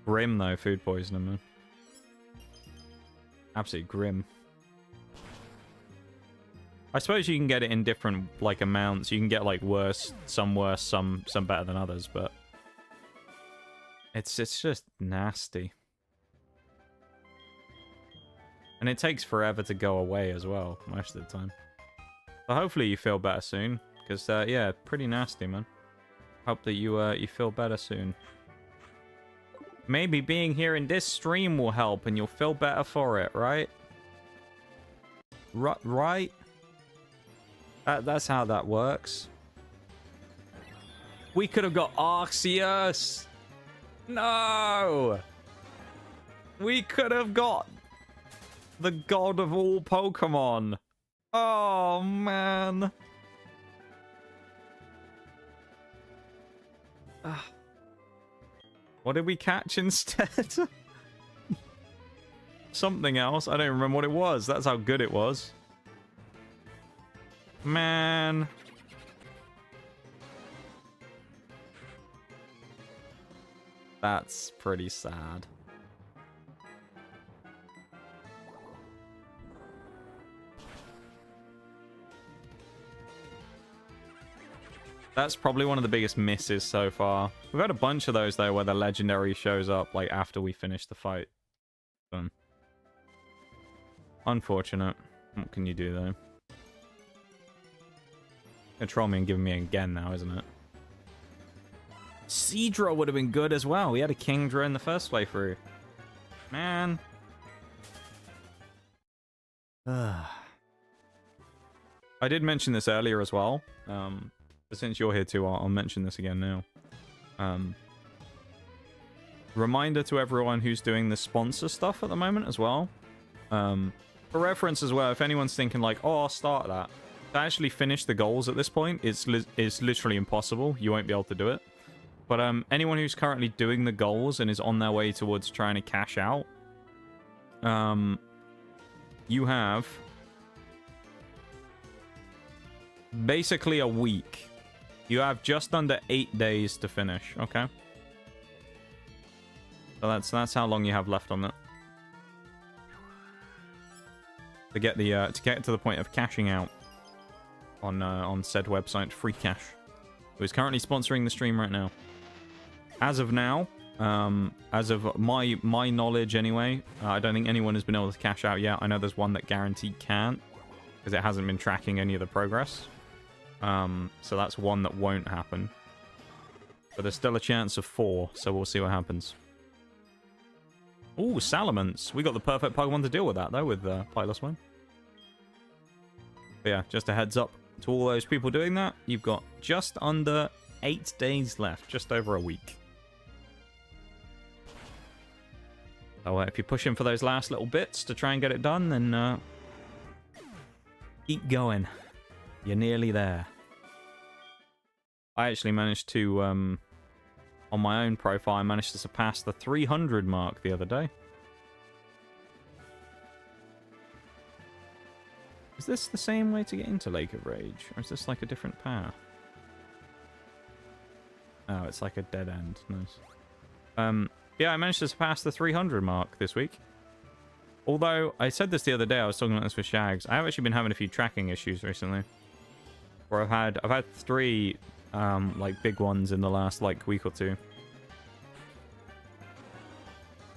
Grim, though, food poisoning, man. Absolutely grim. I suppose you can get it in different, like, amounts. You can get, like, worse, some better than others, but... It's just nasty. And it takes forever to go away as well, most of the time. So hopefully you feel better soon. Because, yeah, pretty nasty, man. Hope that you feel better soon. Maybe being here in this stream will help and you'll feel better for it, right? Right? That's how that works. We could have got Arceus! No! We could have got the god of all Pokemon. Oh, man. What did we catch instead? Something else. I don't remember what it was. That's how good it was. Man. That's pretty sad. That's probably one of the biggest misses so far. We've had a bunch of those, though, where the legendary shows up, like, after we finish the fight. Unfortunate. What can you do, though? Gonna troll me and give me again now, isn't it? Seadra would have been good as well. We had a Kingdra in the first playthrough. Man. I did mention this earlier as well. But since you're here too, I'll mention this again now. Reminder to everyone who's doing the sponsor stuff at the moment as well. For reference as well, if anyone's thinking like, oh, I'll start that. To actually finish the goals at this point, it's literally impossible. You won't be able to do it. But anyone who's currently doing the goals and is on their way towards trying to cash out, you have basically a week. You have just under 8 days to finish, okay? So that's how long you have left on it. To get to the point of cashing out on said website, free cash. who is currently sponsoring the stream right now. As of now, as of my knowledge anyway, I don't think anyone has been able to cash out yet. I know there's one that guaranteed can't, because it hasn't been tracking any of the progress. So that's one that won't happen. But there's still a chance of 4, so we'll see what happens. Ooh, Salamence. We got the perfect Pokemon to deal with that, though, with Pilot Swim. But yeah, just a heads up to all those people doing that. You've got just under 8 days left, just over a week. So if you're pushing for those last little bits to try and get it done, then keep going. You're nearly there. I actually managed to, on my own profile, I managed to surpass the 300 mark the other day. Is this the same way to get into Lake of Rage? Or is this like a different path? Oh, it's like a dead end. Nice. Yeah, I managed to surpass the 300 mark this week. Although, I said this the other day, I was talking about this with Shags. I have actually been having a few tracking issues recently. Where I've had 3, like, big ones in the last, like, week or 2.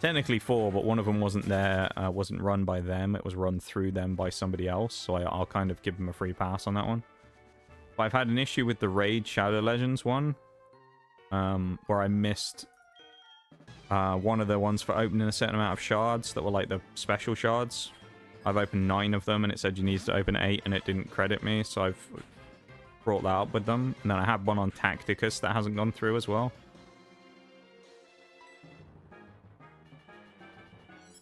Technically 4, but one of them wasn't there, wasn't run by them. It was run through them by somebody else, so I'll kind of give them a free pass on that one. But I've had an issue with the Raid Shadow Legends one, where I missed one of the ones for opening a certain amount of shards that were like the special shards. I've opened 9 of them, and it said you need to open 8, and it didn't credit me, so I've brought that up with them. And then I had one on Tacticus that hasn't gone through as well.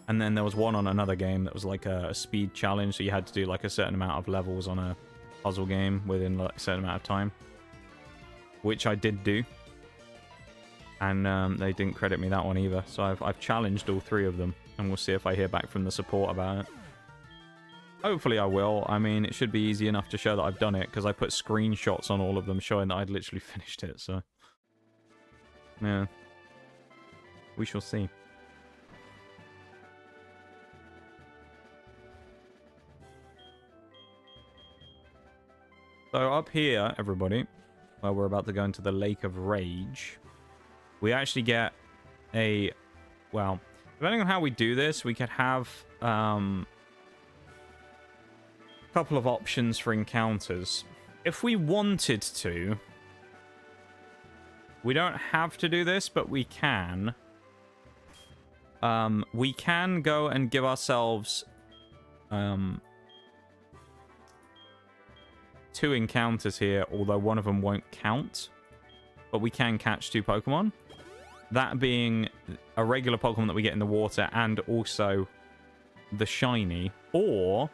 And then there was one on another game that was like a speed challenge, so you had to do like a certain amount of levels on a puzzle game within like a certain amount of time. Which I did do. And they didn't credit me that one either. So I've challenged all 3 of them, and we'll see if I hear back from the support about it. Hopefully I will. I mean, it should be easy enough to show that I've done it, because I put screenshots on all of them showing that I'd literally finished it, so... yeah. We shall see. So up here, everybody, where we're about to go into the Lake of Rage, we actually get a... well, depending on how we do this, we could have a couple of options for encounters. If we wanted to, we don't have to do this, but we can. We can go and give ourselves 2 encounters here, although one of them won't count. But we can catch 2 Pokemon. That being a regular Pokemon that we get in the water, and also the shiny. Or,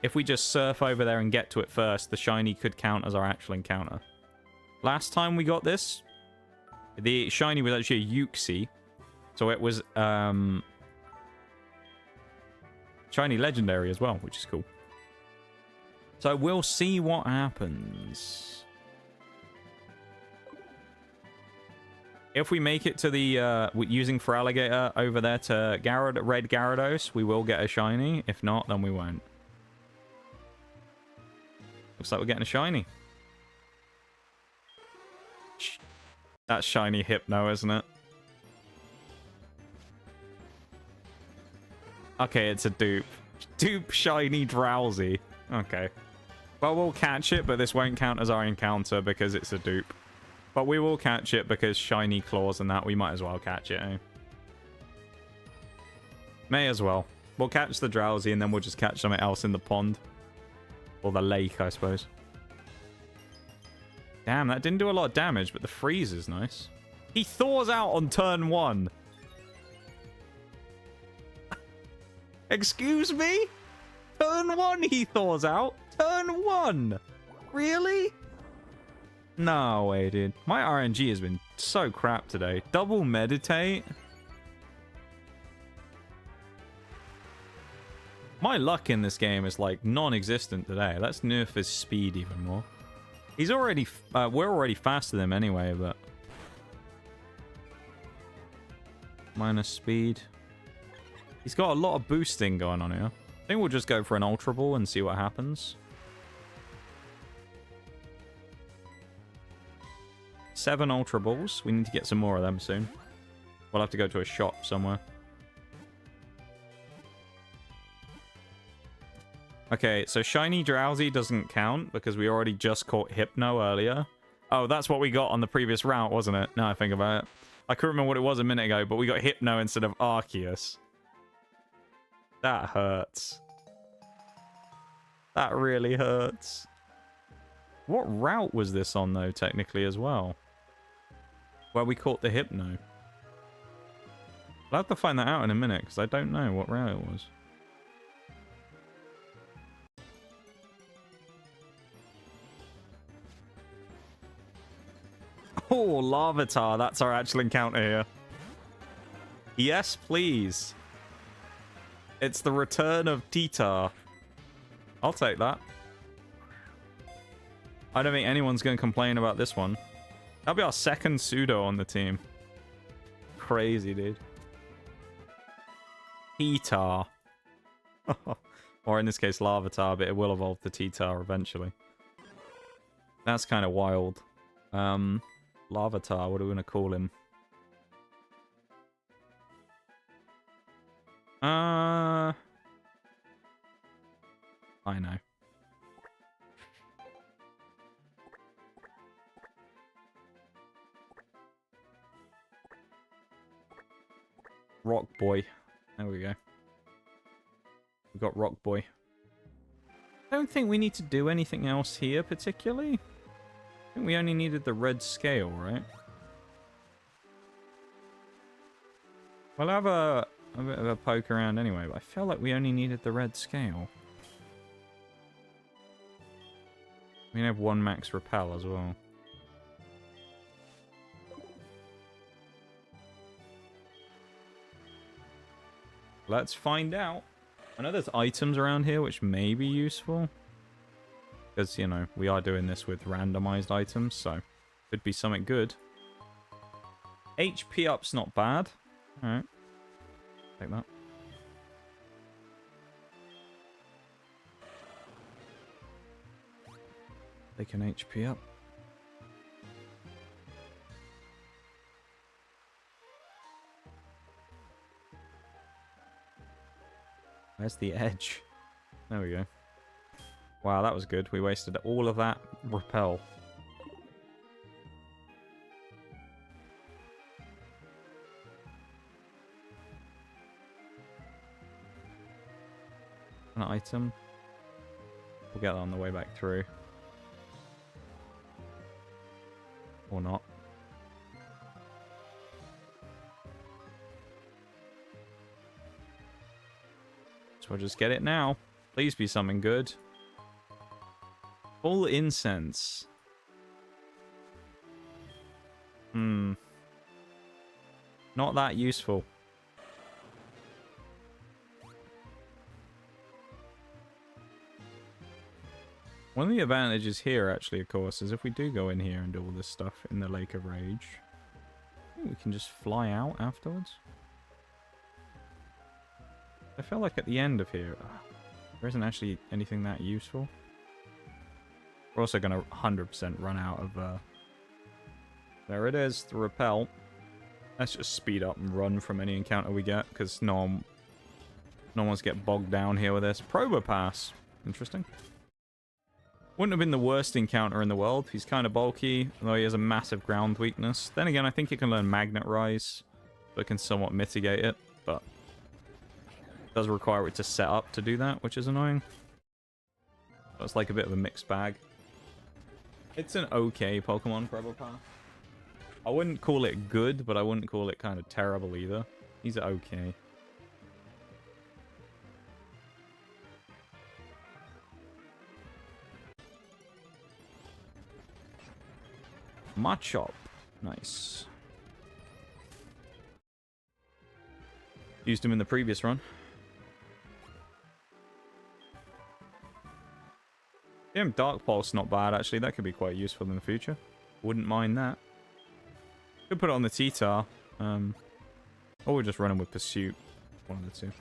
if we just surf over there and get to it first, the shiny could count as our actual encounter. Last time we got this, the shiny was actually a Uxie. So it was shiny legendary as well, which is cool. So we'll see what happens. If we make it to the, using Feraligatr over there to Red Gyarados, we will get a shiny. If not, then we won't. Looks like we're getting a shiny. That's shiny Hypno, isn't it? Okay, it's a dupe. Dupe shiny Drowsy. Okay. Well, we'll catch it, but this won't count as our encounter because it's a dupe. But we will catch it because shiny claws and that, we might as well catch it, eh? May as well. We'll catch the Drowsy and then we'll just catch something else in the pond. Or the lake, I suppose. Damn, that didn't do a lot of damage, but the freeze is nice. He thaws out on turn 1. Excuse me? Turn 1 he thaws out? Turn 1? Really? No way, dude. My RNG has been so crap today. Double meditate? My luck in this game is like non-existent today. Let's nerf his speed even more. He's already... we're already faster than him anyway, but... minus speed. He's got a lot of boosting going on here. I think we'll just go for an Ultra Ball and see what happens. 7 Ultra Balls. We need to get some more of them soon. We'll have to go to a shop somewhere. Okay, so Shiny Drowsy doesn't count because we already just caught Hypno earlier. Oh, that's what we got on the previous route, wasn't it? Now I think about it. I couldn't remember what it was a minute ago, but we got Hypno instead of Arceus. That hurts. That really hurts. What route was this on, though, technically, as well? Where we caught the Hypno. I'll have to find that out in a minute, because I don't know what route it was. Oh, Larvitar. That's our actual encounter here. Yes, please. It's the return of Titar. I'll take that. I don't think anyone's going to complain about this one. That'll be our second pseudo on the team. Crazy, dude. Titar. Or in this case, Larvitar, but it will evolve to Titar eventually. That's kind of wild. Larvitar, what are we going to call him? I know. Rock Boy. There we go. We've got Rock Boy. I don't think we need to do anything else here particularly. I think we only needed the red scale, right? We'll have a bit of a poke around anyway, but I feel like we only needed the red scale. We can have 1 max repel as well. Let's find out. I know there's items around here which may be useful. Because, you know, we are doing this with randomized items, so could be something good. HP up's not bad. Alright. Take that. Take an HP up. Where's the edge? There we go. Wow, that was good. We wasted all of that repel. An item. We'll get that on the way back through. Or not. So we'll just get it now. Please be something good. Full incense. Not that useful. One of the advantages here, actually, of course, is if we do go in here and do all this stuff in the Lake of Rage, I think we can just fly out afterwards. I feel like at the end of here, there isn't actually anything that useful. We're also going to 100% run out of... There it is, the repel. Let's just speed up and run from any encounter we get, because no one wants to get bogged down here with this. Probopass. Interesting. Wouldn't have been the worst encounter in the world. He's kind of bulky, although he has a massive ground weakness. Then again, I think he can learn Magnet Rise, so it can somewhat mitigate it, but it does require it to set up to do that, which is annoying. So it's like a bit of a mixed bag. It's an okay Pokemon, Probopass. I wouldn't call it good, but I wouldn't call it kind of terrible either. He's okay. Machop. Nice. Used him in the previous run. Damn, Dark Pulse not bad actually. That could be quite useful in the future. Wouldn't mind that. Could put it on the Titar. Or we'll just run him with Pursuit. One of the two.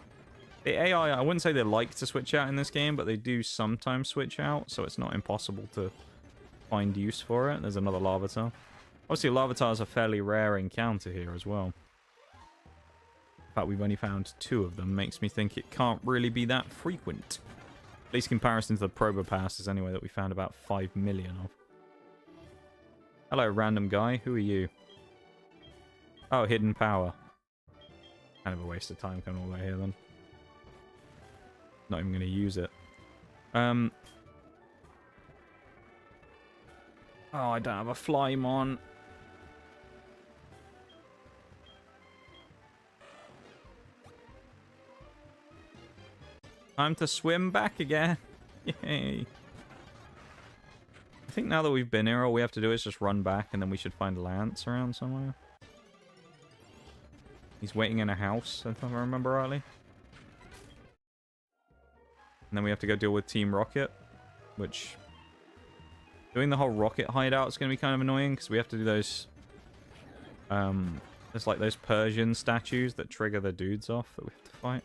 The AI, I wouldn't say they like to switch out in this game, but they do sometimes switch out, so it's not impossible to find use for it. There's another Larvitar. Obviously, Larvatars are fairly rare encounter here as well. In fact, we've only found 2 of them. Makes me think it can't really be that frequent. At least in comparison to the Probo Pastures anyway that we found about 5 million of. Hello, random guy. Who are you? Oh, hidden power. Kind of a waste of time coming all the way here then. Not even going to use it. Oh, I don't have a Flymon. Time to swim back again. Yay. I think now that we've been here, all we have to do is just run back and then we should find Lance around somewhere. He's waiting in a house, if I remember rightly. And then we have to go deal with Team Rocket, which... Doing the whole Rocket hideout is going to be kind of annoying, because we have to do those... There's like those Persian statues that trigger the dudes off that we have to fight.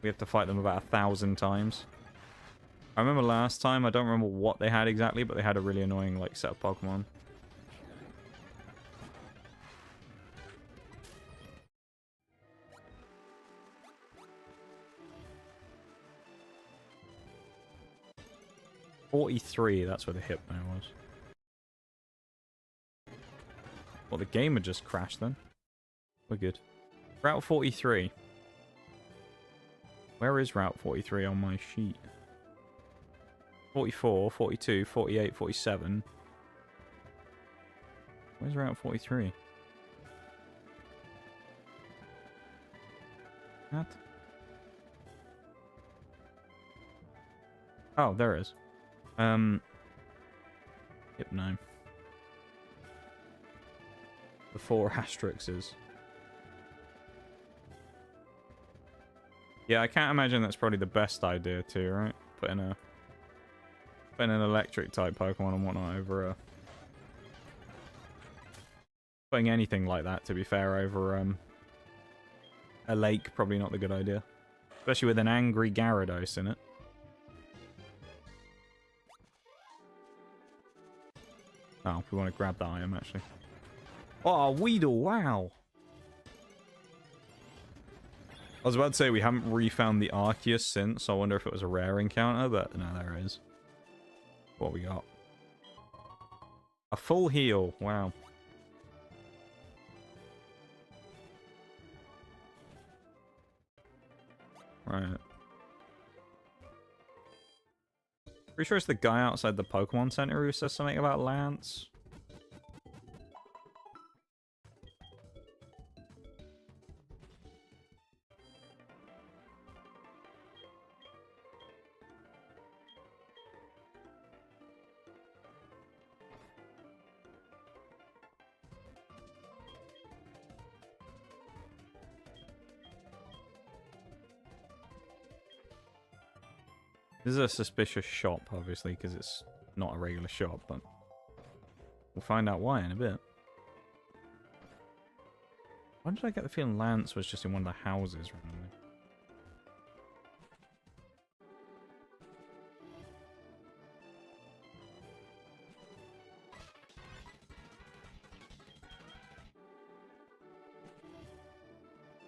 We have to fight them about 1,000 times. I remember last time, I don't remember what they had exactly, but they had a really annoying like set of Pokemon. .43, that's where the Hypno was. Well, the game had just crashed then. We're good. Route 43. Where is Route 43 on my sheet? 44, 42, 48, 47. Where's Route 43? What? Oh, there it is. Hypno. The 4 asterisks. Yeah, I can't imagine that's probably the best idea too, right? Putting an electric type Pokemon and whatnot over putting anything like that, to be fair, over a lake, probably not the good idea. Especially with an angry Gyarados in it. Oh, we want to grab that item actually. Oh, Weedle, wow. I was about to say we haven't refound the Arceus since, so I wonder if it was a rare encounter, but no, there it is. What we got? A full heal, wow. Right. Pretty sure it's the guy outside the Pokemon Center who says something about Lance. This is a suspicious shop, obviously, because it's not a regular shop, but we'll find out why in a bit. Why did I get the feeling Lance was just in one of the houses randomly?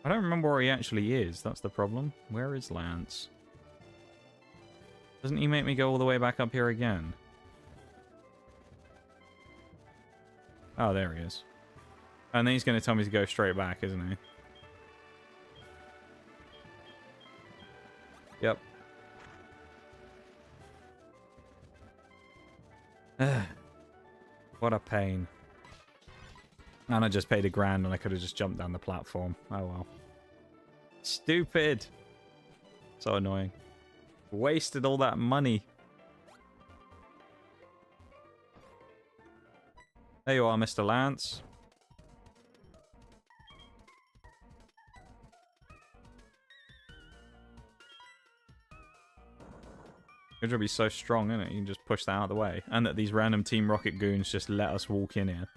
I don't remember where he actually is, that's the problem. Where is Lance? Doesn't he make me go all the way back up here again? Oh, there he is. And then he's going to tell me to go straight back, isn't he? Yep. What a pain. And I just paid $1,000 and I could have just jumped down the platform. Oh well. Stupid. So annoying. Wasted all that money. There you are, Mr. Lance. Your job is so strong, isn't it? You can just push that out of the way. And that these random Team Rocket goons just let us walk in here.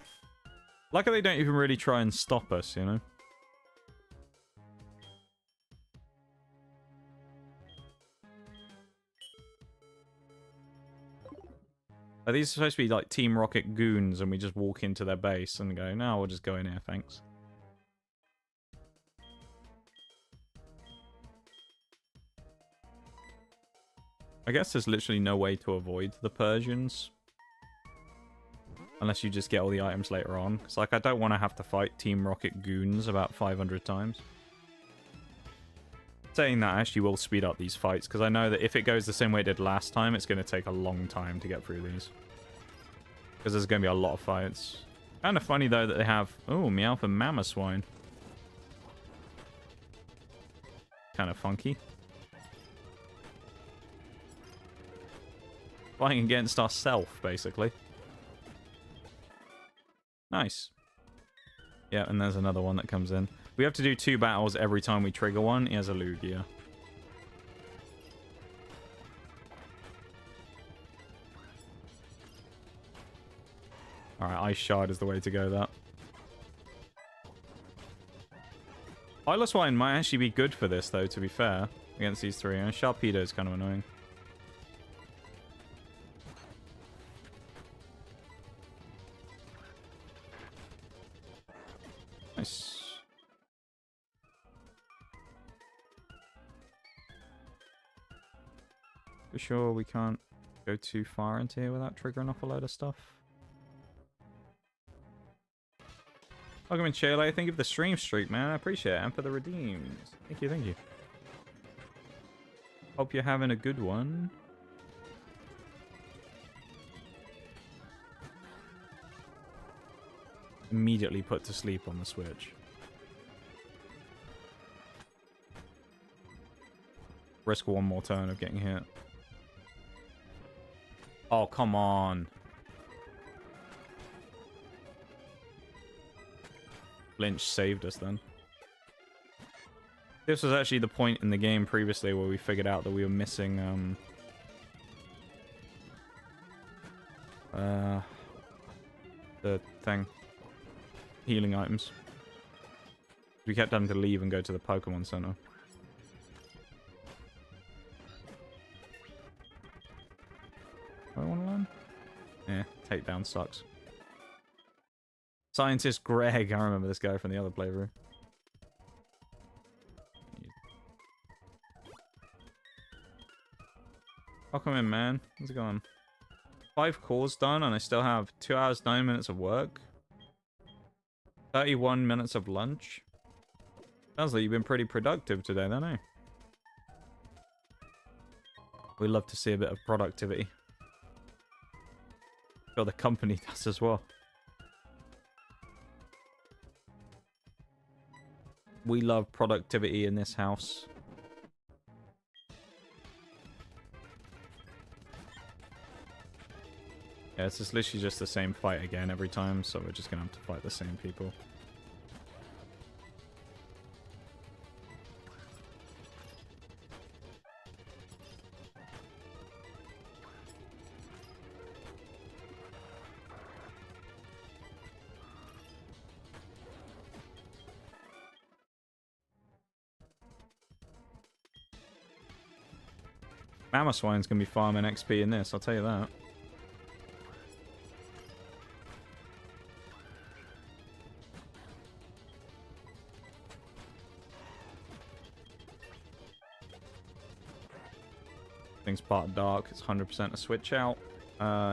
Luckily, they don't even really try and stop us, you know? These are supposed to be like Team Rocket goons, and we just walk into their base and go, no, we'll just go in here, thanks. I guess there's literally no way to avoid the Persians. Unless you just get all the items later on. It's like, I don't want to have to fight Team Rocket goons about 500 times. Saying that actually will speed up these fights, because I know that if it goes the same way it did last time, it's going to take a long time to get through these. Because there's going to be a lot of fights. Kind of funny, though, that they have... Oh, Meowth and Mamoswine. Kind of funky. Fighting against ourselves, basically. Nice. Yeah, and there's another one that comes in. We have to do 2 battles every time we trigger one. He has a Lugia. Alright, Ice Shard is the way to go, that. Piloswine might actually be good for this, though, to be fair. Against these 3. And Sharpedo is kind of annoying. Nice. For sure we can't go too far into here without triggering off a load of stuff. Welcome in, Shayla. Thank you for the stream streak, man. I appreciate it. And for the redeems. Thank you, thank you. Hope you're having a good one. Immediately put to sleep on the Switch. Risk one more turn of getting hit. Oh, come on. Lynch saved us then. This was actually the point in the game previously where we figured out that we were missing the thing. Healing items. We kept having to leave and go to the Pokemon Center. Do I want to learn? Yeah, takedown sucks. Scientist Greg, I remember this guy from the other playthrough. Welcome in, man. How's it going? 5 calls done, and I still have 2 hours, 9 minutes of work. 31 minutes of lunch. Sounds like you've been pretty productive today, don't you? We love to see a bit of productivity. Sure, the company does as well. We love productivity in this house. Yeah, it's just literally just the same fight again every time, so we're just gonna have to fight the same people. Mamoswine's gonna be farming XP in this, I'll tell you that. Thing's part dark, it's 100% a switch out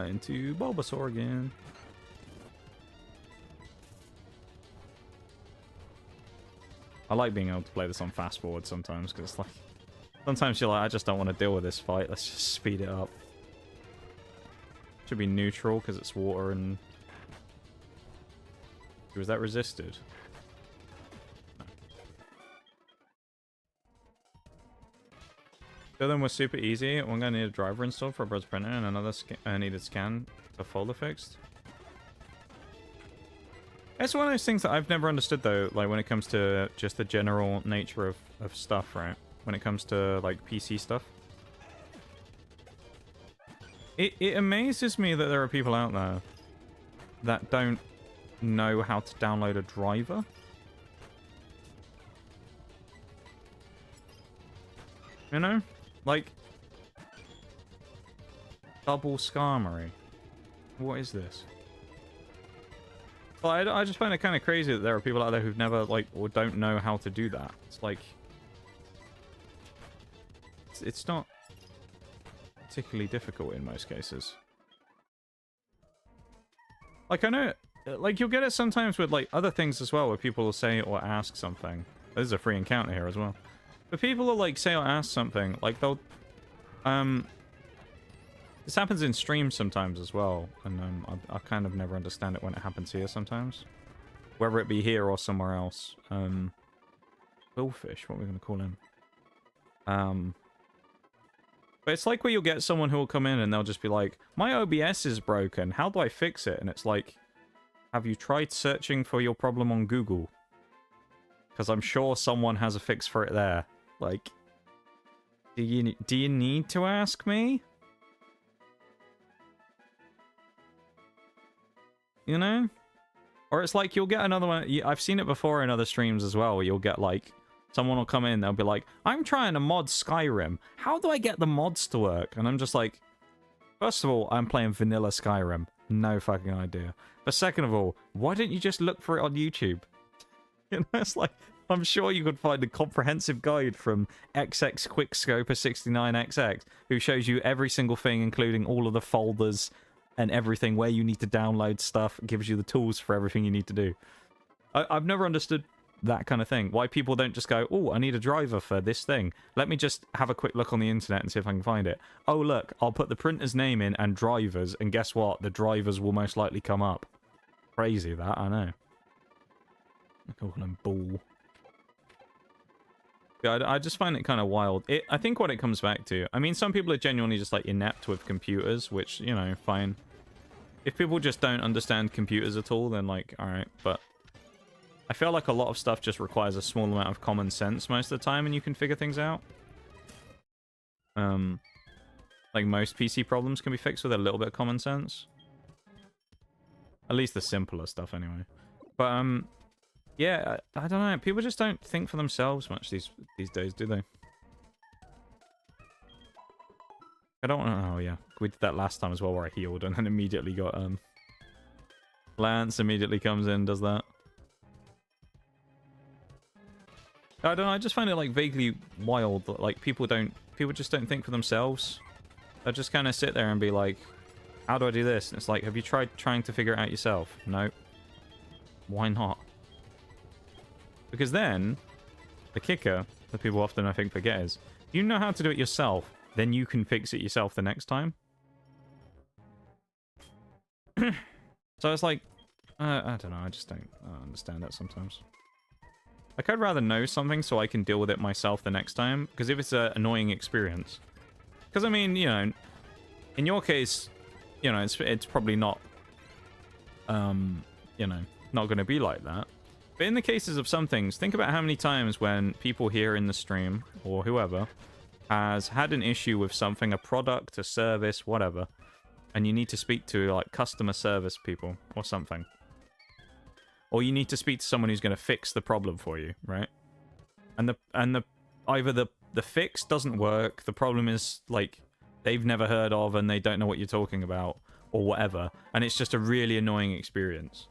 into Bulbasaur again. I like being able to play this on fast forward sometimes, because like sometimes you're like, I just don't want to deal with this fight, let's just speed it up. Should be neutral because it's water and... Was that resisted? So then was super easy. One guy needed a driver installed for a browser printer and another needed scan to folder fixed. It's one of those things that I've never understood though, like when it comes to just the general nature of stuff, right? When it comes to like PC stuff. It amazes me that there are people out there that don't know how to download a driver. You know? Like, double Skarmory. What is this? Well, I just find it kind of crazy that there are people out there who've never, like, or don't know how to do that. It's like... It's not particularly difficult in most cases. Like, I know... Like, you'll get it sometimes with, like, other things as well, where people will say or ask something. There's a free encounter here as well. But people will, like, say or ask something. Like, they'll... This happens in streams sometimes as well, and I kind of never understand it when it happens here sometimes. Whether it be here or somewhere else. Bullfish, what are we going to call him? But it's like where you'll get someone who will come in and they'll just be like, my OBS is broken, how do I fix it? And it's like, have you tried searching for your problem on Google? Because I'm sure someone has a fix for it there. Like, do you need to ask me? You know? Or it's like you'll get another one. I've seen it before in other streams as well, where you'll get like, someone will come in, they'll be like, I'm trying to mod Skyrim. How do I get the mods to work? And I'm just like, first of all, I'm playing vanilla Skyrim. No fucking idea. But second of all, why don't you just look for it on YouTube? You know, it's like, I'm sure you could find a comprehensive guide from XX Quickscoper 69XX who shows you every single thing, including all of the folders and everything, where you need to download stuff, gives you the tools for everything you need to do. I've never understood that kind of thing. Why people don't just go, oh, I need a driver for this thing. Let me just have a quick look on the internet and see if I can find it. Oh, look, I'll put the printer's name in and drivers, and guess what? The drivers will most likely come up. Crazy that, I know. I call them bull. Yeah, I just find it kind of wild. I think what it comes back to, I mean, some people are genuinely just like inept with computers, which, you know, fine. If people just don't understand computers at all, then like, alright, but I feel like a lot of stuff just requires a small amount of common sense most of the time and you can figure things out. Like most PC problems can be fixed with a little bit of common sense. At least the simpler stuff anyway. But yeah, I don't know. People just don't think for themselves much these days, do they? I don't know. Oh yeah, we did that last time as well, where I healed and then immediately got Lance immediately comes in, does that. I don't know. I just find it like vaguely wild that like people just don't think for themselves. They just kind of sit there and be like, "How do I do this?" And it's like, have you tried trying to figure it out yourself? No. Why not? Because then, the kicker that people often, I think, forget is, you know how to do it yourself, then you can fix it yourself the next time. So it's like, I don't know, I just don't understand that sometimes. Like, I'd rather know something so I can deal with it myself the next time, because if it's an annoying experience... Because, I mean, you know, in your case, you know, it's probably not, you know, not going to be like that. But in the cases of some things, think about how many times when people here in the stream, or whoever, has had an issue with something, a product, a service, whatever, and you need to speak to, like, customer service people, or something. Or you need to speak to someone who's going to fix the problem for you, right? And either the fix doesn't work, the problem is, like, they've never heard of and they don't know what you're talking about, or whatever, and it's just a really annoying experience.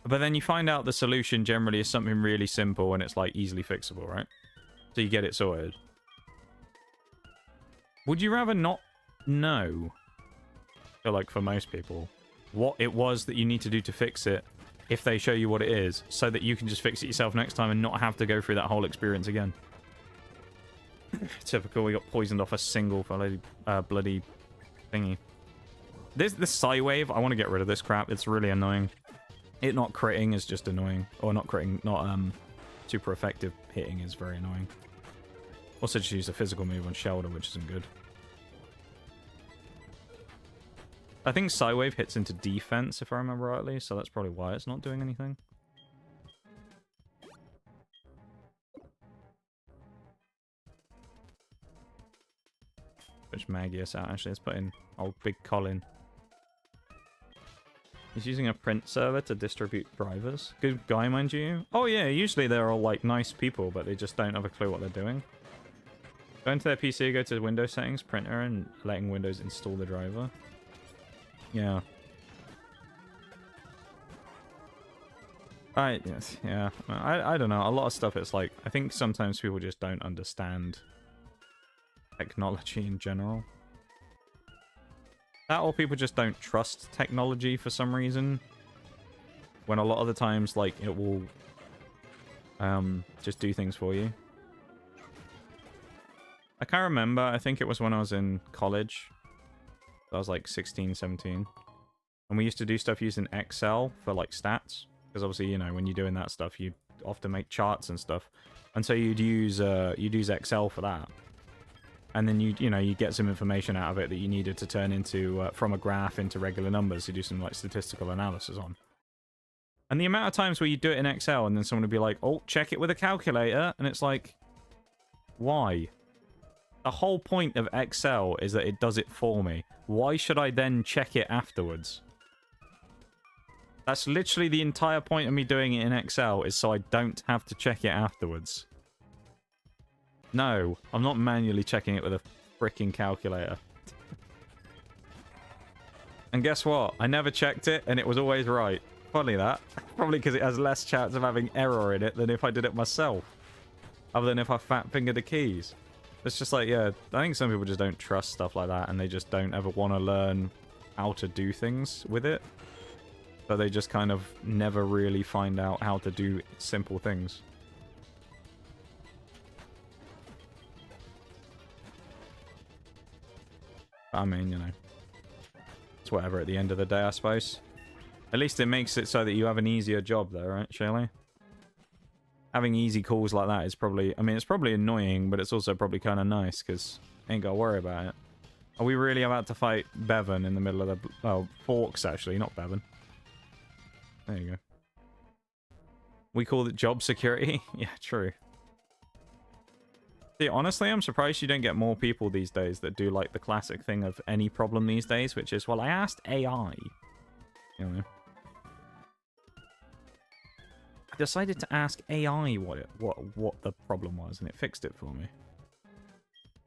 But then you find out the solution generally is something really simple and it's like easily fixable, right? So you get it sorted. Would you rather not know, so like for most people, what it was that you need to do to fix it if they show you what it is, so that you can just fix it yourself next time and not have to go through that whole experience again? Typical, we got poisoned off a single bloody thingy. This Psy Wave, I want to get rid of this crap. It's really annoying. It not critting is just annoying. Or not critting, not super effective hitting is very annoying. Also just use a physical move on Shoulder, which isn't good. I think Psywave hits into defense, if I remember rightly, so that's probably why it's not doing anything. Which Magius out, actually. Let's put in old Big Colin. He's using a print server to distribute drivers. Good guy, mind you. Oh yeah, usually they're all like nice people, but they just don't have a clue what they're doing. Go into their PC, go to Windows settings, printer, and letting Windows install the driver. Yeah. Yes, yeah. I don't know. A lot of stuff, it's like, I think sometimes people just don't understand technology in general. That or people just don't trust technology for some reason. When a lot of the times, like, it will just do things for you. I can't remember. I think it was when I was in college. I was like 16, 17. And we used to do stuff using Excel for like stats. Because obviously, you know, when you're doing that stuff, you often make charts and stuff. And so you'd use Excel for that. And then you know, you get some information out of it that you needed to turn into, from a graph into regular numbers to do some like statistical analysis on. And the amount of times where you do it in Excel and then someone would be like, oh, check it with a calculator. And it's like, why? The whole point of Excel is that it does it for me. Why should I then check it afterwards? That's literally the entire point of me doing it in Excel, is so I don't have to check it afterwards. No, I'm not manually checking it with a freaking calculator. And guess what? I never checked it, and it was always right. Funny that. Probably because it has less chance of having error in it than if I did it myself. Other than if I fat-fingered the keys. It's just like, yeah, I think some people just don't trust stuff like that, and they just don't ever want to learn how to do things with it. But they just kind of never really find out how to do simple things. I mean, you know, it's whatever at the end of the day, I suppose. At least it makes it so that you have an easier job, though, right, Shirley? Having easy calls like that is probably... I mean, it's probably annoying, but it's also probably kind of nice, because I ain't got to worry about it. Are we really about to fight Bevan in the middle of the... Oh, Forks, actually, not Bevan. There you go. We call it job security? Yeah, true. See, honestly, I'm surprised you don't get more people these days that do, like, the classic thing of any problem these days, which is, well, I asked AI. You know. I decided to ask AI what the problem was, and it fixed it for me.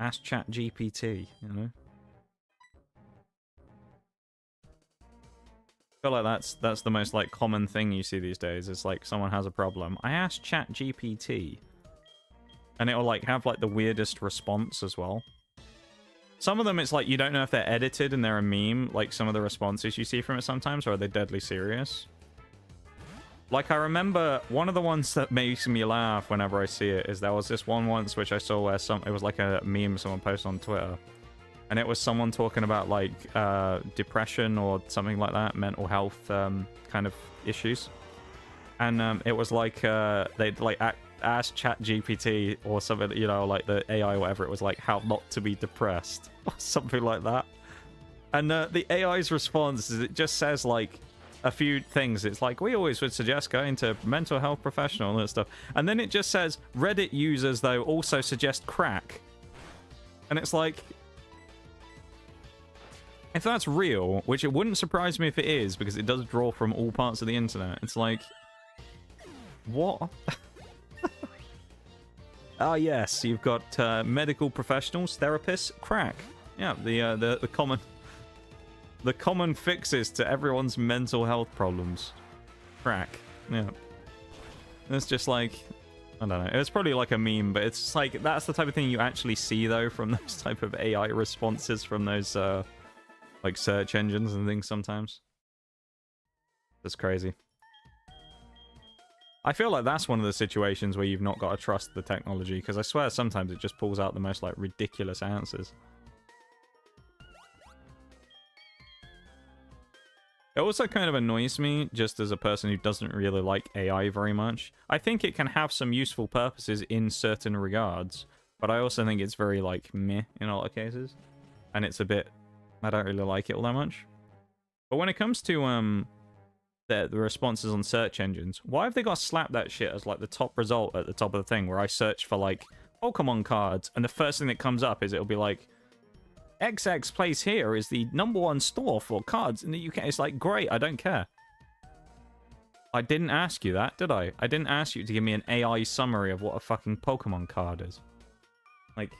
Ask ChatGPT, you know. I feel like that's the most like common thing you see these days. It's like someone has a problem. I asked ChatGPT, and it'll like have like the weirdest response as well. Some of them it's like you don't know if they're edited and they're a meme, like some of the responses you see from it sometimes, or are they deadly serious? Like I remember one of the ones that makes me laugh whenever I see it is there was this one once which I saw where it was like a meme someone posted on Twitter. And it was someone talking about, like, depression or something like that, mental health kind of issues. And it was like, they'd, like, ask ChatGPT or something, you know, like the AI or whatever, it was like, how not to be depressed, or something like that. And the AI's response is it just says, like, a few things. It's like, we always would suggest going to mental health professional and that stuff. And then it just says, Reddit users, though, also suggest crack. And it's like... If that's real, which it wouldn't surprise me if it is, because it does draw from all parts of the internet, it's like... What? Ah, yes, you've got medical professionals, therapists, crack. Yeah, the common fixes to everyone's mental health problems. Crack. Yeah. It's just like... I don't know. It's probably like a meme, but it's like... That's the type of thing you actually see, though, from those type of AI responses from those... like search engines and things sometimes. That's crazy. I feel like that's one of the situations where you've not got to trust the technology, because I swear sometimes it just pulls out the most like ridiculous answers. It also kind of annoys me, just as a person who doesn't really like AI very much. I think it can have some useful purposes in certain regards, but I also think it's very like meh in a lot of cases. And it's a bit... I don't really like it all that much. But when it comes to the responses on search engines, why have they got to slap that shit as like the top result at the top of the thing, where I search for like Pokemon cards and the first thing that comes up is it'll be like XX place here is the #1 store for cards in the UK. It's like, great, I don't care. I didn't ask you that, did I? I didn't ask you to give me an AI summary of what a fucking Pokemon card is. Like,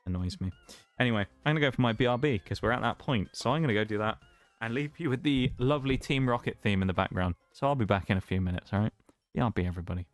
annoys me. Anyway, I'm going to go for my BRB, because we're at that point. So I'm going to go do that. and leave you with the lovely Team Rocket theme in the background. So I'll be back in a few minutes, all right? Yeah, I'll be everybody.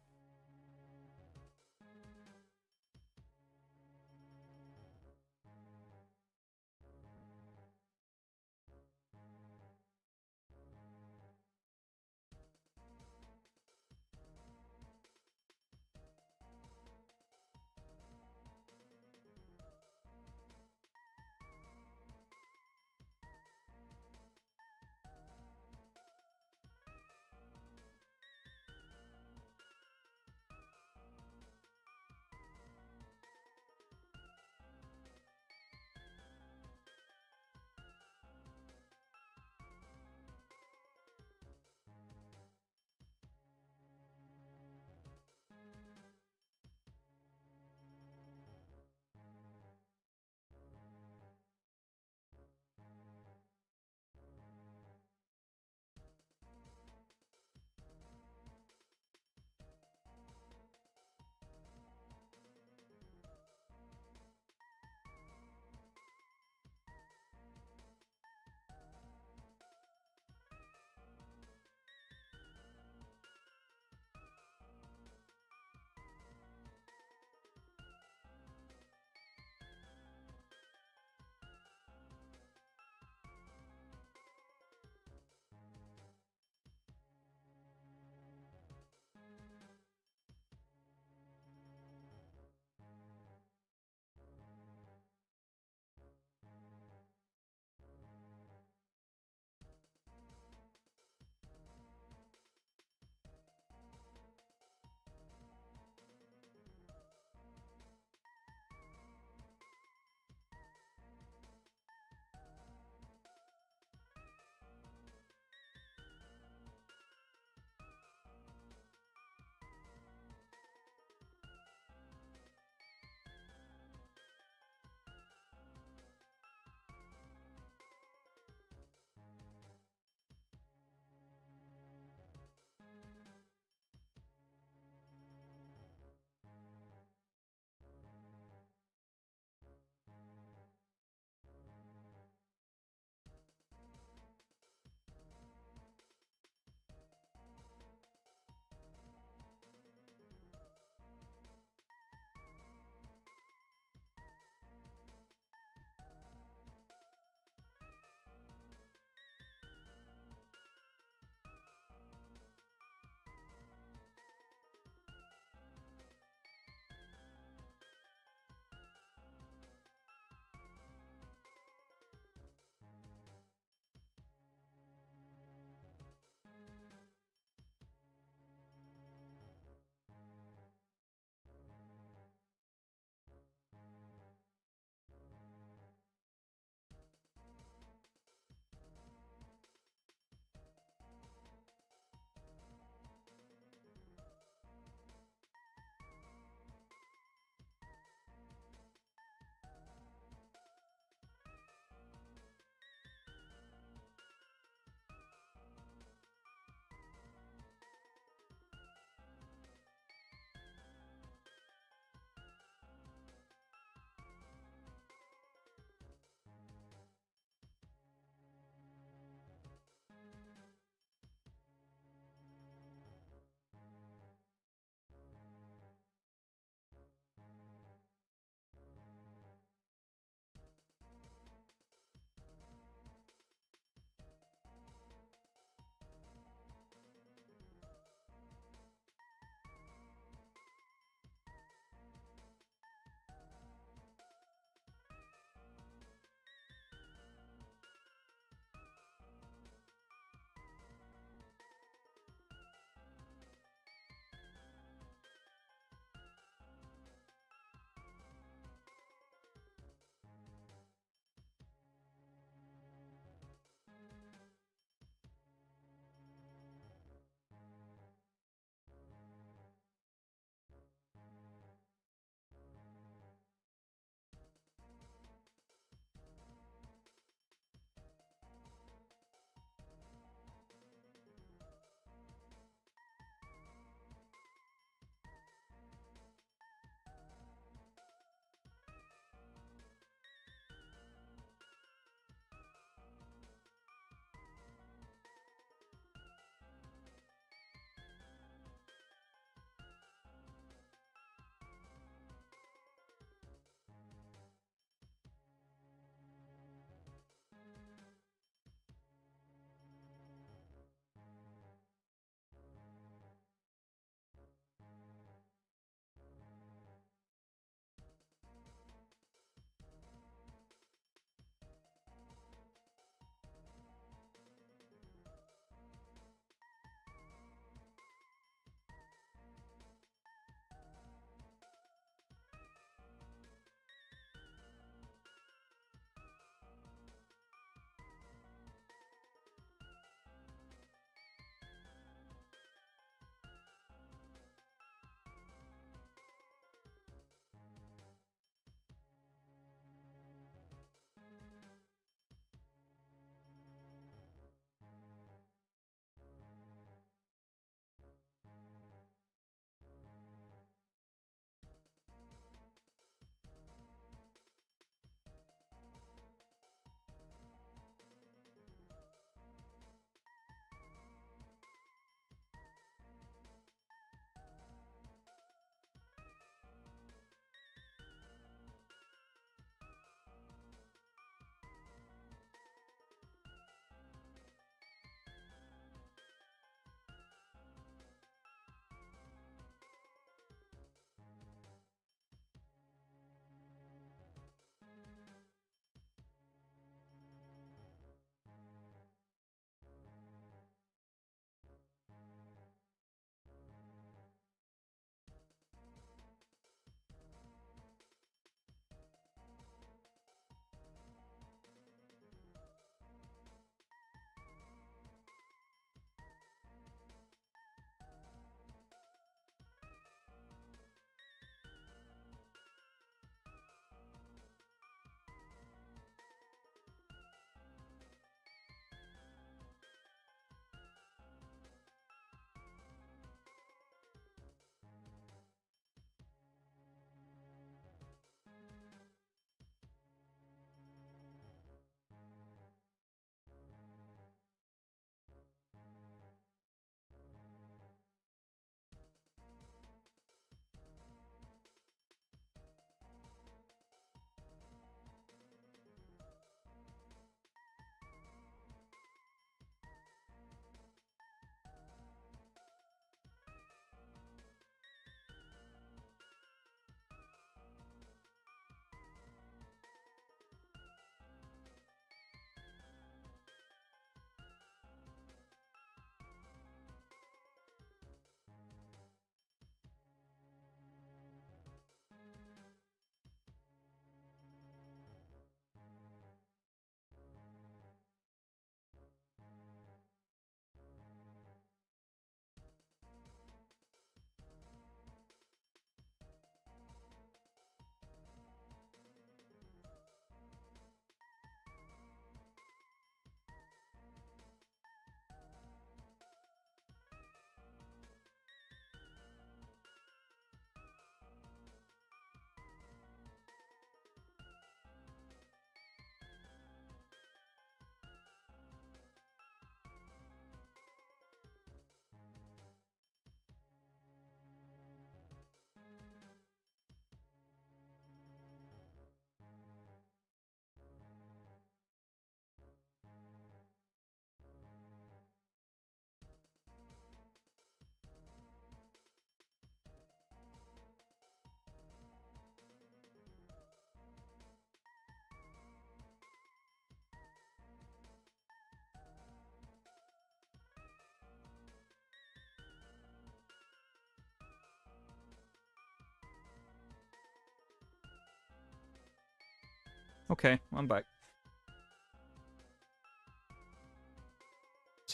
Okay, I'm back.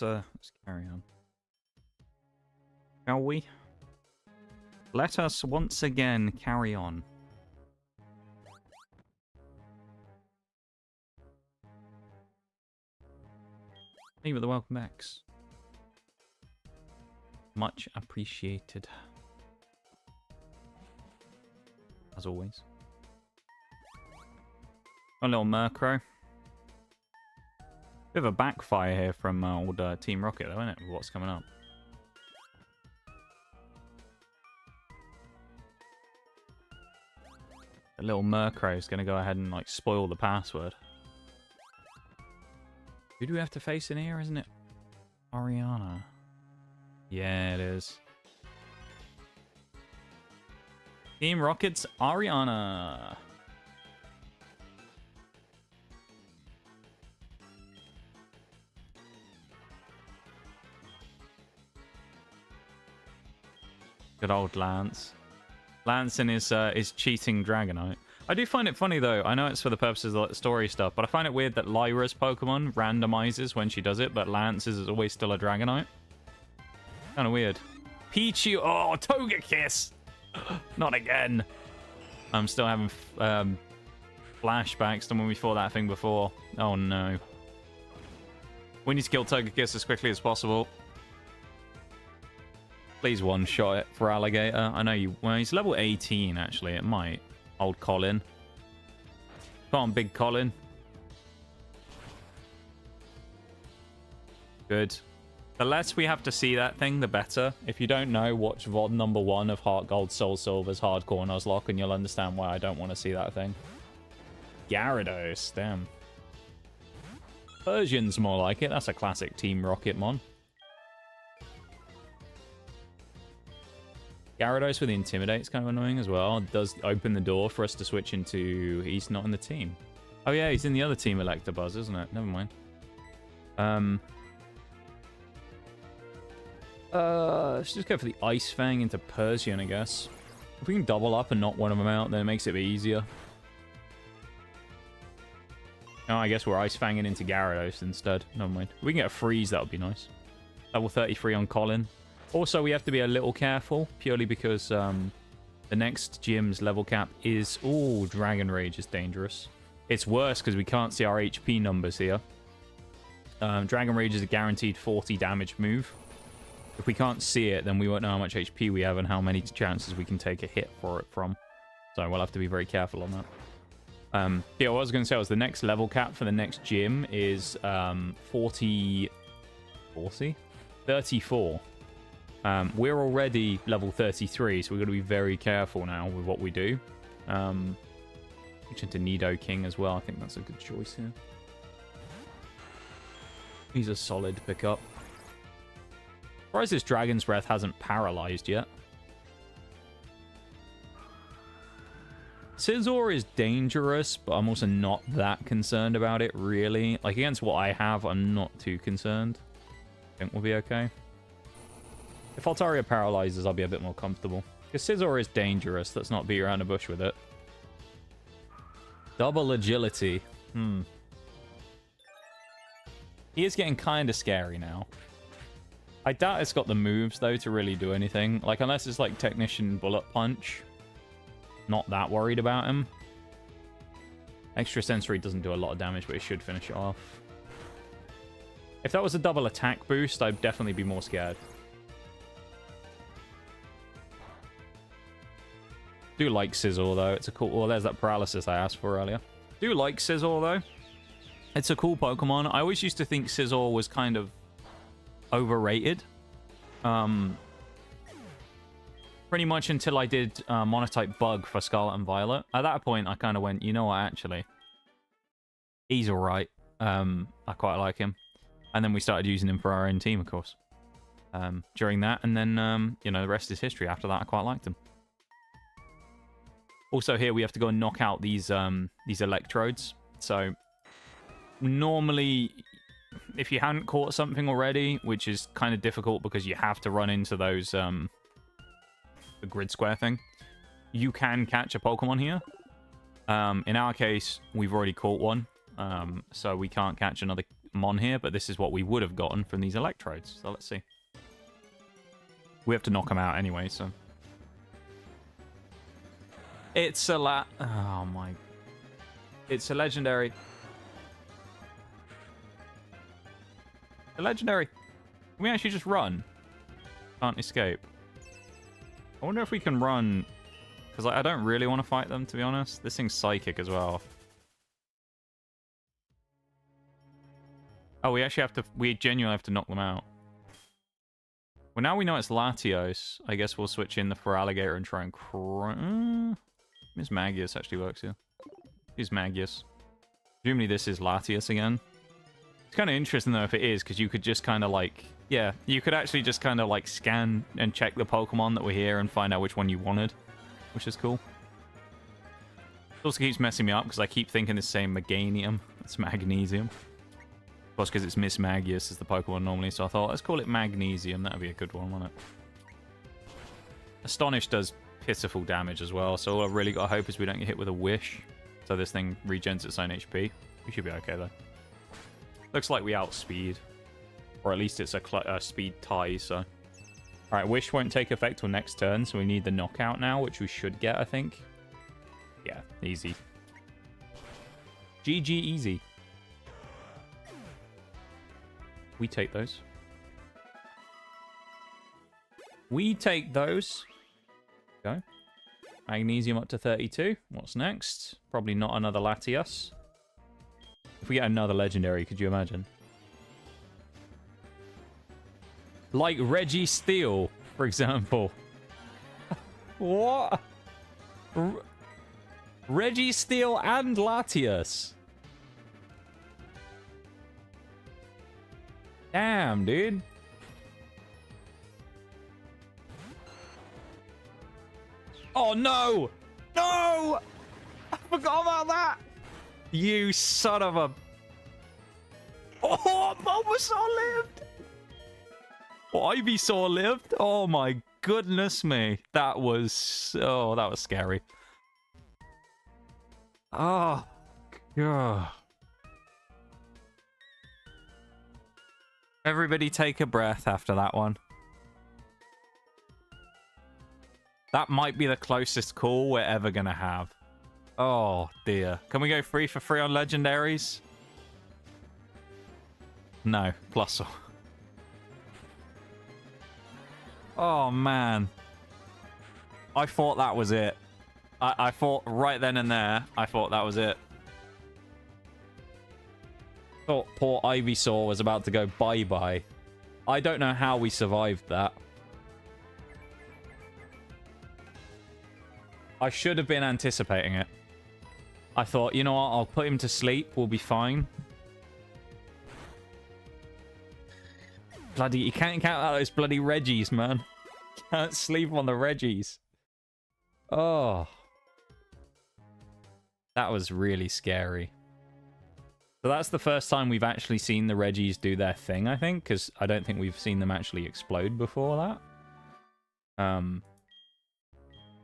Let's carry on. Shall we? Let us once again carry on. Thank you for the welcome backs. Much appreciated. As always. A little Murkrow. Bit of a backfire here from old Team Rocket, though, isn't it? With what's coming up. The little Murkrow is going to go ahead and like spoil the password. Who do we have to face in here, isn't it? Ariana. Yeah, it is. Team Rocket's Ariana. Good old Lance. Lance and his cheating Dragonite. I do find it funny, though. I know it's for the purposes of the story stuff, but I find it weird that Lyra's Pokemon randomizes when she does it, but Lance's is always still a Dragonite. Kind of weird. Pichu. Oh, Togekiss. Not again. I'm still having flashbacks to when we fought that thing before. Oh, no. We need to kill Togekiss as quickly as possible. Please one-shot it for Alligator. I know you... Well, he's level 18, actually. It might. Old Colin. Come on, big Colin. Good. The less we have to see that thing, the better. If you don't know, watch VOD number 1 of Heart Gold Soul Silver's Hardcore Nuzlocke, and you'll understand why I don't want to see that thing. Gyarados, damn. Persian's more like it. That's a classic Team Rocket mon. Gyarados with Intimidate's kind of annoying as well. It does open the door for us to switch into... He's not in the team. Oh yeah, he's in the other team Electabuzz, isn't it? Never mind. Let's just go for the Ice Fang into Persian, I guess. If we can double up and knock one of them out, then it makes it a bit easier. Oh, I guess we're Ice Fanging into Gyarados instead. Never mind. If we can get a freeze, that would be nice. Level 33 on Colin. Also, we have to be a little careful, purely because the next gym's level cap is... Ooh, Dragon Rage is dangerous. It's worse because we can't see our HP numbers here. Dragon Rage is a guaranteed 40 damage move. If we can't see it, then we won't know how much HP we have and how many chances we can take a hit for it from. So we'll have to be very careful on that. Yeah, what I was going to say was the next level cap for the next gym is 34. We're already level 33, so we've got to be very careful now with what we do. Switch into Nidoking as well. I think that's a good choice here. He's a solid pickup. Surprised this Dragon's Breath hasn't paralyzed yet. Scizor is dangerous, but I'm also not that concerned about it, really. Like, against what I have, I'm not too concerned. I think we'll be okay. If Altaria paralyzes, I'll be a bit more comfortable. Because Scizor is dangerous. Let's not beat around the bush with it. Double agility. He is getting kind of scary now. I doubt it's got the moves, though, to really do anything. Like, unless it's like Technician Bullet Punch. Not that worried about him. Extra Sensory doesn't do a lot of damage, but it should finish it off. If that was a double attack boost, I'd definitely be more scared. Do like Scizor, though. It's a cool... Well, there's that paralysis I asked for earlier. Do like Scizor, though. It's a cool Pokemon. I always used to think Scizor was kind of overrated. Pretty much until I did Monotype Bug for Scarlet and Violet. At that point, I kind of went, you know what, actually, he's alright. I quite like him. And then we started using him for our own team, of course. During that, and then, you know, the rest is history. After that, I quite liked him. Also here, we have to go and knock out these electrodes. So, normally, if you hadn't caught something already, which is kind of difficult because you have to run into those, the grid square thing, you can catch a Pokemon here. In our case, we've already caught one, so we can't catch another Mon here, but this is what we would have gotten from these electrodes. So let's see. We have to knock them out anyway, so... It's a oh my... It's a legendary. A legendary. Can we actually just run? Can't escape. I wonder if we can run... Because I don't really want to fight them, to be honest. This thing's psychic as well. Oh, we actually have to... We genuinely have to knock them out. Well, now we know it's Latios. I guess we'll switch in the Feraligatr and try and... Miss Magius actually works here. Use Magius. Presumably this is Latios again. It's kind of interesting, though, if it is, because you could just kind of, like... Yeah, you could actually just kind of, like, scan and check the Pokemon that were here and find out which one you wanted, which is cool. It also keeps messing me up, because I keep thinking it's saying Meganium. It's Magnesium. Of course, because it's Miss Magius is the Pokemon normally, so I thought, let's call it Magnesium. That'd be a good one, wouldn't it? Astonish does pitiful damage as well, so all I've really got to hope is we don't get hit with a Wish. So this thing regens its own HP. We should be okay, though. Looks like we outspeed. Or at least it's a speed tie, so... Alright, Wish won't take effect till next turn, so we need the knockout now, which we should get, I think. Yeah, easy. GG easy. We take those. We take those. Go. Magnesium up to 32. What's next? Probably not another Latias. If we get another legendary, could you imagine? Like Reggie Steel, for example. What? Reggie Steel and Latias. Damn, dude. Oh, no! No! I forgot about that! You son of a... Oh, Bulbasaur lived! Oh, Ivysaur lived? Oh, my goodness me. That was... Oh, that was scary. Oh, God. Everybody take a breath after that one. That might be the closest call we're ever going to have. Oh, dear. Can we go 3 for 3 on legendaries? No. Plusle. Oh, man. I thought that was it. I thought right then and there, I thought that was it. Thought poor Ivysaur was about to go bye-bye. I don't know how we survived that. I should have been anticipating it. I thought, you know what, I'll put him to sleep, we'll be fine. Bloody, you can't count out those bloody Reggies, man. Can't sleep on the Reggies. Oh. That was really scary. So that's the first time we've actually seen the Reggies do their thing, I think, because I don't think we've seen them actually explode before that.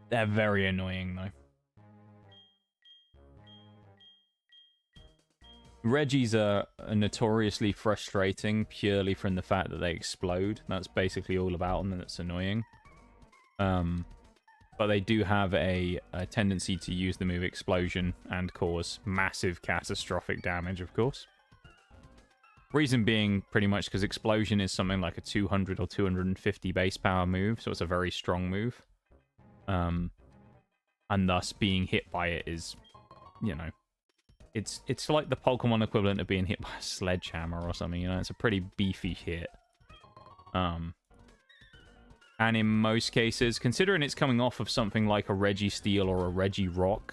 They're very annoying, though. Reggies are notoriously frustrating purely from the fact that they explode. That's basically all about them, and it's annoying. But they do have a tendency to use the move Explosion and cause massive catastrophic damage, of course. Reason being pretty much because Explosion is something like a 200 or 250 base power move, so it's a very strong move. And thus being hit by it is, you know, it's like the Pokemon equivalent of being hit by a sledgehammer or something, you know, it's a pretty beefy hit. And in most cases, considering it's coming off of something like a Registeel or a Regirock,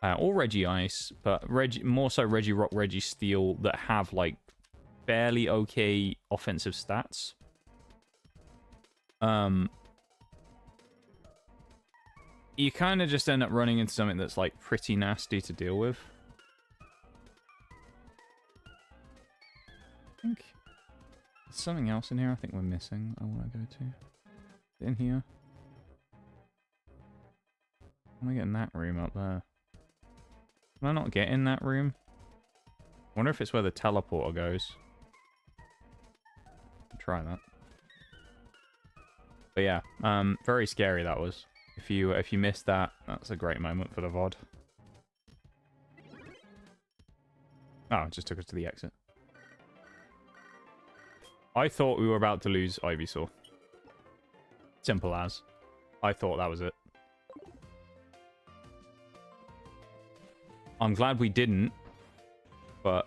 or Regice, but more so Regirock, Registeel that have like fairly okay offensive stats. You kind of just end up running into something that's like pretty nasty to deal with. I think there's something else in here I think we're missing. I want to go to. In here. I want to get in that room up there. Can I not get in that room? I wonder if it's where the teleporter goes. I'll try that. But yeah, very scary that was. If you missed that, that's a great moment for the VOD. Oh, it just took us to the exit. I thought we were about to lose Ivysaur. Simple as. I thought that was it. I'm glad we didn't. But,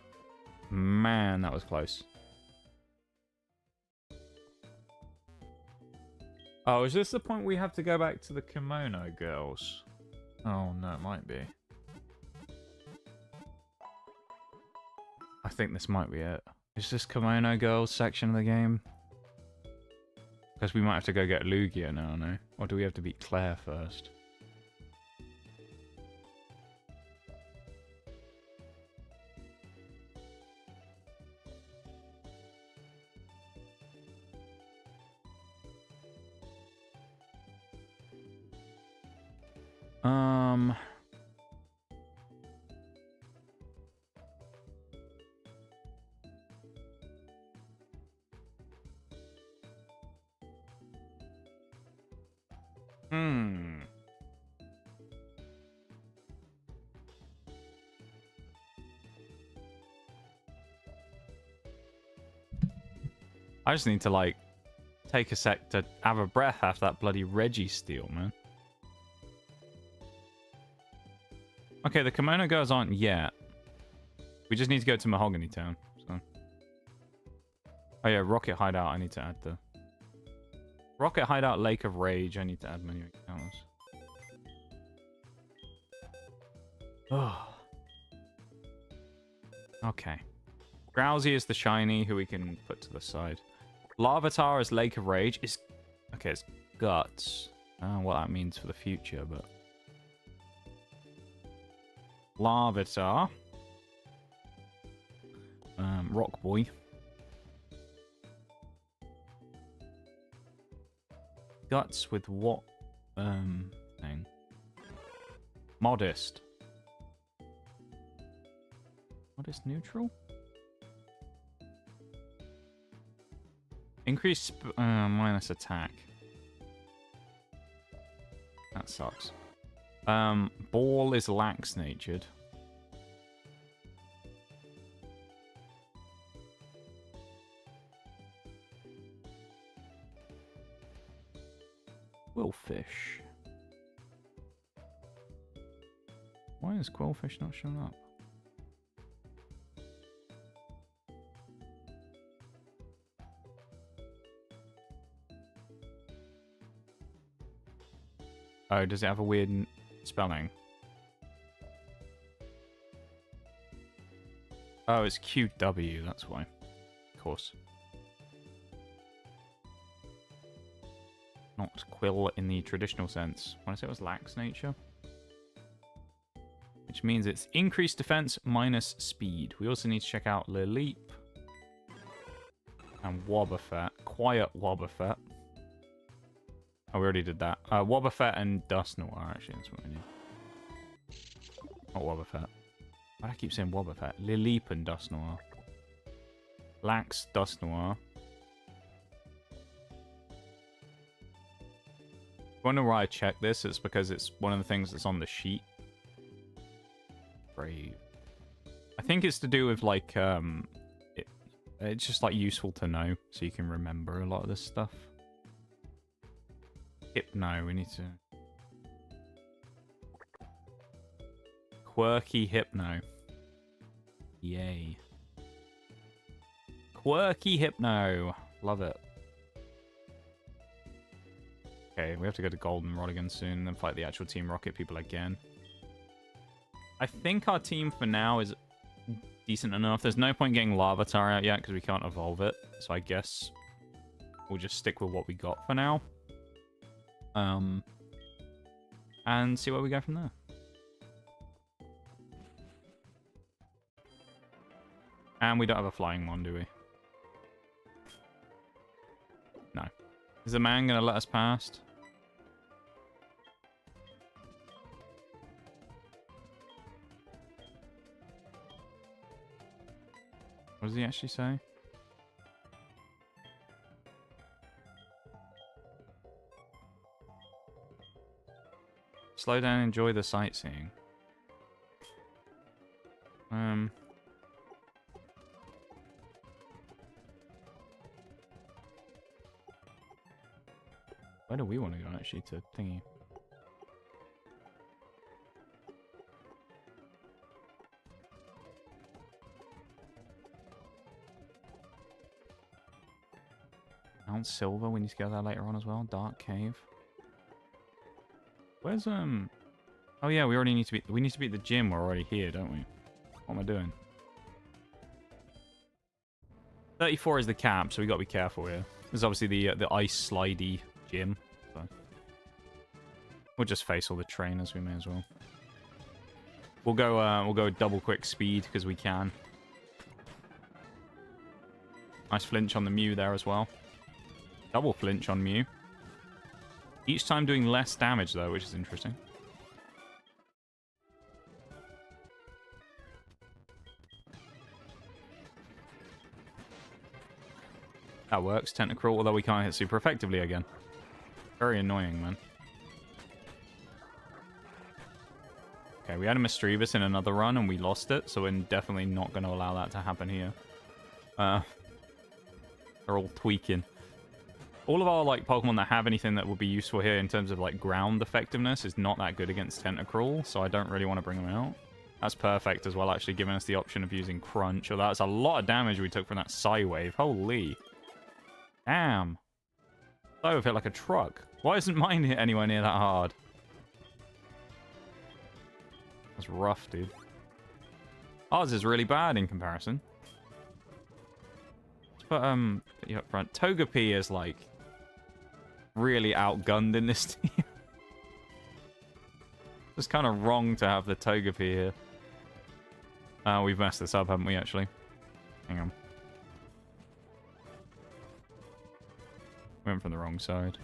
man, that was close. Oh, is this the point we have to go back to the kimono girls? Oh, no, it might be. I think this might be it. Is this kimono girls section of the game? Because we might have to go get Lugia now, no? Or do we have to beat Claire first? I just need to, like, take a sec to have a breath after that bloody Registeel, man. Okay, the kimono girls aren't yet. We just need to go to Mahogany Town. So. Oh yeah, Rocket Hideout, I need to add the... Rocket Hideout, Lake of Rage, I need to add menu encounters. Oh. Okay. Drowsy is the shiny, who we can put to the side. Larvitar is Lake of Rage. Okay, it's Guts. I don't know what that means for the future, but... Larvitar. Rock Boy. Guts with what thing? Modest. Modest neutral? Increase minus attack. That sucks. Ball is lax natured. Quillfish. Why is Quillfish not showing up? Oh, does it have a weird spelling? Oh, it's QW, that's why. Of course. Not quill in the traditional sense. When I say it was lax nature. Which means it's increased defense minus speed. We also need to check out Lileep. And Wobbuffet. Quiet Wobbuffet. Oh, we already did that. Wobbuffet and Dusknoir, actually. That's what we need. Not Wobbuffet. Why do I keep saying Wobbuffet? Lileep and Dusknoir. Lax Dusknoir. Wonder why I checked this. It's because it's one of the things that's on the sheet. Brave. I think it's to do with, like, it's just, like, useful to know so you can remember a lot of this stuff. Hypno, we need to... Quirky Hypno. Yay. Quirky Hypno. Love it. Okay, we have to go to Goldenrod again soon and then fight the actual Team Rocket people again. I think our team for now is decent enough. There's no point getting Larvitar out yet because we can't evolve it. So I guess we'll just stick with what we got for now. And see where we go from there. And we don't have a flying one, do we? No. Is the man going to let us past? What does he actually say? Slow down and enjoy the sightseeing. Where do we want to go actually to thingy? Mount Silver, we need to go there later on as well. Dark Cave. Where's oh yeah, we need to be at the gym. We're already here, don't we? What am I doing? 34 is the cap, so we got to be careful here. This is obviously the ice slidey gym. So we'll just face all the trainers. We may as well. We'll go double quick speed because we can. Nice flinch on the Mew there as well. Double flinch on Mew. Each time doing less damage though, which is interesting. That works, Tentacruel, although we can't hit super effectively again. Very annoying, man. Okay, we had a Mischievous in another run and we lost it, so we're definitely not going to allow that to happen here. They're all tweaking. All of our like Pokemon that have anything that would be useful here in terms of like ground effectiveness is not that good against Tentacruel, so I don't really want to bring them out. That's perfect as well, actually giving us the option of using Crunch. Although that's a lot of damage we took from that Psy-Wave. Holy. Damn. Psy-Wave hit like a truck. Why isn't mine hit anywhere near that hard? That's rough, dude. Ours is really bad in comparison. Let's put you up front. Togepi is like really outgunned in this team. It's kind of wrong to have the Togepi here. We've messed this up, haven't we, actually? Hang on. We went from the wrong side.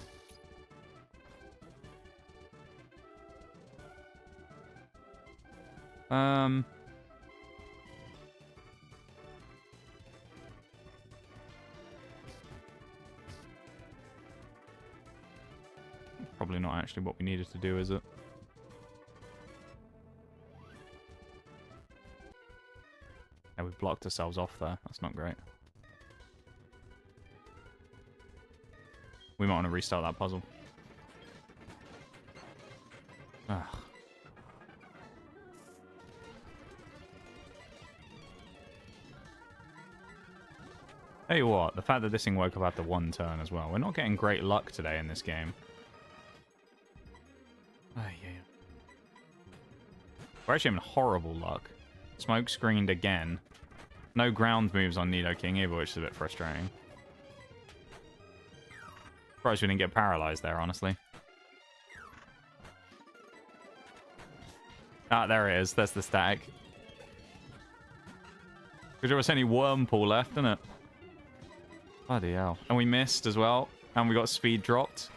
Probably not actually what we needed to do, is it? Yeah, we've blocked ourselves off there. That's not great. We might want to restart that puzzle. Ugh. Tell you what, the fact that this thing woke up after one turn as well. We're not getting great luck today in this game. Oh, yeah. We're actually having horrible luck. Smoke screened again. No ground moves on Nidoking either, which is a bit frustrating. Surprised we didn't get paralyzed there, honestly. Ah, there it is. That's the static. Because there was any Wormpool left, isn't it? Bloody hell. And we missed as well. And we got speed dropped.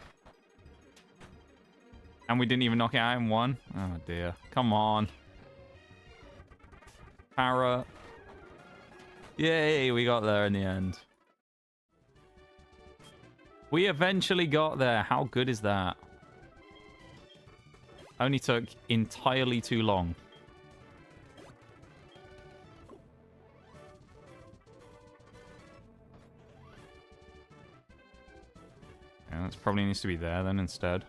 And we didn't even knock it out in one. Oh, dear. Come on. Para. Yay, we got there in the end. We eventually got there. How good is that? Only took entirely too long. Yeah, that probably needs to be there then instead.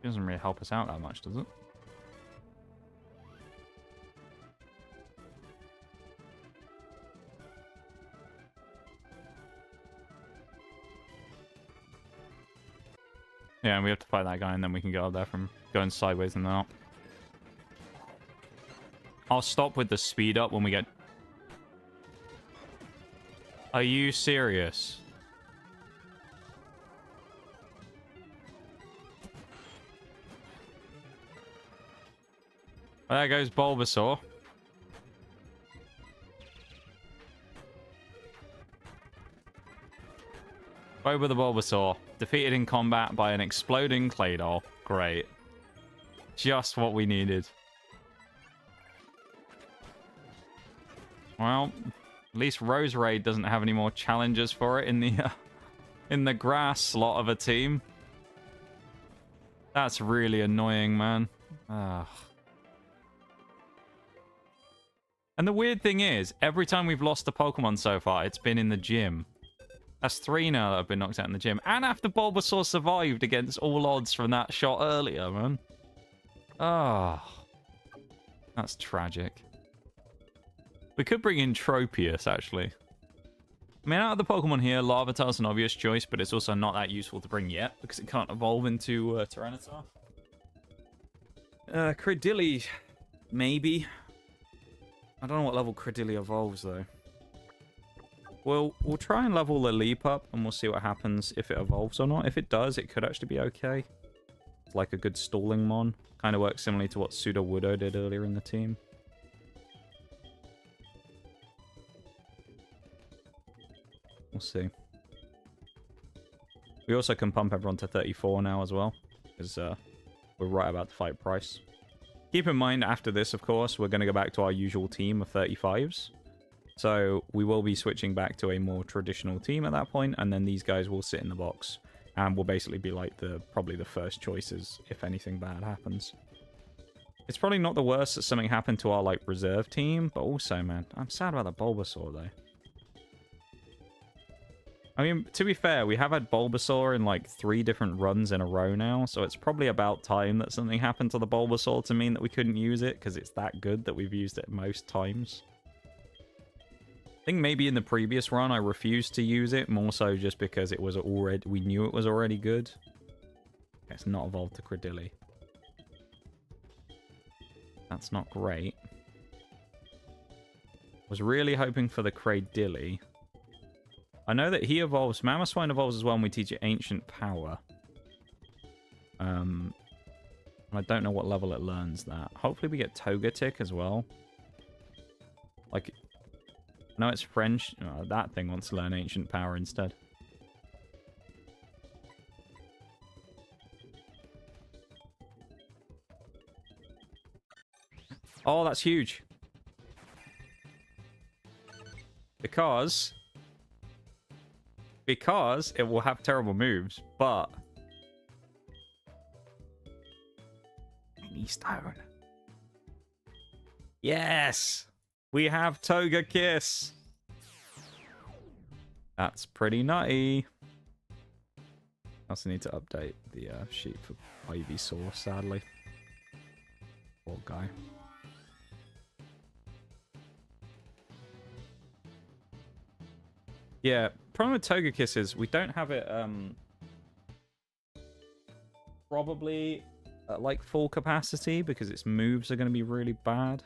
It doesn't really help us out that much, does it? Yeah, and we have to fight that guy, and then we can go up there from going sideways and then up. I'll stop with the speed up when we get... Are you serious? Well, there goes Bulbasaur. Over the Bulbasaur. Defeated in combat by an exploding Claydol. Great. Just what we needed. Well, at least Roserade doesn't have any more challenges for it in the grass slot of a team. That's really annoying, man. Ugh. And the weird thing is, every time we've lost a Pokemon so far, it's been in the gym. That's 3 now that have been knocked out in the gym. And after Bulbasaur survived against all odds from that shot earlier, man. Oh. That's tragic. We could bring in Tropius, actually. I mean, out of the Pokemon here, Larvitar's an obvious choice, but it's also not that useful to bring yet, because it can't evolve into Tyranitar. Credilli, maybe. I don't know what level Credilli evolves, though. We'll try and level the leap up, and we'll see what happens if it evolves or not. If it does, it could actually be okay. It's like a good stalling mon. Kind of works similarly to what Sudowoodo did earlier in the team. We'll see. We also can pump everyone to 34 now as well, because we're right about to fight price. Keep in mind, after this, of course, we're going to go back to our usual team of 35s. So we will be switching back to a more traditional team at that point, and then these guys will sit in the box and will basically be like probably the first choices if anything bad happens. It's probably not the worst that something happened to our like reserve team, but also, man, I'm sad about the Bulbasaur though. I mean, to be fair, we have had Bulbasaur in like 3 different runs in a row now, so it's probably about time that something happened to the Bulbasaur to mean that we couldn't use it, because it's that good that we've used it most times. I think maybe in the previous run I refused to use it, more so just because it was we knew it was already good. It's not evolved to Credilli. That's not great. Was really hoping for the Credilli. I know that he evolves, Mamoswine evolves as well, and we teach it Ancient Power. And I don't know what level it learns that. Hopefully we get Togetic as well. Like, I know it's French. Oh, that thing wants to learn Ancient Power instead. Oh, that's huge. Because it will have terrible moves, but Mini Stone. Yes! We have Togekiss. That's pretty nutty. I also need to update the sheet for Ivysaur, sadly. Poor guy. Yeah, problem with Togekiss is we don't have it probably at like full capacity because its moves are going to be really bad.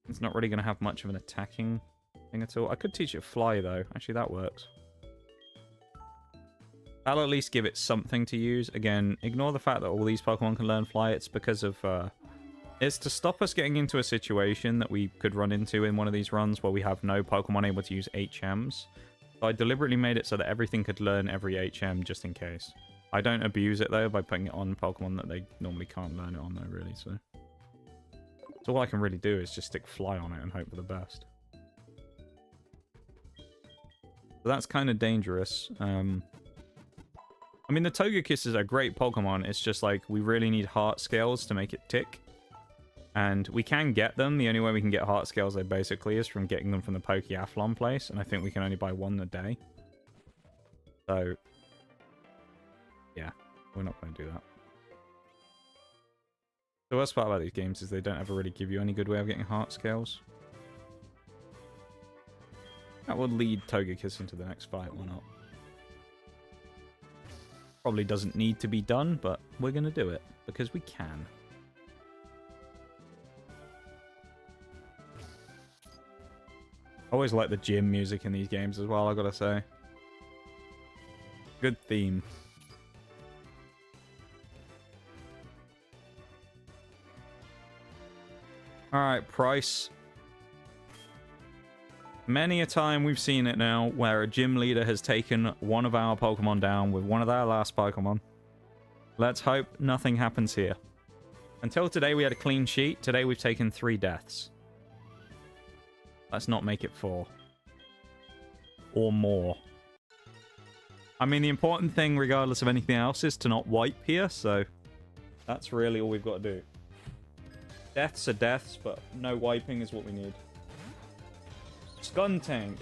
It's not really going to have much of an attacking thing at all. I could teach it Fly though. Actually, that works. I'll at least give it something to use. Again, ignore the fact that all these Pokemon can learn Fly. It's because of... it's to stop us getting into a situation that we could run into in one of these runs where we have no Pokemon able to use HMs. So I deliberately made it so that everything could learn every HM just in case. I don't abuse it though by putting it on Pokemon that they normally can't learn it on though, really. So all I can really do is just stick Fly on it and hope for the best. So that's kind of dangerous. I mean, the Togekiss is a great Pokemon. It's just like we really need heart scales to make it tick. And we can get them. The only way we can get heart scales, though, basically, is from getting them from the Pokeathlon place. And I think we can only buy 1 a day. So, yeah, we're not going to do that. The worst part about these games is they don't ever really give you any good way of getting heart scales. That will lead Togekiss into the next fight, why not? Probably doesn't need to be done, but we're going to do it because we can. Always like the gym music in these games as well, I gotta say. Good theme. Alright, price. Many a time we've seen it now where a gym leader has taken one of our Pokemon down with one of their last Pokemon. Let's hope nothing happens here. Until today, we had a clean sheet. Today, we've taken 3 deaths. Let's not make it 4. Or more. I mean, the important thing, regardless of anything else, is to not wipe here, so that's really all we've got to do. Deaths are deaths, but no wiping is what we need. Skuntank.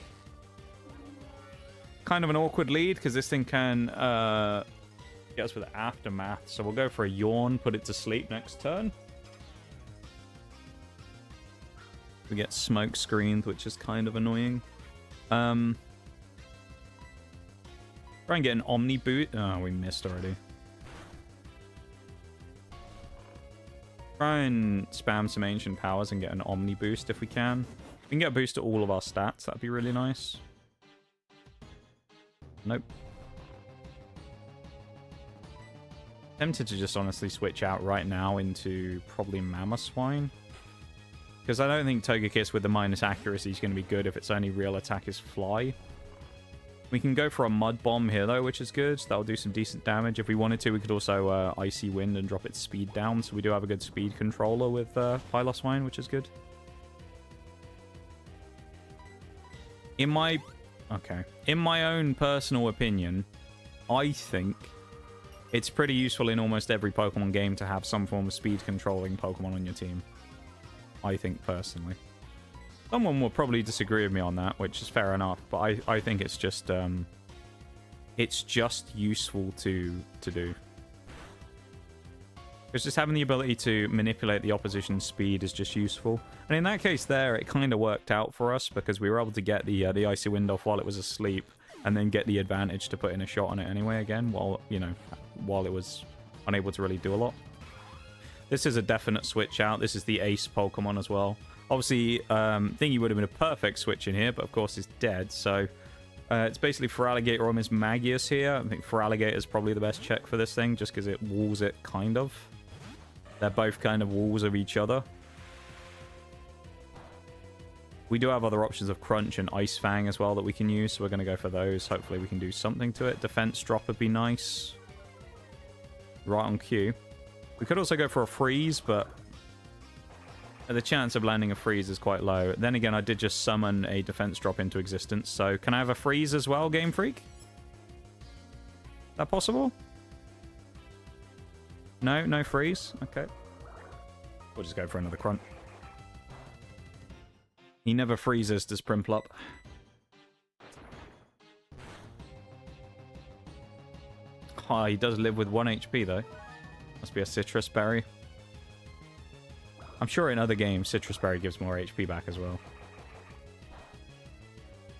Kind of an awkward lead, because this thing can get us with Aftermath, so we'll go for a Yawn, put it to sleep next turn. We get smoke screened, which is kind of annoying. Try and get an Omni Boot. Oh, we missed already. Try and spam some Ancient Powers and get an Omni Boost if we can. We can get a boost to all of our stats. That'd be really nice. Nope. Tempted to just honestly switch out right now into probably Mamoswine. Because I don't think Togekiss with the minus accuracy is going to be good if its only real attack is Fly. We can go for a Mud Bomb here, though, which is good. That'll do some decent damage. If we wanted to, we could also Icy Wind and drop its speed down. So we do have a good speed controller with Piloswine, which is good. In my own personal opinion, I think it's pretty useful in almost every Pokemon game to have some form of speed controlling Pokemon on your team. I think, personally. Someone will probably disagree with me on that, which is fair enough, but I think it's just useful to do. Because just having the ability to manipulate the opposition's speed is just useful. And in that case there, it kind of worked out for us, because we were able to get the Icy Wind off while it was asleep, and then get the advantage to put in a shot on it anyway again, while it was unable to really do a lot. This is a definite switch out. This is the Ace Pokemon as well. Obviously, Thingy would have been a perfect switch in here, but of course it's dead, so it's basically Feraligatr or Miss Magius here. I think Feraligatr is probably the best check for this thing, just because it walls it, kind of. They're both kind of walls of each other. We do have other options of Crunch and Ice Fang as well that we can use, so we're going to go for those. Hopefully we can do something to it. Defense Drop would be nice. Right on cue. We could also go for a Freeze, but the chance of landing a Freeze is quite low. Then again, I did just summon a Defense Drop into existence, so can I have a Freeze as well, Game Freak? Is that possible? No? No Freeze? Okay. We'll just go for another Crunch. He never freezes, does Prinplup. Oh, he does live with 1 HP, though. Must be a Citrus Berry. I'm sure in other games, Citrus Berry gives more HP back as well.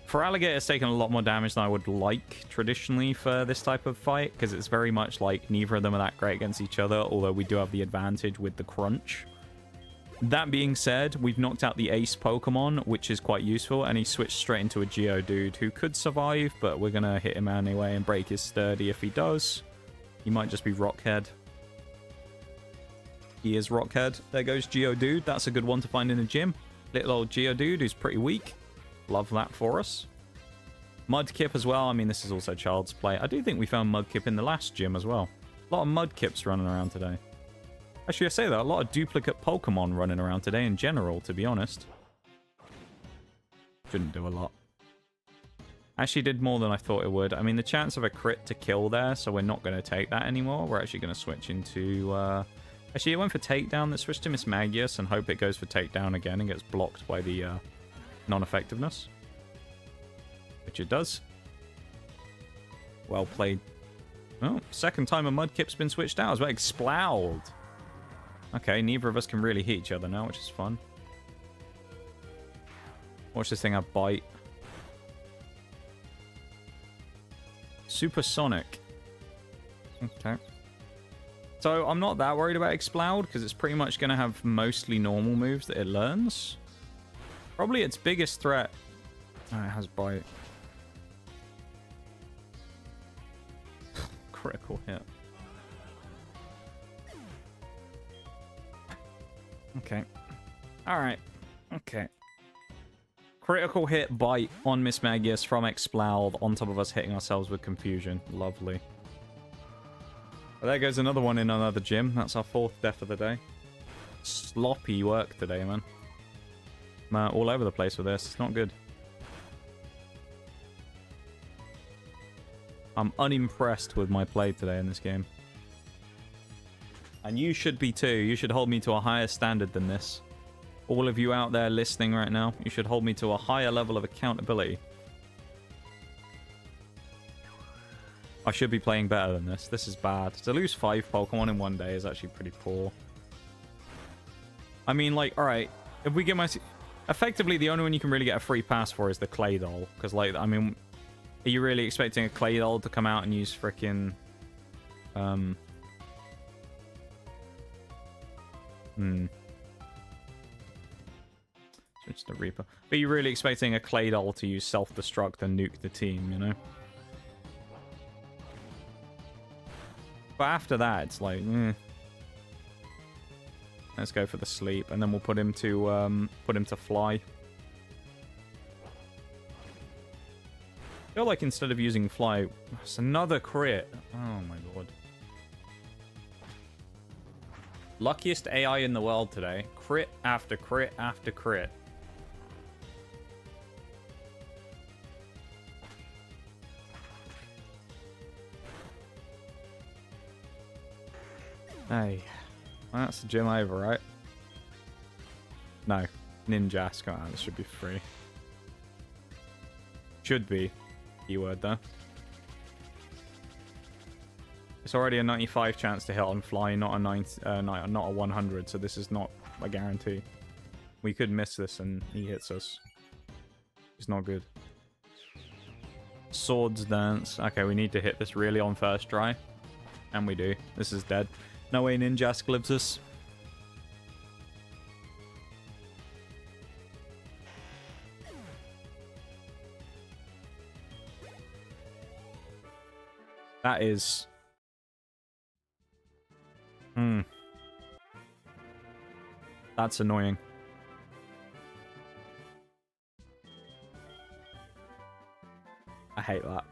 Feraligatr has taken a lot more damage than I would like traditionally for this type of fight, because it's very much like neither of them are that great against each other, although we do have the advantage with the Crunch. That being said, we've knocked out the Ace Pokemon, which is quite useful, and he switched straight into a Geodude who could survive, but we're going to hit him anyway and break his sturdy if he does. He might just be Rockhead. He is Rockhead. There goes Geodude. That's a good one to find in a gym. Little old Geodude who's pretty weak. Love that for us. Mudkip as well. I mean, this is also Child's Play. I do think we found Mudkip in the last gym as well. A lot of Mudkips running around today. Actually, I say that. A lot of duplicate Pokemon running around today in general, to be honest. Shouldn't do a lot. Actually did more than I thought it would. I mean, the chance of a crit to kill there, so we're not going to take that anymore. We're actually going to switch into... Actually, it went for Takedown. Let's switch to Miss Magius and hope it goes for Takedown again and gets blocked by the non-effectiveness. Which it does. Well played. Oh, second time a Mudkip's been switched out as well. Exploud. Okay, neither of us can really hit each other now, which is fun. Watch this thing have Bite. Supersonic. Okay. So I'm not that worried about Exploud, because it's pretty much going to have mostly normal moves that it learns. Probably its biggest threat... Oh, it has Bite. Critical hit. Okay. Alright. Okay. Critical hit bite on Miss Magius from Exploud on top of us hitting ourselves with Confusion. Lovely. Well, there goes another one in another gym. That's our 4th death of the day. Sloppy work today, man. I'm all over the place with this. It's not good. I'm unimpressed with my play today in this game. And you should be too. You should hold me to a higher standard than this. All of you out there listening right now, you should hold me to a higher level of accountability. I should be playing better than this. This is bad. To lose 5 Pokemon in one day is actually pretty poor. I mean, like, alright. If we get my... Effectively, the only one you can really get a free pass for is the Claydol. Because, like, I mean... Are you really expecting a Claydol to come out and use frickin'... Switch to Reaper. But you're really expecting a Claydol to use self-destruct and nuke the team, you know? But after that, it's like, Let's go for the sleep, and then we'll put him to fly. I feel like instead of using fly, it's another crit. Oh my lord. Luckiest AI in the world today. Crit after crit after crit. Hey, well, that's the gym over, right? No, Ninjas. Come on, this should be free. Should be. Keyword though. It's already a 95 chance to hit on fly, not a 100. So this is not a guarantee. We could miss this and he hits us. It's not good. Swords dance. Okay, we need to hit this really on first try, and we do. This is dead. No way Ninjask lives us. That is... That's annoying. I hate that.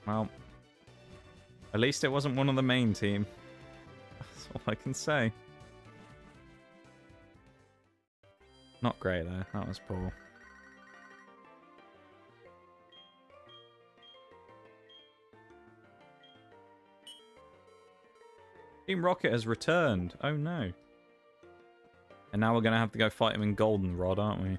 Well, at least it wasn't one of the main team. That's all I can say. Not great there. That was poor. Team Rocket has returned. Oh no. And now we're going to have to go fight him in Goldenrod, aren't we?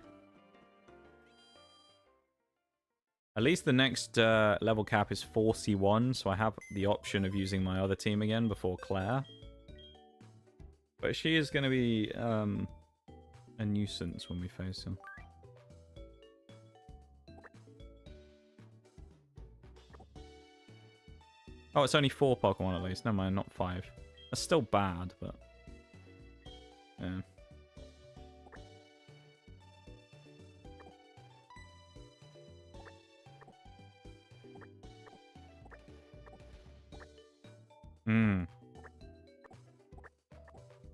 At least the next level cap is 41, so I have the option of using my other team again before Claire. But she is going to be a nuisance when we face her. Oh, it's only 4 Pokemon at least. Never mind, not 5. That's still bad, but... Yeah. I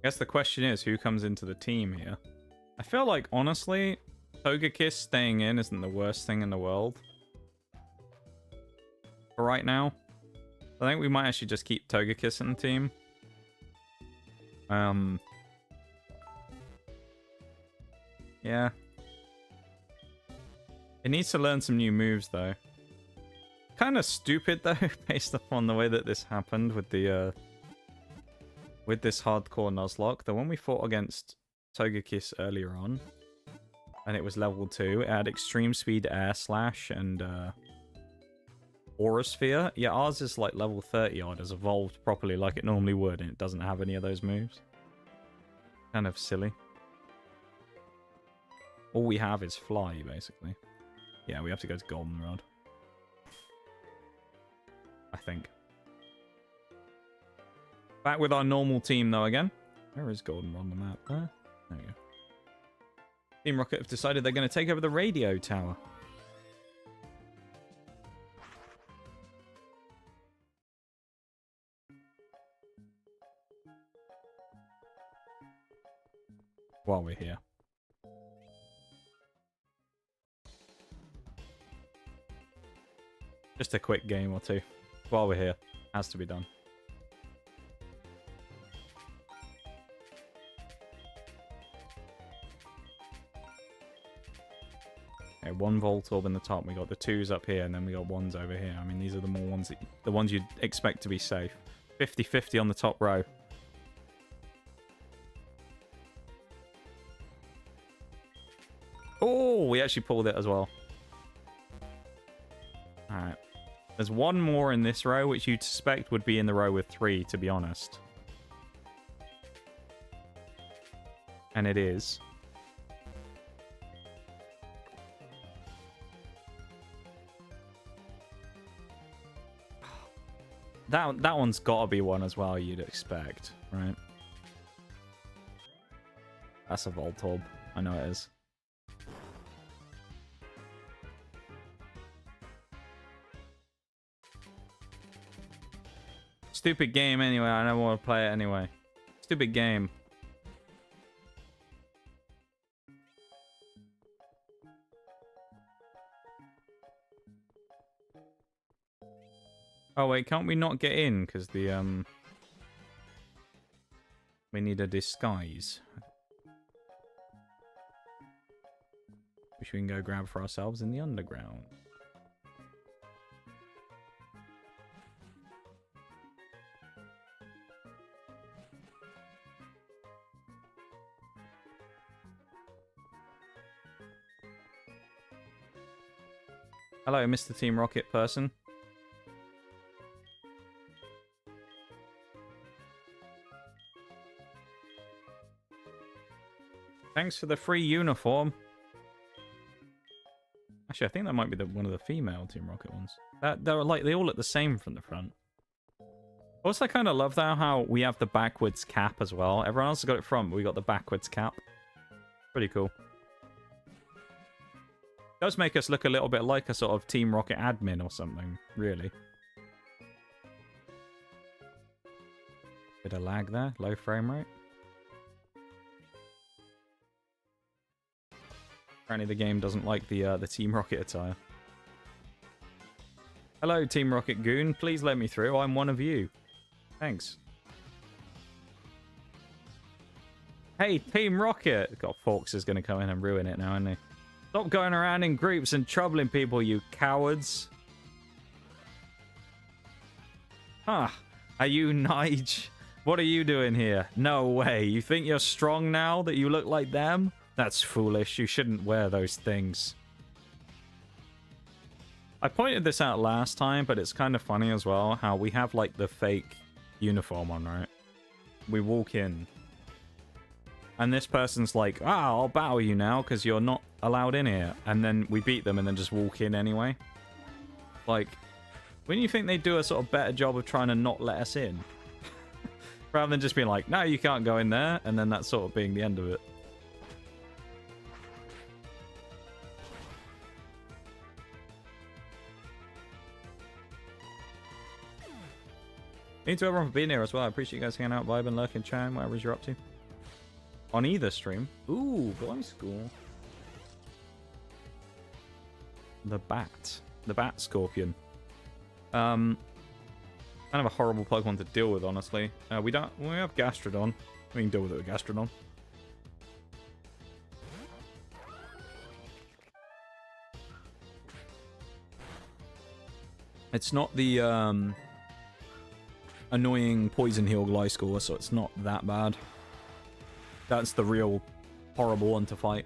guess the question is, who comes into the team here? I feel like, honestly, Togekiss staying in isn't the worst thing in the world. For right now. I think we might actually just keep Togekiss in the team. Yeah. It needs to learn some new moves, though. Kind of stupid, though, based upon the way that this happened with the, with this hardcore Nuzlocke. The one we fought against Togekiss earlier on, and it was level 2. It had Extreme Speed Air Slash and, Aura Sphere. Yeah, ours is like level 30 odd, has evolved properly like it normally would, and it doesn't have any of those moves. Kind of silly. All we have is Fly, basically. Yeah, we have to go to Goldenrod. I think. Back with our normal team, though, again. Where is Goldenrod on the map? There we go. Team Rocket have decided they're going to take over the radio tower. while we're here. Just a quick game or two while we're here. Has to be done. Okay, one Voltorb in the top. We got the 2s up here, and then we got 1s over here. I mean, these are the more ones that, the ones you'd expect to be safe. 50-50 on the top row. Oh, we actually pulled it as well. Alright. There's one more in this row, which you'd suspect would be in the row with 3, to be honest. And it is. That one's got to be one as well, you'd expect, right? That's a Voltorb. I know it is. Stupid game anyway. I don't want to play it anyway. Stupid game. Oh wait, can't we not get in because the we need a disguise. Which we can go grab for ourselves in the underground. Hello, Mr. Team Rocket person. Thanks for the free uniform. Actually, I think that might be one of the female Team Rocket ones. They're like, they all look the same from the front. Also, I kind of love that how we have the backwards cap as well. Everyone else has got it front, but we got the backwards cap. Pretty cool. Does make us look a little bit like a sort of Team Rocket admin or something, really. Bit of lag there, low frame rate. Apparently the game doesn't like the Team Rocket attire. Hello, Team Rocket Goon. Please let me through. I'm one of you. Thanks. Hey, Team Rocket! God, Forks is going to come in and ruin it now, isn't he? Stop going around in groups and troubling people, you cowards. Huh. Are you Nige? What are you doing here? No way. You think you're strong now that you look like them? That's foolish. You shouldn't wear those things. I pointed this out last time, but it's kind of funny as well how we have like the fake uniform on, right? We walk in. And this person's like, ah, I'll battle you now because you're not allowed in here. And then we beat them and then just walk in anyway. Like, wouldn't you think they'd do a sort of better job of trying to not let us in? Rather than just being like, no, you can't go in there. And then that sort of being the end of it. Thank you to everyone for being here as well. I appreciate you guys hanging out, vibing, lurking, chatting, whatever you're up to. On either stream. Ooh, boy school. The bat. The bat scorpion. Kind of a horrible Pokemon to deal with, honestly. We have Gastrodon. We can deal with it with Gastrodon. It's not the annoying Poison Heal Gliscor, so it's not that bad. That's the real horrible one to fight.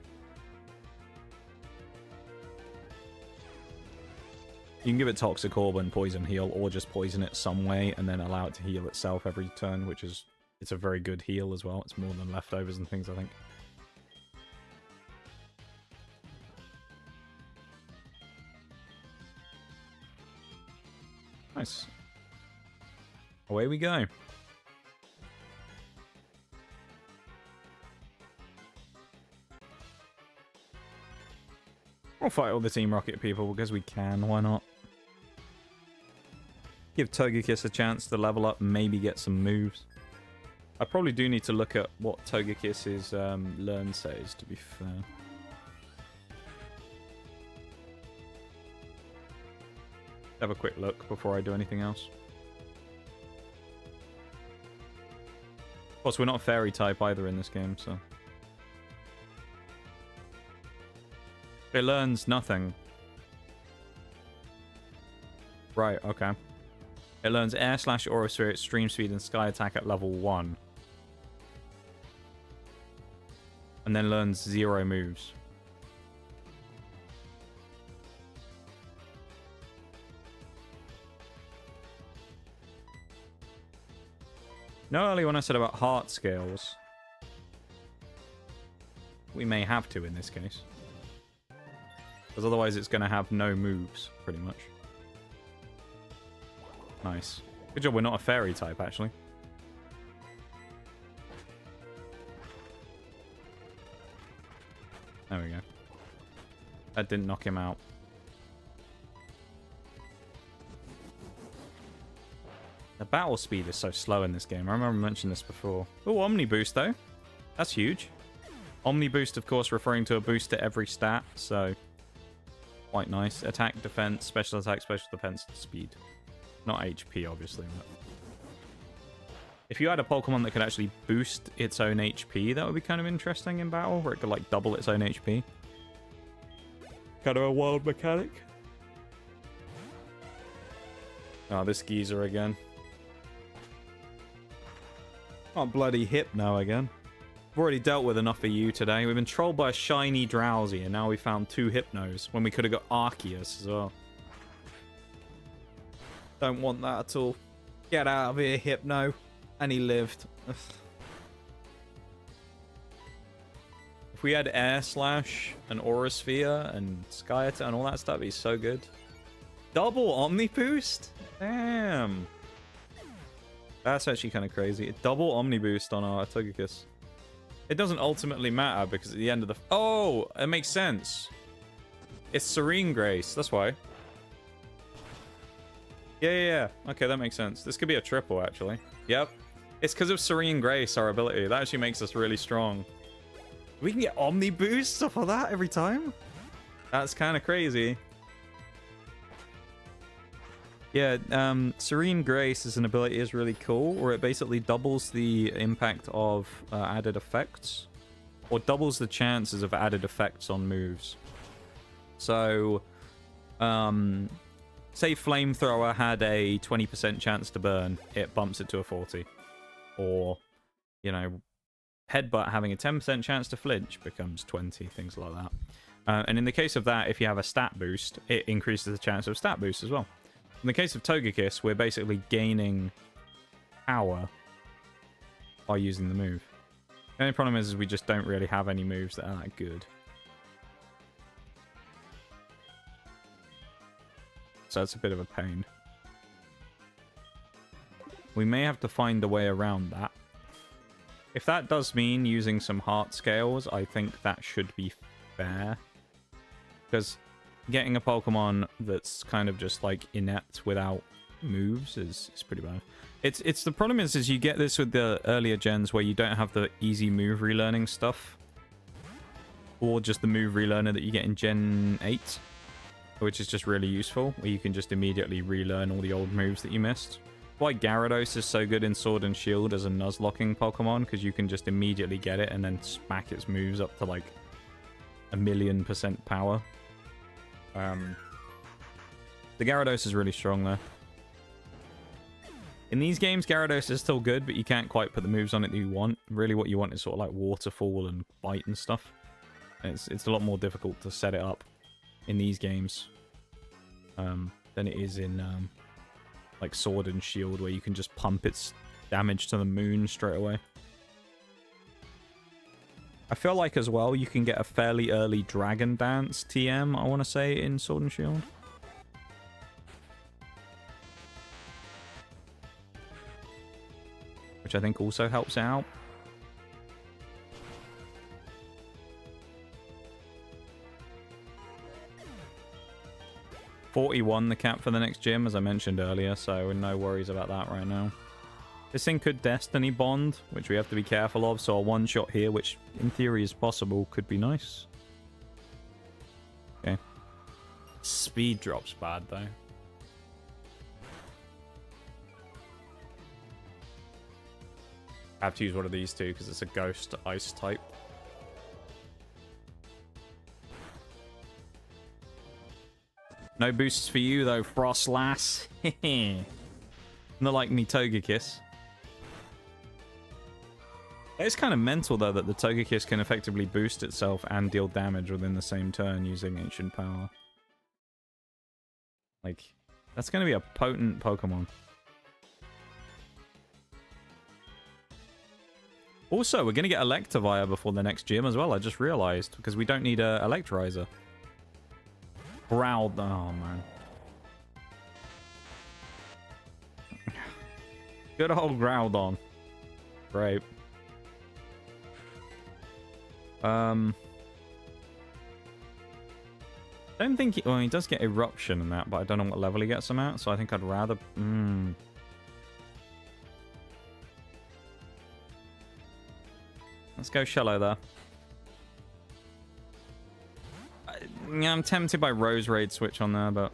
You can give it Toxic Orb and Poison Heal, or just poison it some way and then allow it to heal itself every turn, which is... it's a very good heal as well. It's more than leftovers and things, I think. Nice. Away we go. We'll fight all the Team Rocket people because we can, why not? Give Togekiss a chance to level up and maybe get some moves. I probably do need to look at what Togekiss's learn says, to be fair. Have a quick look before I do anything else. Of course, we're not fairy type either in this game, so... It learns nothing. Right, okay. It learns Air Slash, Aura Sphere, Extreme Speed, and Sky Attack at level 1. And then learns 0 moves. No, earlier when I said about heart scales, we may have to in this case. Because otherwise it's going to have no moves, pretty much. Nice. Good job we're not a fairy type, actually. There we go. That didn't knock him out. The battle speed is so slow in this game. I remember mentioning this before. Oh, Omni Boost, though. That's huge. Omni Boost, of course, referring to a boost to every stat, so... Quite nice. Attack, defense, special attack, special defense, speed. Not HP, obviously. But... If you had a Pokemon that could actually boost its own HP, that would be kind of interesting in battle, where it could, like, double its own HP. Kind of a wild mechanic. Oh, this geezer again. Oh, bloody Hypno again. We've already dealt with enough of you today. We've been trolled by a shiny Drowsy, and now we found 2 Hypnos, when we could have got Arceus as well. Don't want that at all. Get out of here, Hypno. And he lived. If we had Air Slash and Aura Sphere and Sky Attack and all that stuff, he's so good. Double Omni Boost? Damn. That's actually kind of crazy. Double Omni Boost on our Togekiss. It doesn't ultimately matter because at the end of the... Oh, it makes sense. It's Serene Grace. That's why. Yeah. Okay, that makes sense. This could be a triple, actually. Yep. It's because of Serene Grace, our ability. That actually makes us really strong. We can get Omni Boosts off of that every time? That's kind of crazy. Yeah, Serene Grace as an ability is really cool, where it basically doubles the impact of added effects, or doubles the chances of added effects on moves. So, say Flamethrower had a 20% chance to burn, it bumps it to a 40. Or, you know, Headbutt having a 10% chance to flinch becomes 20, things like that. And in the case of that, if you have a stat boost, it increases the chance of stat boost as well. In the case of Togekiss, we're basically gaining power by using the move. The only problem is we just don't really have any moves that are that good. So that's a bit of a pain. We may have to find a way around that. If that does mean using some heart scales, I think that should be fair. Because getting a Pokemon that's kind of just like inept without moves is pretty bad. It's the problem is you get this with the earlier gens where you don't have the easy move relearning stuff. Or just the move relearner that you get in Gen 8. Which is just really useful, where you can just immediately relearn all the old moves that you missed. Why Gyarados is so good in Sword and Shield as a nuzlocking Pokemon, because you can just immediately get it and then smack its moves up to like 1,000,000% power. The Gyarados is really strong though. In these games, Gyarados is still good, but you can't quite put the moves on it that you want. Really what you want is sort of like Waterfall and Bite and stuff. And it's a lot more difficult to set it up in these games than it is in like Sword and Shield, where you can just pump its damage to the moon straight away. I feel like as well you can get a fairly early Dragon Dance TM, I want to say, in Sword and Shield. Which I think also helps out. $41 the cap for the next gym, as I mentioned earlier, so no worries about that right now. This thing could Destiny Bond, which we have to be careful of. So a one-shot here, which in theory is possible, could be nice. Okay. Speed drop's bad, though. I have to use one of these two because it's a ghost ice type. No boosts for you, though, Frost Lass. Not like me, Togekiss. It's kind of mental, though, that the Togekiss can effectively boost itself and deal damage within the same turn using Ancient Power. Like, that's going to be a potent Pokemon. Also, we're going to get Electivire before the next gym as well, I just realized, because we don't need a Electrizer. Growl. Oh, man. Good old Groudon. Great. Don't think he... Well, he does get Eruption and that, but I don't know what level he gets them at, so I think I'd rather... Let's go Shallow there. Yeah, I'm tempted by Rose Raid switch on there, but...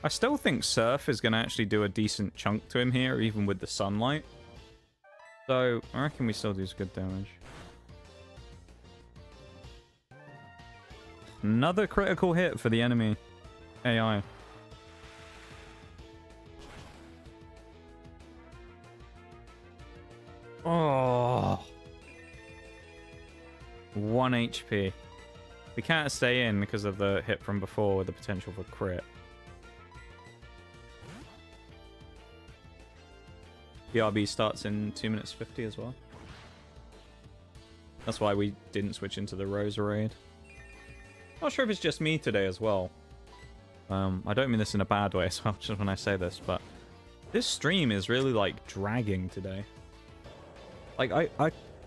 I still think Surf is going to actually do a decent chunk to him here, even with the sunlight. So, I reckon we still do some good damage. Another critical hit for the enemy AI. Oh. 1 HP. We can't stay in because of the hit from before with the potential for crit. BRB starts in 2 minutes 50 as well. That's why we didn't switch into the Rose Raid. Not sure if it's just me today as well. I don't mean this in a bad way as well, just when I say this, but this stream is really, like, dragging today. Like,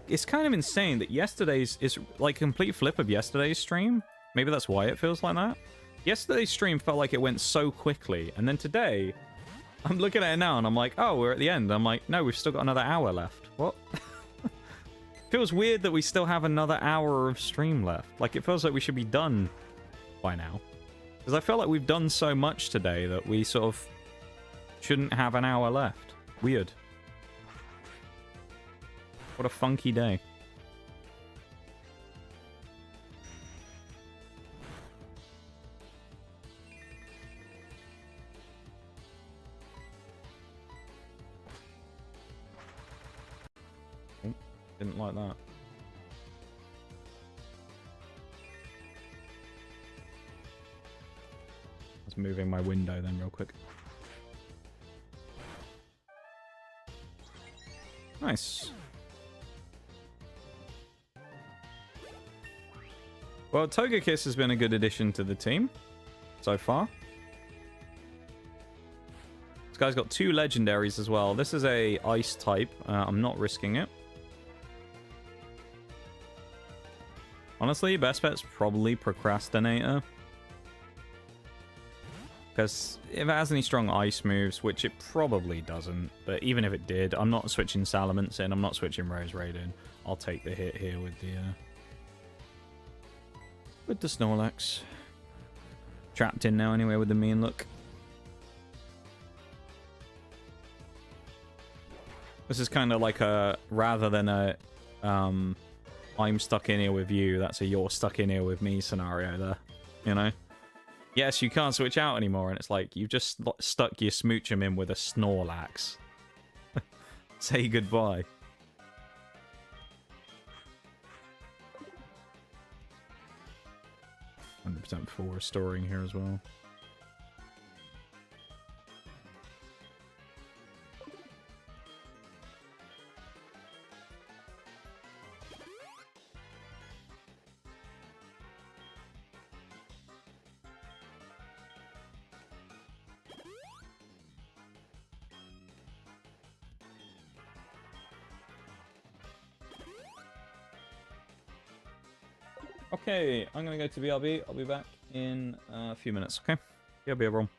it's kind of insane that yesterday's is, like, a complete flip of yesterday's stream. Maybe that's why it feels like that. Yesterday's stream felt like it went so quickly, and then today... I'm looking at it now and I'm like, oh, we're at the end. I'm like, no, we've still got another hour left. What? Feels weird that we still have another hour of stream left. Like, it feels like we should be done by now. Because I feel like we've done so much today that we sort of shouldn't have an hour left. Weird. What a funky day. Didn't like that. I was moving my window then real quick. Nice. Well, Togekiss has been a good addition to the team so far. This guy's got 2 legendaries as well. This is a ice type. I'm not risking it. Honestly, best bet's probably Procrastinator. Because if it has any strong ice moves, which it probably doesn't, but even if it did, I'm not switching Salamence in, I'm not switching Rose Raid in. I'll take the hit here with the Snorlax. Trapped in now anyway with the mean look. This is kind of like a, rather than a, I'm stuck in here with you, that's a you're stuck in here with me scenario there, you know? Yes, you can't switch out anymore, and it's like, you've just stuck your Smoochum in with a Snorlax. Say goodbye. %100% full restoring here as well. Okay, I'm going to go to BRB. I'll be back in a few minutes, okay? BRB, everyone.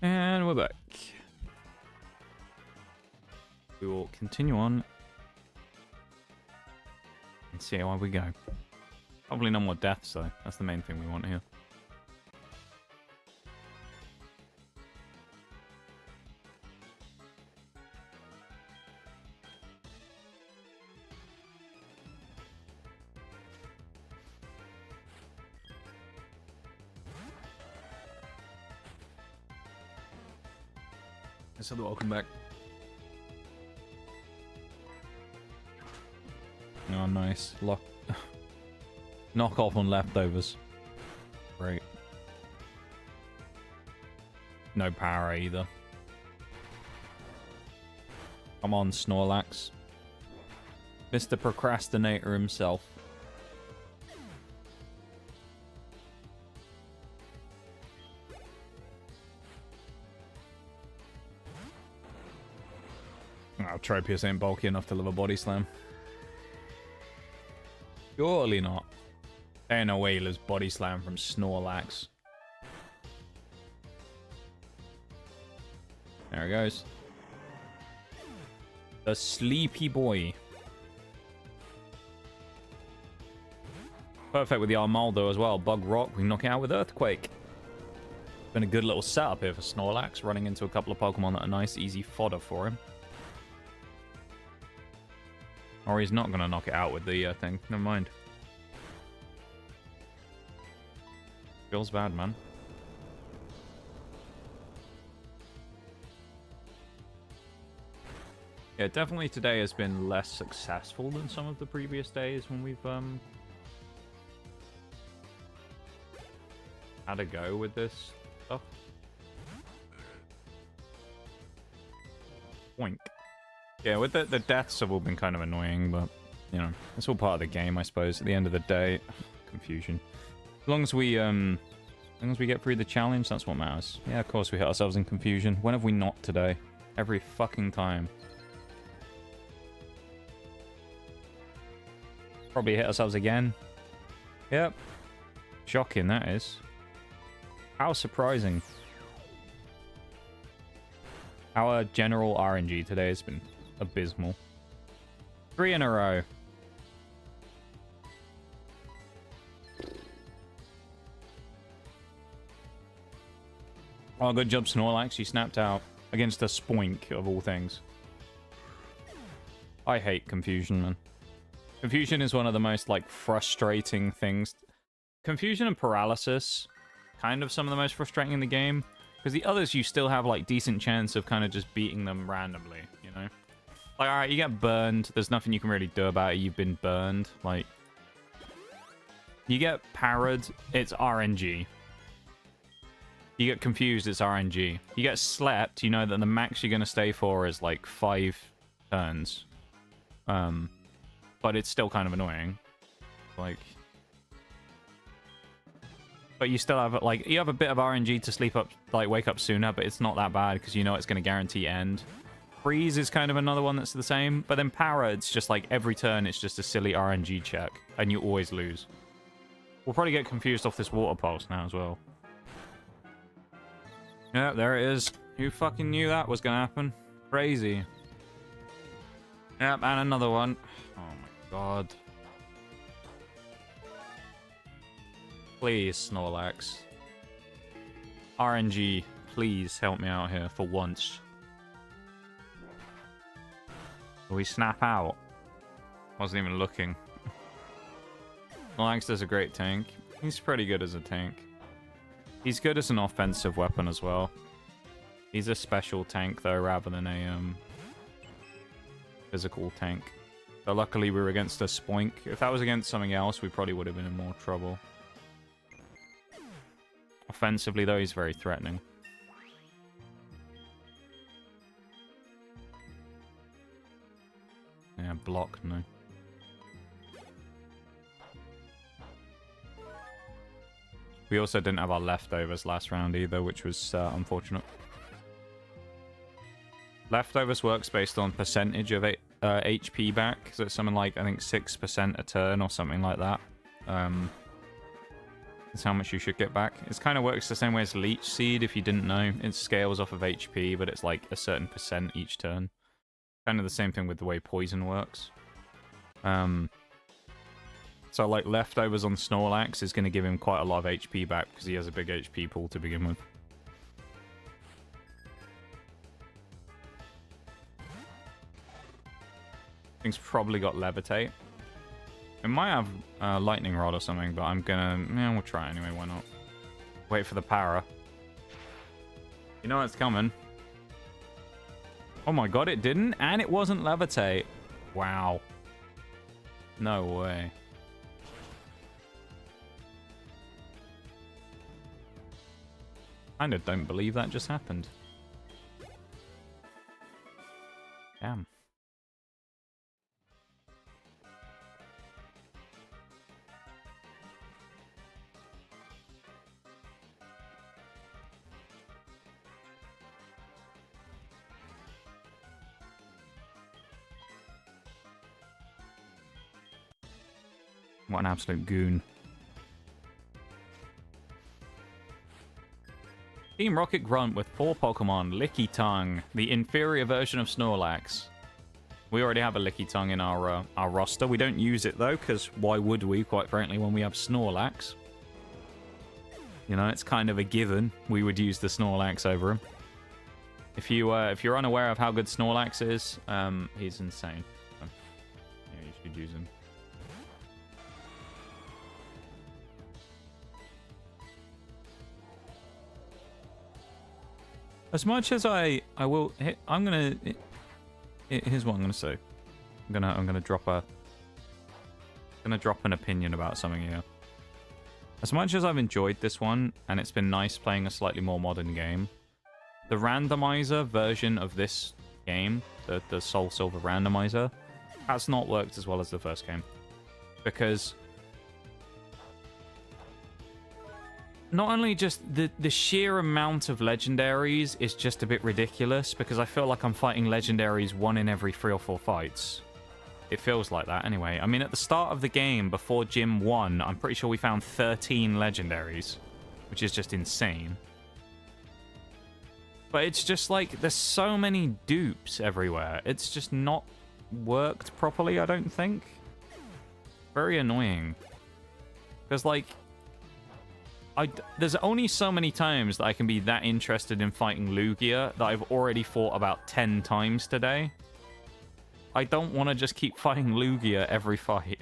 And we're back. We will continue on and see how we go. Probably no more deaths though. That's the main thing we want here. So welcome back. Oh, nice. Knock off on leftovers. Great. No power either. Come on, Snorlax. Mr. Procrastinator himself. Oh, Tropius ain't bulky enough to live a body slam. Surely not. Ain't no way he lives body slam from Snorlax. There he goes. The sleepy boy. Perfect with the Armaldo as well. Bug Rock, we can knock it out with Earthquake. Been a good little setup here for Snorlax, running into a couple of Pokemon that are nice, easy fodder for him. Or he's not going to knock it out with the thing. Never mind. Feels bad, man. Yeah, definitely today has been less successful than some of the previous days when we've had a go with this stuff. Boink. Yeah, with the deaths have all been kind of annoying, but, you know, it's all part of the game, I suppose. At the end of the day, confusion. As long as we get through the challenge, that's what matters. Yeah, of course we hit ourselves in confusion. When have we not today? Every fucking time. Probably hit ourselves again. Yep. Shocking, that is. How surprising. Our general RNG today has been abysmal. 3 in a row. Oh, good job, Snorlax. You snapped out against a Spoink, of all things. I hate confusion, man. Confusion is one of the most, like, frustrating things. Confusion and paralysis, kind of some of the most frustrating in the game. Because the others, you still have, like, decent chance of kind of just beating them randomly, you know? Like, alright, you get burned. There's nothing you can really do about it. You've been burned. Like, you get parried, it's RNG. You get confused, it's RNG. You get slept, you know that the max you're going to stay for is, like, 5 turns. But it's still kind of annoying. Like... But you still have, like, you have a bit of RNG to sleep up, like, wake up sooner, but it's not that bad because you know it's going to guarantee end. Freeze is kind of another one that's the same, but then Power, it's just like every turn it's just a silly RNG check, and you always lose. We'll probably get confused off this Water Pulse now as well. Yeah, there it is. Who fucking knew that was going to happen? Crazy. Yep, and another one. Oh my god. Please, Snorlax. RNG, please help me out here for once. Will we snap out? Wasn't even looking. Snorlax does a great tank. He's pretty good as a tank. He's good as an offensive weapon as well. He's a special tank though, rather than a physical tank. So luckily we were against a Spoink. If that was against something else, we probably would have been in more trouble. Offensively, though, he's very threatening. Yeah, block, no. We also didn't have our leftovers last round either, which was unfortunate. Leftovers works based on percentage of HP back, so it's something like, I think, 6% a turn or something like that. That's how much you should get back. It kind of works the same way as Leech Seed, if you didn't know. It scales off of HP, but it's like a certain percent each turn. Kind of the same thing with the way Poison works. So like leftovers on Snorlax is going to give him quite a lot of HP back because he has a big HP pool to begin with. Thing's probably got Levitate. It might have Lightning Rod or something, but I'm gonna... Yeah, we'll try anyway, why not? Wait for the power. You know it's coming. Oh my god, it didn't? And it wasn't Levitate. Wow. No way. Kinda don't believe that just happened. Damn. What an absolute goon. Team Rocket Grunt with 4 Pokemon. Licky Tongue, the inferior version of Snorlax. We already have a Licky Tongue in our roster. We don't use it, though, because why would we, quite frankly, when we have Snorlax? You know, it's kind of a given. We would use the Snorlax over him. If you're unaware of how good Snorlax is, he's insane. Yeah, you should use him. As much as I will, I'm gonna. Here's what I'm gonna say. I'm gonna drop an opinion about something here. As much as I've enjoyed this one, and it's been nice playing a slightly more modern game, the randomizer version of this game, the Soul Silver randomizer, has not worked as well as the first game. Because not only just the sheer amount of legendaries is just a bit ridiculous, because I feel like I'm fighting legendaries 1 in every 3 or 4 fights. It feels like that anyway. I mean, at the start of the game, before Gym 1, I'm pretty sure we found 13 legendaries, which is just insane. But it's just like, there's so many dupes everywhere. It's just not worked properly, I don't think. Very annoying. Because, like, there's only so many times that I can be that interested in fighting Lugia that I've already fought about 10 times today. I don't want to just keep fighting Lugia every fight.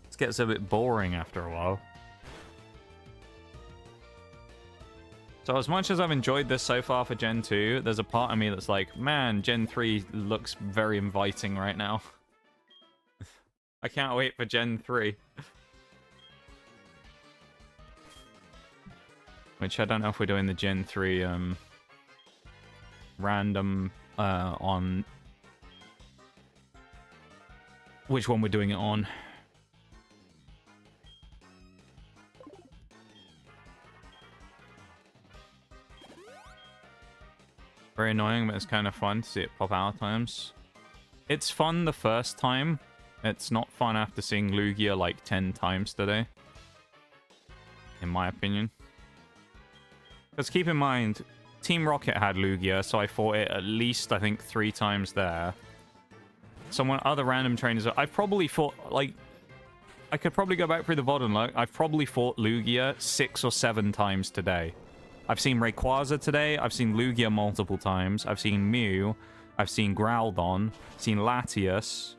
This gets a bit boring after a while. So as much as I've enjoyed this so far for Gen 2, there's a part of me that's like, man, Gen 3 looks very inviting right now. I can't wait for Gen 3. Which I don't know if we're doing the Gen 3 random on which one we're doing it on. Very annoying, but it's kind of fun to see it pop out at times. It's fun the first time. It's not fun after seeing Lugia like 10 times today. In my opinion. Because keep in mind, Team Rocket had Lugia, so I fought it at least, I think, 3 times there. Other random trainers, I've probably fought, like, I could probably go back through the VOD and look. I've probably fought Lugia 6 or 7 times today. I've seen Rayquaza today, I've seen Lugia multiple times, I've seen Mew, I've seen Groudon, seen Latias,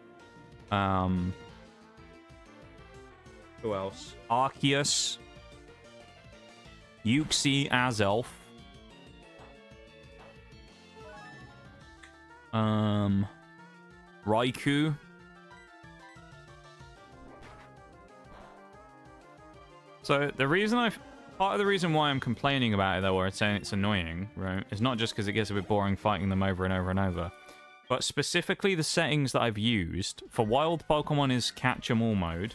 who else? Arceus, Uxie, Azelf, Raikou. So part of the reason why I'm complaining about it, though, or saying it's annoying, right, is not just because it gets a bit boring fighting them over and over and over, but specifically the settings that I've used. For wild Pokemon is Catch 'em All mode,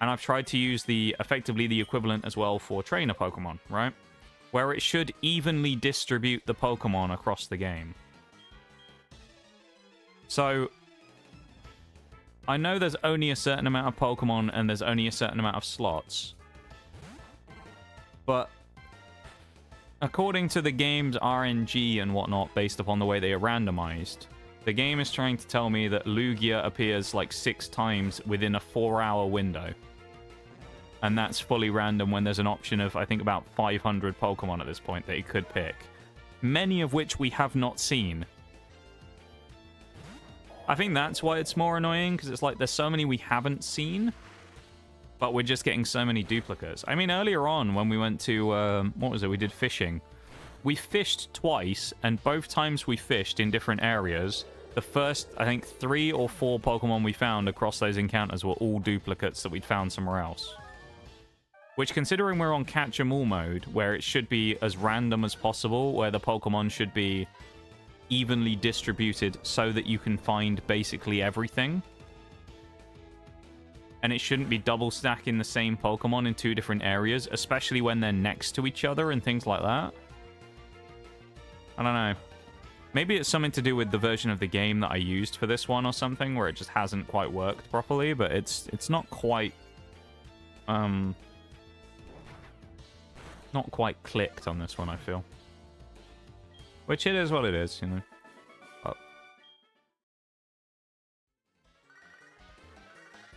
and I've tried to use effectively the equivalent as well for trainer Pokemon, right? Where it should evenly distribute the Pokemon across the game. So, I know there's only a certain amount of Pokemon and there's only a certain amount of slots. But according to the game's RNG and whatnot, based upon the way they are randomized, the game is trying to tell me that Lugia appears like 6 times within a 4-hour window. And that's fully random when there's an option of, I think, about 500 Pokemon at this point that you could pick. Many of which we have not seen. I think that's why it's more annoying, because it's like there's so many we haven't seen, but we're just getting so many duplicates. I mean, earlier on when we went to, what was it, we did fishing. We fished twice, and both times we fished in different areas, the first, I think, 3 or 4 Pokemon we found across those encounters were all duplicates that we'd found somewhere else. Which, considering we're on Catch 'em All mode, where it should be as random as possible, where the Pokemon should be evenly distributed so that you can find basically everything. And it shouldn't be double stacking the same Pokemon in 2 different areas, especially when they're next to each other and things like that. I don't know. Maybe it's something to do with the version of the game that I used for this one or something, where it just hasn't quite worked properly, but it's not quite not quite clicked on this one, I feel. Which it is what it is, you know. But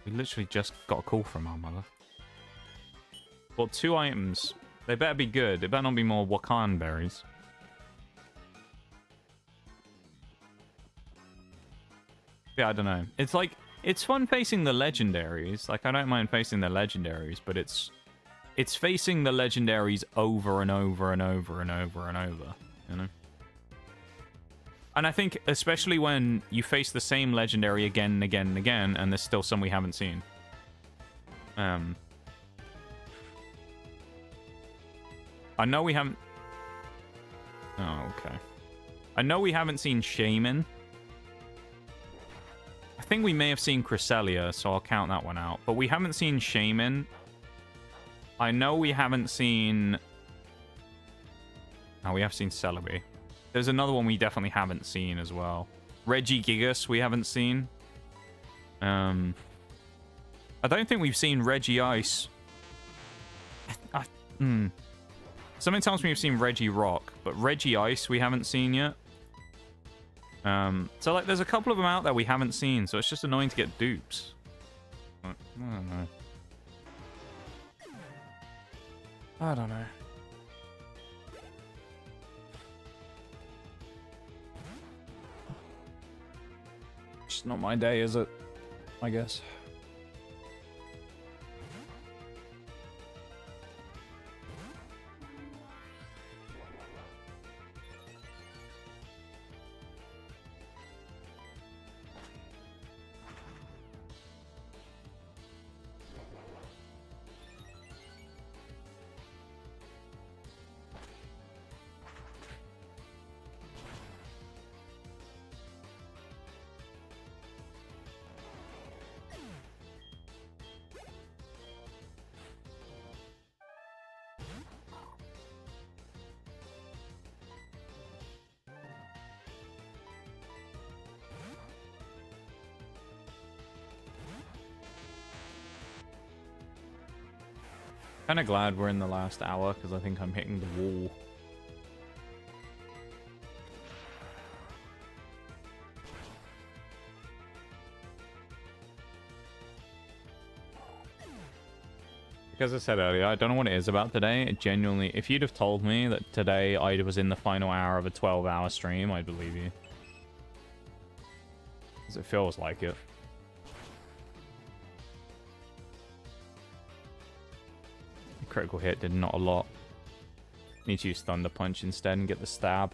we literally just got a call from our mother. Well, 2 items. They better be good. It better not be more Wakan berries. Yeah, I don't know. It's like, it's fun facing the legendaries. Like, I don't mind facing the legendaries, but it's facing the legendaries over and over and over and over and over, you know? And I think, especially when you face the same legendary again and again and again, and there's still some we haven't seen. I know we haven't... Oh, okay. I know we haven't seen Shaman. I think we may have seen Cresselia, so I'll count that one out. But we haven't seen Shaman. I know we haven't seen... Oh, we have seen Celebi. There's another one we definitely haven't seen as well. Regigigas we haven't seen. I don't think we've seen Regice. Something tells me we've seen Regirock, but Regice we haven't seen yet. So, like, there's a couple of them out there we haven't seen, so it's just annoying to get dupes. I don't know. I don't know. It's not my day, is it? I guess. Kind of glad we're in the last hour, because I think I'm hitting the wall. Like as I said earlier, I don't know what it is about today. It genuinely, if you'd have told me that today I was in the final hour of a 12-hour stream, I'd believe you. Because it feels like it. Critical hit did not a lot. Need to use Thunder Punch instead and get the stab.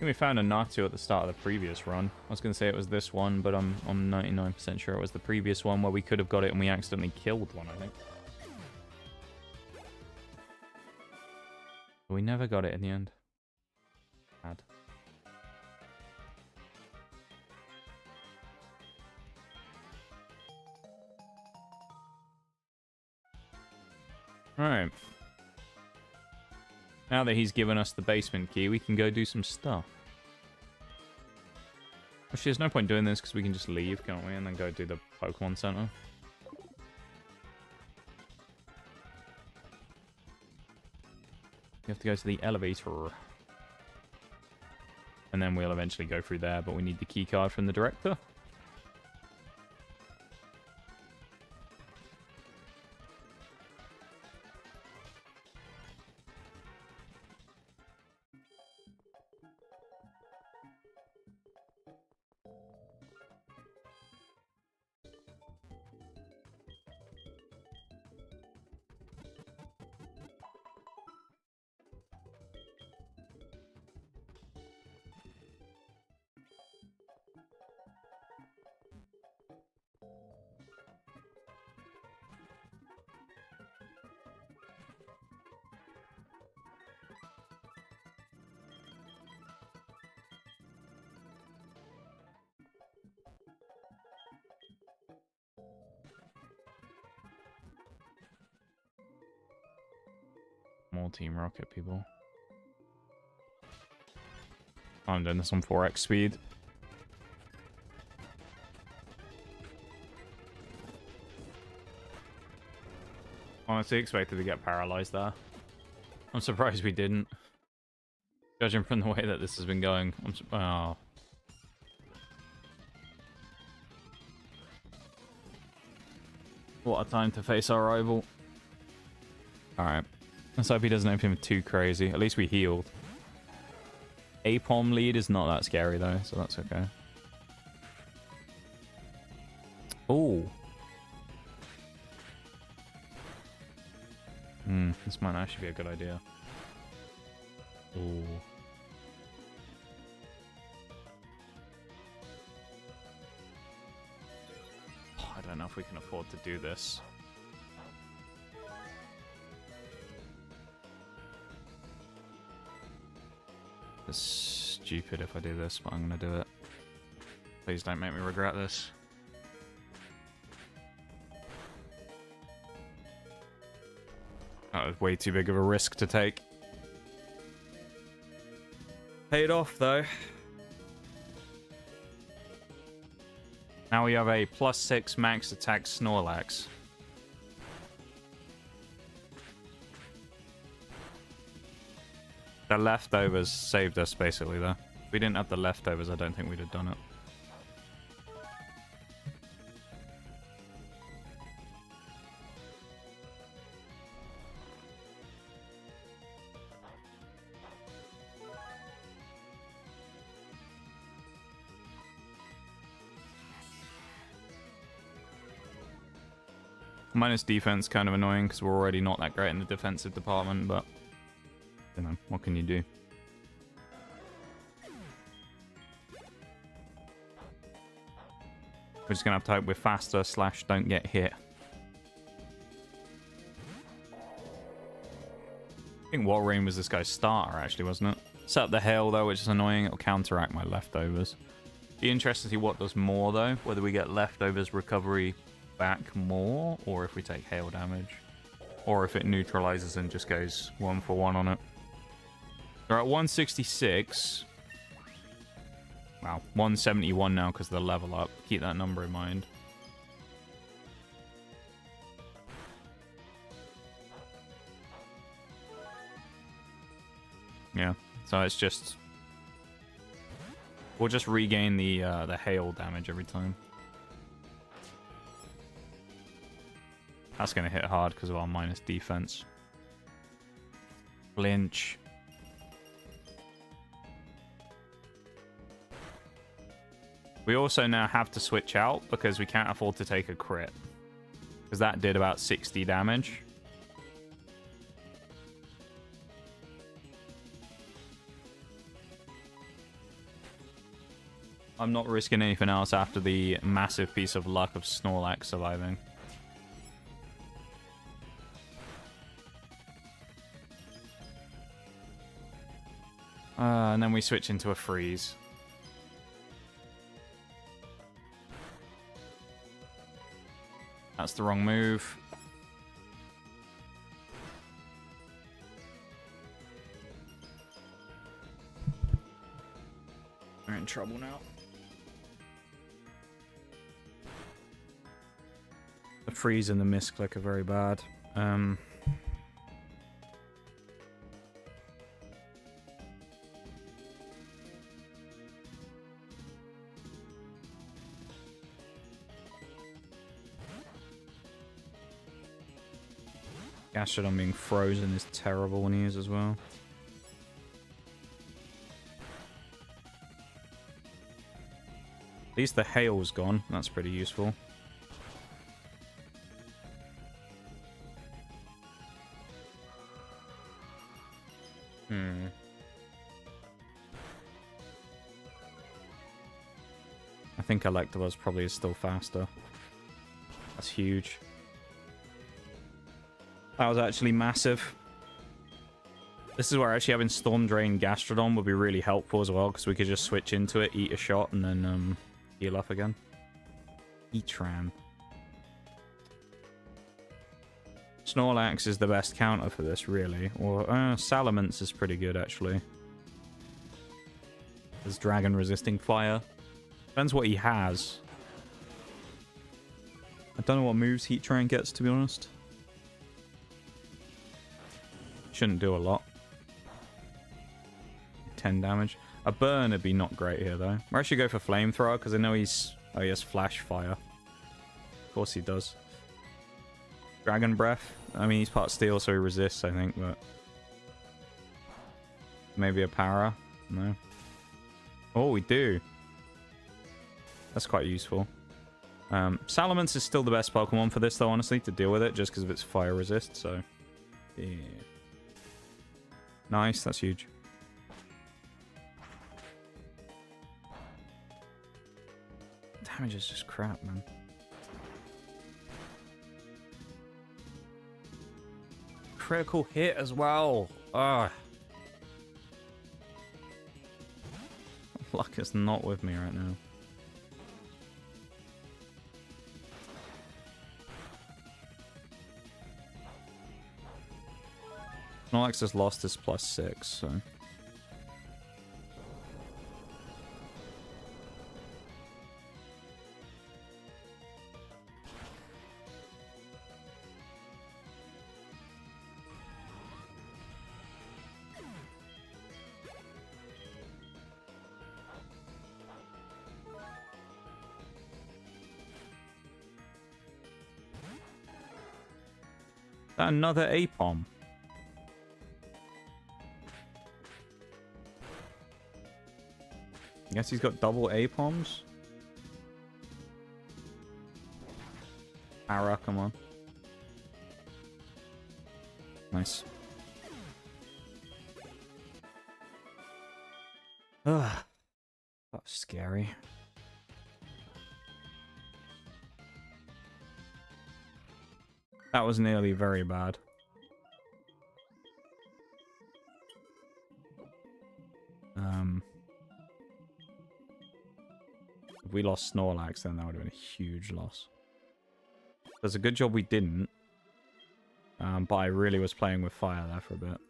We found a Natu at the start of the previous run. I was going to say it was this one, but I'm 99% sure it was the previous one where we could have got it and we accidentally killed one, I think. We never got it in the end. Bad. Alright. Now that he's given us the basement key, we can go do some stuff. Actually, there's no point doing this because we can just leave, can't we? And then go do the Pokemon Center. You have to go to the elevator. And then we'll eventually go through there, but we need the key card from the director. more Team Rocket, people. I'm doing this on 4x speed. Honestly expected to get paralyzed there. I'm surprised we didn't. Judging from the way that this has been going. Oh. What a time to face our rival. Alright. Let's hope he doesn't have anything too crazy. At least we healed. A-Palm lead is not that scary though, so that's okay. Ooh. This might actually be a good idea. Ooh. Oh, I don't know if we can afford to do this. It's stupid if I do this, but I'm gonna do it. Please don't make me regret this. That was way too big of a risk to take. Paid off, though. Now we have a +6 max attack Snorlax. The leftovers saved us, basically, though. If we didn't have the leftovers, I don't think we'd have done it. Minus defense, kind of annoying because we're already not that great in the defensive department, but you know, what can you do? We're just gonna have to hope we're faster / don't get hit. I think Walrein was this guy's starter, actually, wasn't it? Set up the hail though, which is annoying. It'll counteract my leftovers. Be interested to see what does more though, whether we get leftovers recovery back more, or if we take hail damage, or if it neutralizes and just goes 1-for-1 on it. We're at 166. Wow, 171 now because of the level up. Keep that number in mind. Yeah, so it's just we'll just regain the hail damage every time. That's going to hit hard because of our minus defense. Flinch. We also now have to switch out because we can't afford to take a crit. Because that did about 60 damage. I'm not risking anything else after the massive piece of luck of Snorlax surviving. And then we switch into a freeze. That's the wrong move. We're in trouble now. The freeze and the misclick are very bad. Gastrodon being frozen is terrible when he is as well. At least the hail's gone. That's pretty useful. I think Electabuzz probably is still faster. That's huge. That was actually massive. This is where actually having Storm Drain Gastrodon would be really helpful as well, because we could just switch into it, eat a shot, and then heal up again. Etran. Let's Snorlax is the best counter for this, really. Or Salamence is pretty good, actually. There's dragon resisting fire. Depends what he has. I don't know what moves Heat Train gets, to be honest. Shouldn't do a lot. 10 damage. A burn would be not great here, though. Or I should go for Flamethrower, because I know he's... Oh, he has Flash Fire. Of course he does. Dragon Breath. I mean, he's part Steel, so he resists, I think, but... Maybe a Para? No. Oh, we do. That's quite useful. Salamence is still the best Pokemon for this, though, honestly, to deal with it, just because of its fire resist, so... Yeah. Nice, that's huge. Damage is just crap, man. Critical hit as well. Ugh. Luck is not with me right now. Snorlax has lost his +6, so... Another Apom. I guess he's got double Apoms. Ara, come on. Nice. Ugh. That's scary. That was nearly very bad. If we lost Snorlax, then that would have been a huge loss. There's a good job we didn't. But I really was playing with fire there for a bit.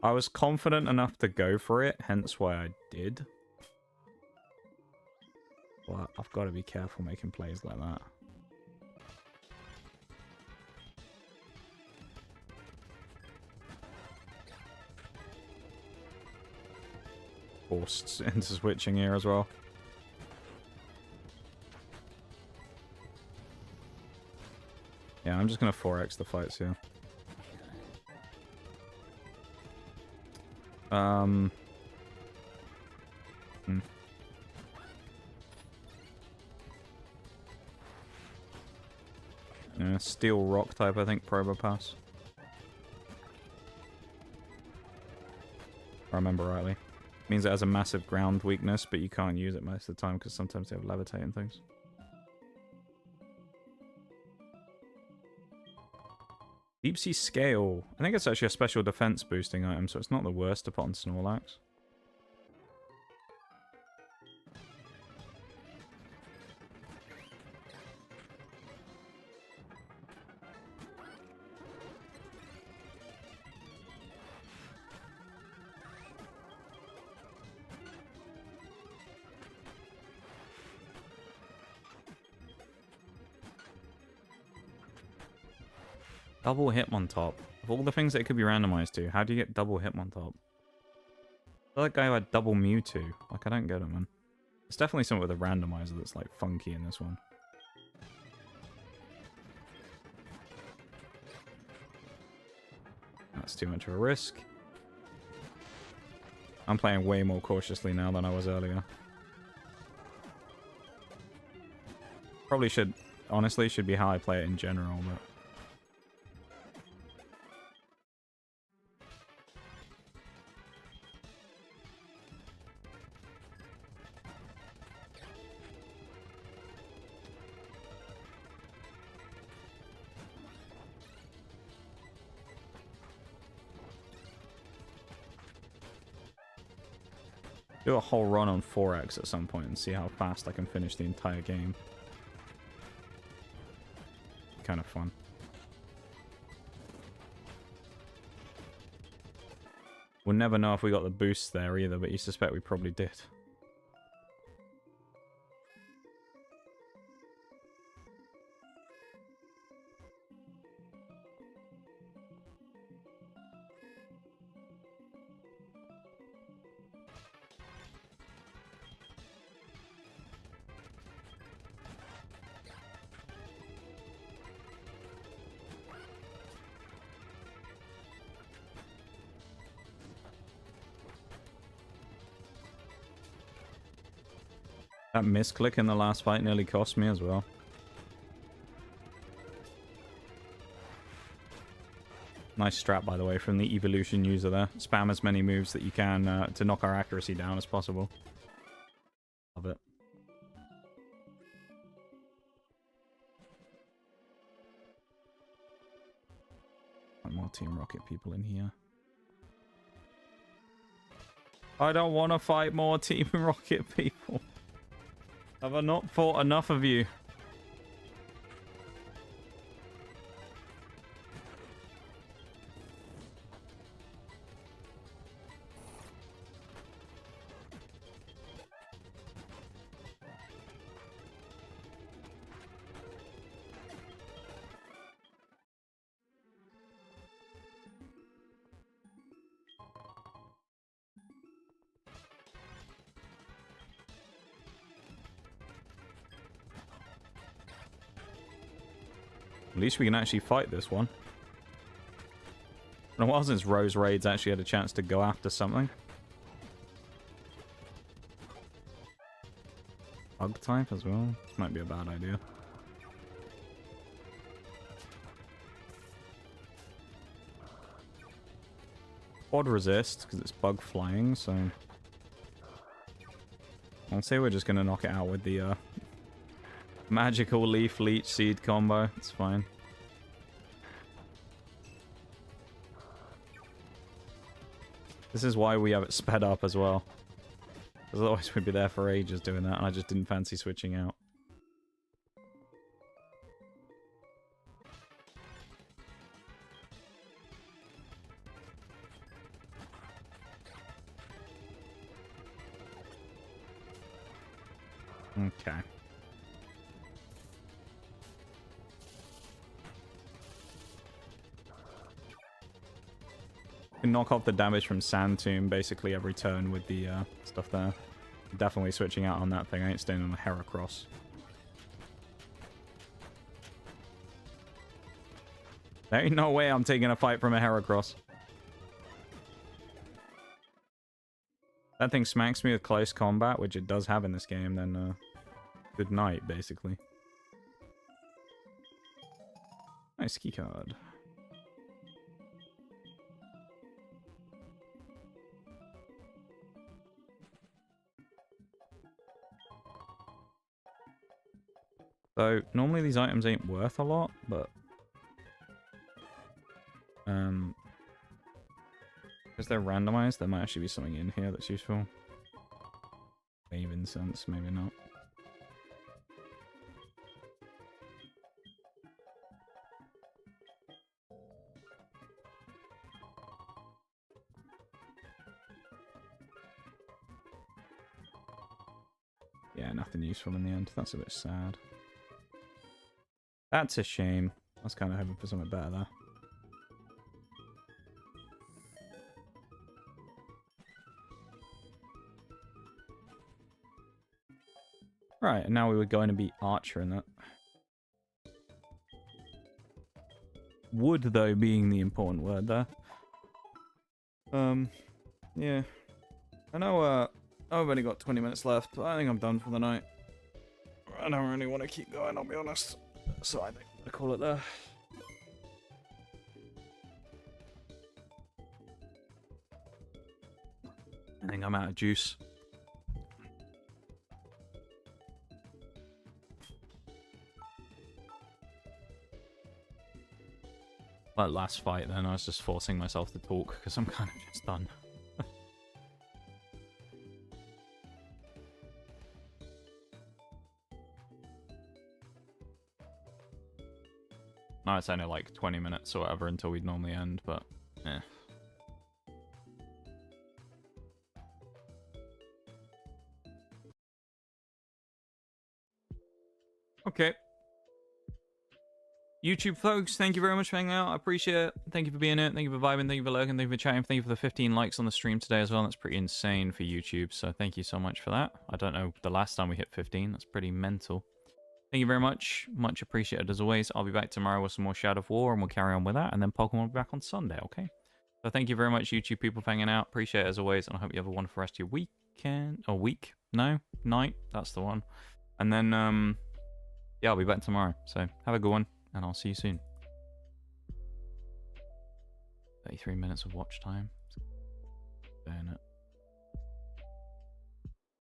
I was confident enough to go for it, hence why I did. But I've got to be careful making plays like that. Forced into switching here as well. Yeah, I'm just going to 4x the fights here. Yeah, Steel Rock type, I think, Probopass. If I remember rightly. Means it has a massive ground weakness, but you can't use it most of the time because sometimes they have levitate and things. Deep Sea Scale. I think it's actually a special defense boosting item, so it's not the worst to put on Snorlax. Double Hitmontop. Of all the things that it could be randomized to, how do you get double Hitmontop? I feel like guy had double Mewtwo. Like, I don't get it, man. It's definitely something with a randomizer that's, like, funky in this one. That's too much of a risk. I'm playing way more cautiously now than I was earlier. Probably should... Honestly, should be how I play it in general, but... Do a whole run on 4x at some point and see how fast I can finish the entire game. Kind of fun. We'll never know if we got the boost there either, but you suspect we probably did. That misclick in the last fight nearly cost me as well. Nice strat, by the way, from the evolution user there. Spam as many moves that you can to knock our accuracy down as possible. Love it. More Team Rocket people in here. I don't want to fight more Team Rocket people. Have I not fought enough of you? At least we can actually fight this one. And a while since Rose Raids actually had a chance to go after something. Bug type as well. This might be a bad idea. Quad resist, because it's bug flying, so... I'll say we're just going to knock it out with the magical leaf leech seed combo. It's fine. This is why we have it sped up as well. Because otherwise we'd be there for ages doing that, and I just didn't fancy switching out. Okay. Can knock off the damage from Sand Tomb basically every turn with the stuff there. Definitely switching out on that thing. I ain't staying on the Heracross. There ain't no way I'm taking a fight from a Heracross. That thing smacks me with close combat, which it does have in this game, then good night, basically. Nice key card. So, normally these items ain't worth a lot, but... because they're randomized, there might actually be something in here that's useful. Wave incense, maybe not. Yeah, nothing useful in the end. That's a bit sad. That's a shame. I was kind of hoping for something better there. Right, and now we were going to be Archer in that. Wood, though, being the important word there. Yeah. I know, I've only got 20 minutes left, but I think I'm done for the night. I don't really want to keep going, I'll be honest. So I think I'll call it there. I think I'm out of juice. That last fight then, I was just forcing myself to talk because I'm kind of just done. No, it's only like 20 minutes or whatever until we'd normally end, but yeah. Okay. YouTube folks, thank you very much for hanging out. I appreciate it. Thank you for being here. Thank you for vibing. Thank you for lurking. Thank you for chatting. Thank you for the 15 likes on the stream today as well. That's pretty insane for YouTube. So thank you so much for that. I don't know the last time we hit 15. That's pretty mental. Thank you very much. Much appreciated as always. I'll be back tomorrow with some more Shadow of War and we'll carry on with that. And then Pokemon will be back on Sunday, okay? So thank you very much, YouTube people, for hanging out. Appreciate it as always. And I hope you have a wonderful rest of your weekend. Or week? No? Night? That's the one. And then, yeah, I'll be back tomorrow. So have a good one. And I'll see you soon. 33 minutes of watch time. Burn it.